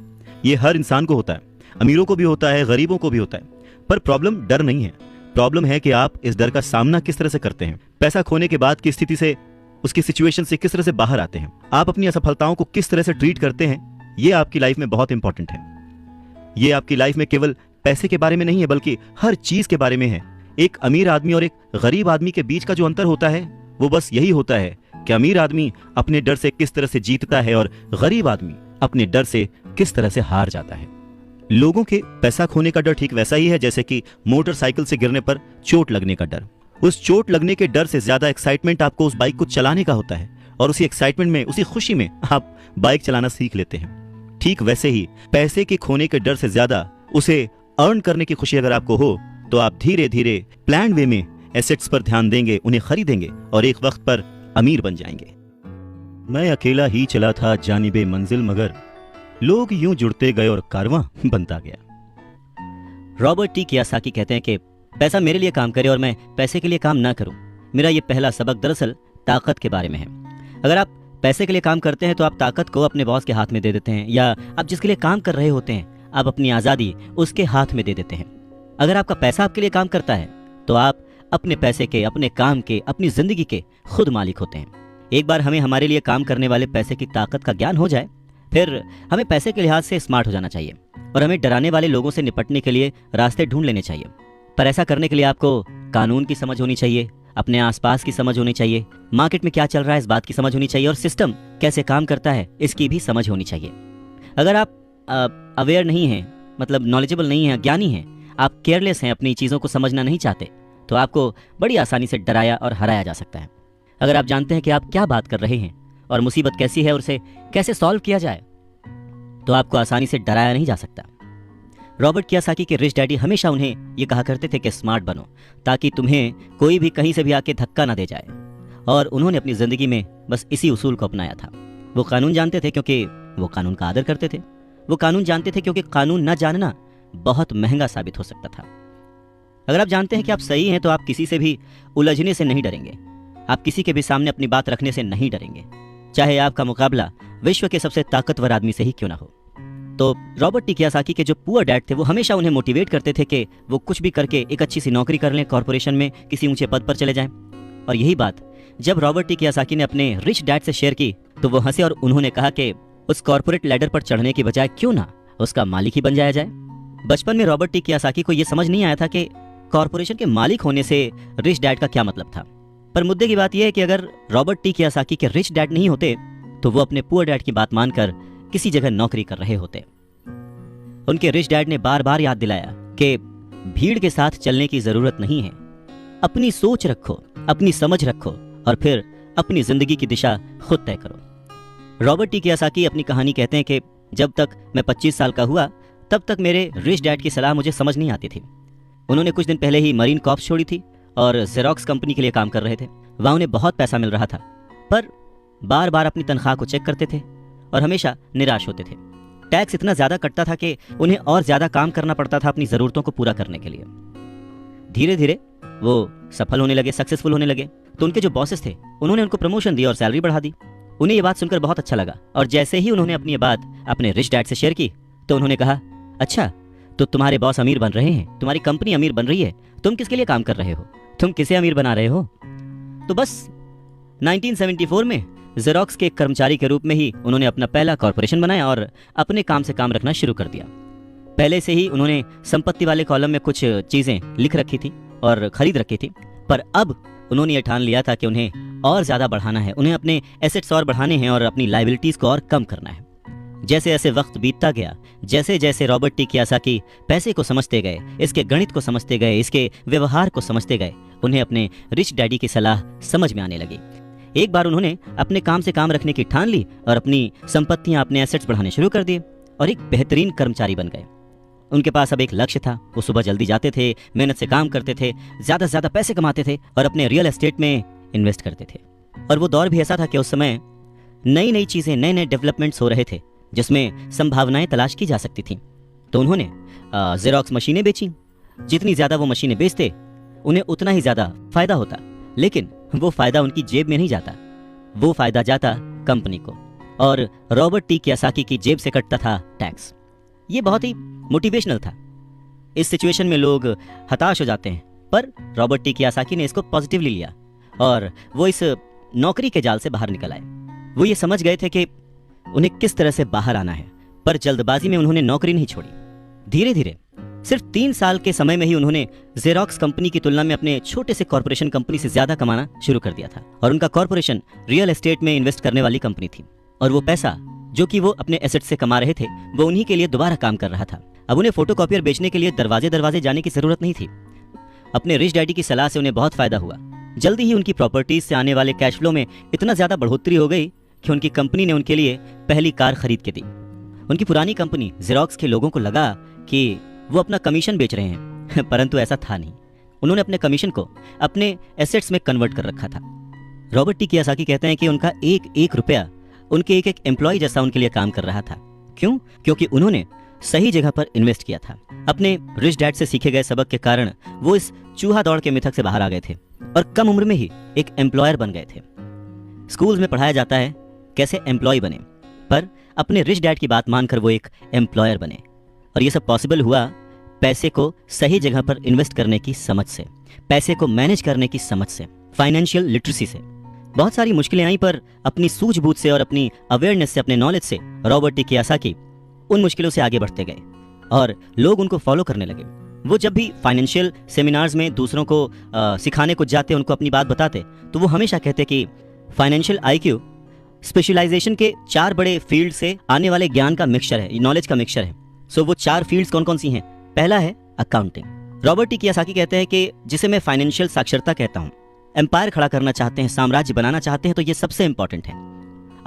ये हर इंसान को होता है, अमीरों को भी होता है, गरीबों को भी होता है। पर प्रॉब्लम डर नहीं है, प्रॉब्लम है कि आप इस डर का सामना किस तरह से करते हैं। पैसा खोने के बाद की स्थिति से, उसकी सिचुएशन से किस तरह से बाहर आते हैं, आप अपनी असफलताओं को किस तरह से ट्रीट करते हैं, ये आपकी लाइफ में बहुत इंपॉर्टेंट है। ये आपकी लाइफ में केवल पैसे के बारे में नहीं है, बल्कि हर चीज के बारे में है। एक अमीर आदमी और एक गरीब आदमी के बीच का जो अंतर होता है वो बस यही होता है कि अमीर आदमी अपने डर से किस तरह से जीतता है और गरीब आदमी अपने डर से किस तरह से हार जाता है। लोगों के पैसा खोने का डर ठीक वैसा ही है जैसे कि मोटरसाइकिल से गिरने पर चोट लगने का डर। उस चोट लगने के डर से ज्यादा एक्साइटमेंट आपको उस बाइक को चलाने का होता है, और उसी एक्साइटमेंट में, उसी खुशी में आप बाइक चलाना सीख लेते हैं। ठीक वैसे ही पैसे के खोने के डर से ज्यादा उसे अर्न करने की खुशी अगर आपको हो, तो आप धीरे धीरे प्लान वे में एसेट्स पर ध्यान देंगे, उन्हें खरीदेंगे और एक वक्त पर अमीर बन जाएंगे। मैं अकेला ही चला था जानिबे मंजिल, मगर लोग यूं जुड़ते गए और कारवां बनता गया। रॉबर्ट टी कियोसाकी कहते हैं कि पैसा मेरे लिए काम करे और मैं पैसे के लिए काम ना करूं। मेरा ये पहला सबक दरअसल ताकत के बारे में है। अगर आप पैसे के लिए काम करते हैं तो आप ताकत को अपने बॉस के हाथ में दे देते हैं, या आप जिसके लिए काम कर रहे होते हैं आप अपनी आज़ादी उसके हाथ में दे देते हैं। अगर आपका पैसा आपके लिए काम करता है तो आप अपने पैसे के, अपने काम के, अपनी जिंदगी के खुद मालिक होते हैं। एक बार हमें हमारे लिए काम करने वाले पैसे की ताकत का ज्ञान हो जाए, फिर हमें पैसे के लिहाज से स्मार्ट हो जाना चाहिए और हमें डराने वाले लोगों से निपटने के लिए रास्ते ढूंढ लेने चाहिए। पर ऐसा करने के लिए आपको कानून की समझ होनी चाहिए, अपने आसपास की समझ होनी चाहिए, मार्केट में क्या चल रहा है इस बात की समझ होनी चाहिए, और सिस्टम कैसे काम करता है इसकी भी समझ होनी चाहिए। अगर आप अवेयर नहीं हैं, मतलब नॉलेजेबल नहीं हैं, ज्ञानी हैं, आप केयरलेस हैं, अपनी चीज़ों को समझना नहीं चाहते, तो आपको बड़ी आसानी से डराया और हराया जा सकता है। अगर आप जानते हैं कि आप क्या बात कर रहे हैं और मुसीबत कैसी है और उसे कैसे सॉल्व किया जाए, तो आपको आसानी से डराया नहीं जा सकता। रॉबर्ट कियोसाकी के रिच डैडी हमेशा उन्हें ये कहा करते थे कि स्मार्ट बनो, ताकि तुम्हें कोई भी कहीं से भी आके धक्का ना दे जाए, और उन्होंने अपनी जिंदगी में बस इसी उसूल को अपनाया था। वो कानून जानते थे क्योंकि वो कानून का आदर करते थे, वो कानून जानते थे क्योंकि कानून न जानना बहुत महंगा साबित हो सकता था। अगर आप जानते हैं कि आप सही हैं तो आप किसी से भी उलझने से नहीं डरेंगे, आप किसी के भी सामने अपनी बात रखने से नहीं डरेंगे, चाहे आपका मुकाबला विश्व के सबसे ताकतवर आदमी से ही क्यों ना हो। तो रॉबर्ट टी कियोसाकी के जो पुअर डैड थे वो हमेशा उन्हें मोटिवेट करते थे कि वो कुछ भी करके एक अच्छी सी नौकरी कर लें, कॉर्पोरेशन में किसी ऊंचे पद पर चले जाएं। और यही बात जब रॉबर्ट टी कियोसाकी ने अपने रिच डैड से शेयर की तो वो हंसे और उन्होंने कहा कि उस कॉर्पोरेट लैडर पर चढ़ने की बजाय क्यों ना उसका मालिक ही बन जाया जाए। बचपन में रॉबर्ट टी कियोसाकी को यह समझ नहीं आया था कि कॉर्पोरेशन के मालिक होने से रिच डैड का क्या मतलब था। पर मुद्दे की बात यह है कि अगर रॉबर्ट टी कियोसाकी के रिच डैड नहीं होते तो वो अपने पुअर डैड की बात मानकर किसी जगह नौकरी कर रहे होते। उनके रिच डैड ने बार बार याद दिलाया कि भीड़ के साथ चलने की जरूरत नहीं है, अपनी सोच रखो, अपनी समझ रखो और फिर अपनी जिंदगी की दिशा खुद तय करो। रॉबर्ट टी कियोसाकी अपनी कहानी कहते हैं कि जब तक मैं 25 साल का हुआ तब तक मेरे रिच डैड की सलाह मुझे समझ नहीं आती थी। उन्होंने कुछ दिन पहले ही मरीन कॉर्प्स छोड़ी थी और जेरोक्स कंपनी के लिए काम कर रहे थे। वहां उन्हें बहुत पैसा मिल रहा था, पर बार बार अपनी तनख्वाह को चेक करते थे और हमेशा निराश होते थे। टैक्स इतना ज्यादा कटता था कि उन्हें और ज्यादा काम करना पड़ता था अपनी जरूरतों को पूरा करने के लिए। धीरे धीरे वो सफल होने लगे, सक्सेसफुल होने लगे, तो उनके जो बॉसेस थे उन्होंने उनको प्रमोशन दी और सैलरी बढ़ा दी। उन्हें ये बात सुनकर बहुत अच्छा लगा और जैसे ही उन्होंने अपनी ये बात अपने रिच डैड से शेयर की तो उन्होंने कहा, अच्छा तो तुम्हारे बॉस अमीर बन रहे हैं, तुम्हारी कंपनी अमीर बन रही है, तुम किसके लिए काम कर रहे हो, तुम किसे अमीर बना रहे हो। तो बस 1974 में जेरोक्स के एक कर्मचारी के रूप में ही उन्होंने अपना पहला कॉर्पोरेशन बनाया और अपने काम से काम रखना शुरू कर दिया। पहले से ही उन्होंने संपत्ति वाले कॉलम में कुछ चीजें लिख रखी थी और खरीद रखी थी, पर अब उन्होंने ये ठान लिया था कि उन्हें और ज्यादा बढ़ाना है, उन्हें अपने एसेट्स और बढ़ाने हैं और अपनी लायबिलिटीज को और कम करना है। जैसे जैसे वक्त बीतता गया, जैसे जैसे रॉबर्ट टी कियोसाकी पैसे को समझते गए, इसके गणित को समझते गए, इसके व्यवहार को समझते गए, उन्हें अपने रिच डैडी की सलाह समझ में आने लगी। एक बार उन्होंने अपने काम से काम रखने की ठान ली और अपनी संपत्तियां, अपने एसेट्स बढ़ाने शुरू कर दिए और एक बेहतरीन कर्मचारी बन गए। उनके पास अब एक लक्ष्य था। वो सुबह जल्दी जाते थे, मेहनत से काम करते थे, ज्यादा से ज्यादा पैसे कमाते थे और अपने रियल एस्टेट में इन्वेस्ट करते थे। और वो दौर भी ऐसा था कि उस समय नई नई चीजें, नए नए डेवलपमेंट्स हो रहे थे जिसमें संभावनाएं तलाश की जा सकती थी। तो उन्होंने जेरोक्स मशीनें बेची। जितनी ज्यादा वो मशीनें बेचते, उन्हें उतना ही ज्यादा फायदा होता, लेकिन वो फायदा उनकी जेब में नहीं जाता, वो फायदा जाता कंपनी को, और रॉबर्ट टी कियोसाकी की जेब से कटता था टैक्स। ये बहुत ही मोटिवेशनल था। इस सिचुएशन में लोग हताश हो जाते हैं, पर रॉबर्ट टी कियोसाकी ने इसको पॉजिटिवली लिया और वो इस नौकरी के जाल से बाहर निकल आए। वो ये समझ गए थे कि उन्हें किस तरह से बाहर आना है, पर जल्दबाजी में उन्होंने नौकरी नहीं छोड़ी। धीरे धीरे सिर्फ 3 साल के समय में ही उन्होंने जेरोक्स कंपनी की तुलना में अपने छोटे से कॉर्पोरेशन कंपनी से ज्यादा कमाना शुरू कर दिया था। और उनका कॉर्पोरेशन रियल एस्टेट में इन्वेस्ट करने वाली कंपनी थी, और वो पैसा जो कि वो अपने एसेट से कमा रहे थे, वो उन्हीं के लिए दोबारा काम कर रहा था। अब उन्हें फोटोकॉपियर बेचने के लिए दरवाजे दरवाजे जाने की जरूरत नहीं थी। अपने रिच डैडी की सलाह से उन्हें बहुत फायदा हुआ। जल्दी ही उनकी प्रॉपर्टीज से आने वाले कैश फ्लो में इतना ज्यादा बढ़ोतरी हो गई कि उनकी कंपनी ने उनके लिए पहली कार खरीद के दी। उनकी पुरानी कंपनी जेरोक्स के लोगों को लगा कि वो अपना कमीशन बेच रहे हैं, परंतु ऐसा था नहीं। उन्होंने अपने कमीशन को अपने एसेट्स में कन्वर्ट कर रखा था। रॉबर्ट टी कियोसाकी कहते हैं कि उनका एक एक रुपया उनके एक एक एम्प्लॉय जैसा उनके लिए काम कर रहा था। क्यों? क्योंकि उन्होंने सही जगह पर इन्वेस्ट किया था। अपने रिच डैड से सीखे गए सबक के कारण वो इस चूहा दौड़ के मिथक से बाहर आ गए थे और कम उम्र में ही एक एम्प्लॉयर बन गए थे। स्कूल्स में पढ़ाया जाता है कैसे एम्प्लॉय बने, पर अपने रिच डैड की बात मानकर वो एक एम्प्लॉयर बने। और ये सब पॉसिबल हुआ पैसे को सही जगह पर इन्वेस्ट करने की समझ से, पैसे को मैनेज करने की समझ से, फाइनेंशियल लिटरेसी से। बहुत सारी मुश्किलें आई, पर अपनी सूझबूझ से और अपनी अवेयरनेस से, अपने नॉलेज से रॉबर्ट टी कियोसाकी उन मुश्किलों से आगे बढ़ते गए और लोग उनको फॉलो करने लगे। वो जब भी फाइनेंशियल सेमिनार्स में दूसरों को सिखाने को जाते, उनको अपनी बात बताते, तो वो हमेशा कहते कि फाइनेंशियल आईक्यू स्पेशलाइजेशन के 4 बड़े फील्ड से आने वाले ज्ञान का मिक्सचर है, नॉलेज का मिक्सचर है। सो वो 4 फील्ड्स कौन कौन सी हैं? पहला है अकाउंटिंग। रॉबर्ट टी कियोसाकी कहते हैं कि जिसे मैं फाइनेंशियल साक्षरता कहता हूं, एम्पायर खड़ा करना चाहते हैं, साम्राज्य बनाना चाहते हैं, तो ये सबसे इंपॉर्टेंट है।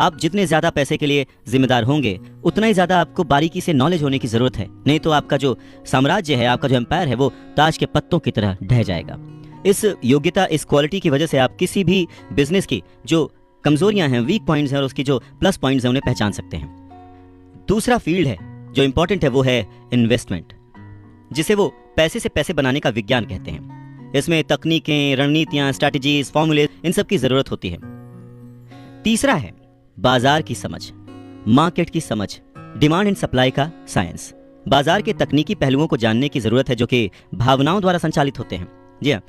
आप जितने ज्यादा पैसे के लिए जिम्मेदार होंगे, उतना ही ज्यादा आपको बारीकी से नॉलेज होने की जरूरत है, नहीं तो आपका जो साम्राज्य है, आपका जो एम्पायर है, वो ताज के पत्तों की तरह ढह जाएगा। इस योग्यता, इस क्वालिटी की वजह से आप किसी भी बिजनेस की जो कमजोरियां हैं, वीक पॉइंट्स हैं, और उसकी जो प्लस पॉइंट्स हैं, उन्हें पहचान सकते हैं। दूसरा फील्ड है जो इंपॉर्टेंट है, वो है इन्वेस्टमेंट, जिसे वो पैसे से पैसे बनाने का विज्ञान कहते हैं। इसमें तकनीकें, रणनीतियां, स्ट्रैटेजीज, फॉर्मूले, इन सब की जरूरत होती है। तीसरा है बाजार की समझ, मार्केट की समझ, डिमांड एंड सप्लाई का साइंस। बाजार के तकनीकी पहलुओं को जानने की जरूरत है जो कि भावनाओं द्वारा संचालित होते हैं। जी हाँ,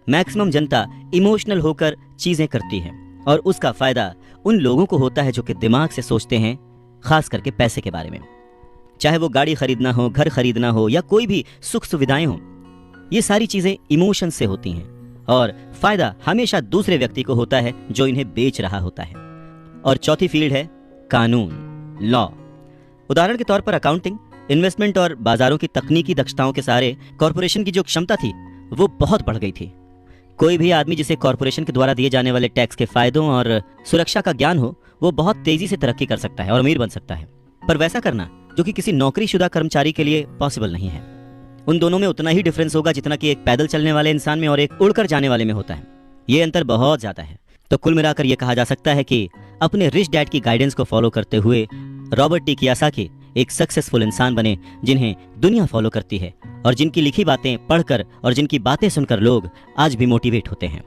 मैक्सिमम जनता इमोशनल होकर चीजें करती है और उसका फायदा उन लोगों को होता है जो कि दिमाग से सोचते हैं, खास करके पैसे के बारे में। चाहे वो गाड़ी खरीदना हो, घर खरीदना हो, या कोई भी सुख सुविधाएं हो, ये सारी चीजें इमोशन से होती हैं और फायदा हमेशा दूसरे व्यक्ति को होता है जो इन्हें बेच रहा होता है। और चौथी फील्ड है कानून, लॉ। उदाहरण के तौर पर अकाउंटिंग, इन्वेस्टमेंट और बाजारों की तकनीकी दक्षताओं के सहारे कॉर्पोरेशन की जो क्षमता थी वो बहुत बढ़ गई थी। कोई भी आदमी जिसे कॉर्पोरेशन के द्वारा दिए जाने वाले टैक्स के फायदों और सुरक्षा का ज्ञान हो, वो बहुत तेजी से तरक्की कर सकता है और अमीर बन सकता है। पर वैसा करना जो कि किसी नौकरीशुदा कर्मचारी के लिए पॉसिबल नहीं है। उन दोनों में उतना ही डिफरेंस होगा जितना कि एक पैदल चलने वाले इंसान में और एक उड़कर जाने वाले में होता है। ये अंतर बहुत ज्यादा है। तो कुल मिलाकर यह कहा जा सकता है कि अपने रिच डैड की गाइडेंस को फॉलो करते हुए रॉबर्ट टी कियोसाकी एक सक्सेसफुल इंसान बने, जिन्हें दुनिया फॉलो करती है और जिनकी लिखी बातें पढ़कर और जिनकी बातें सुनकर लोग आज भी मोटिवेट होते हैं।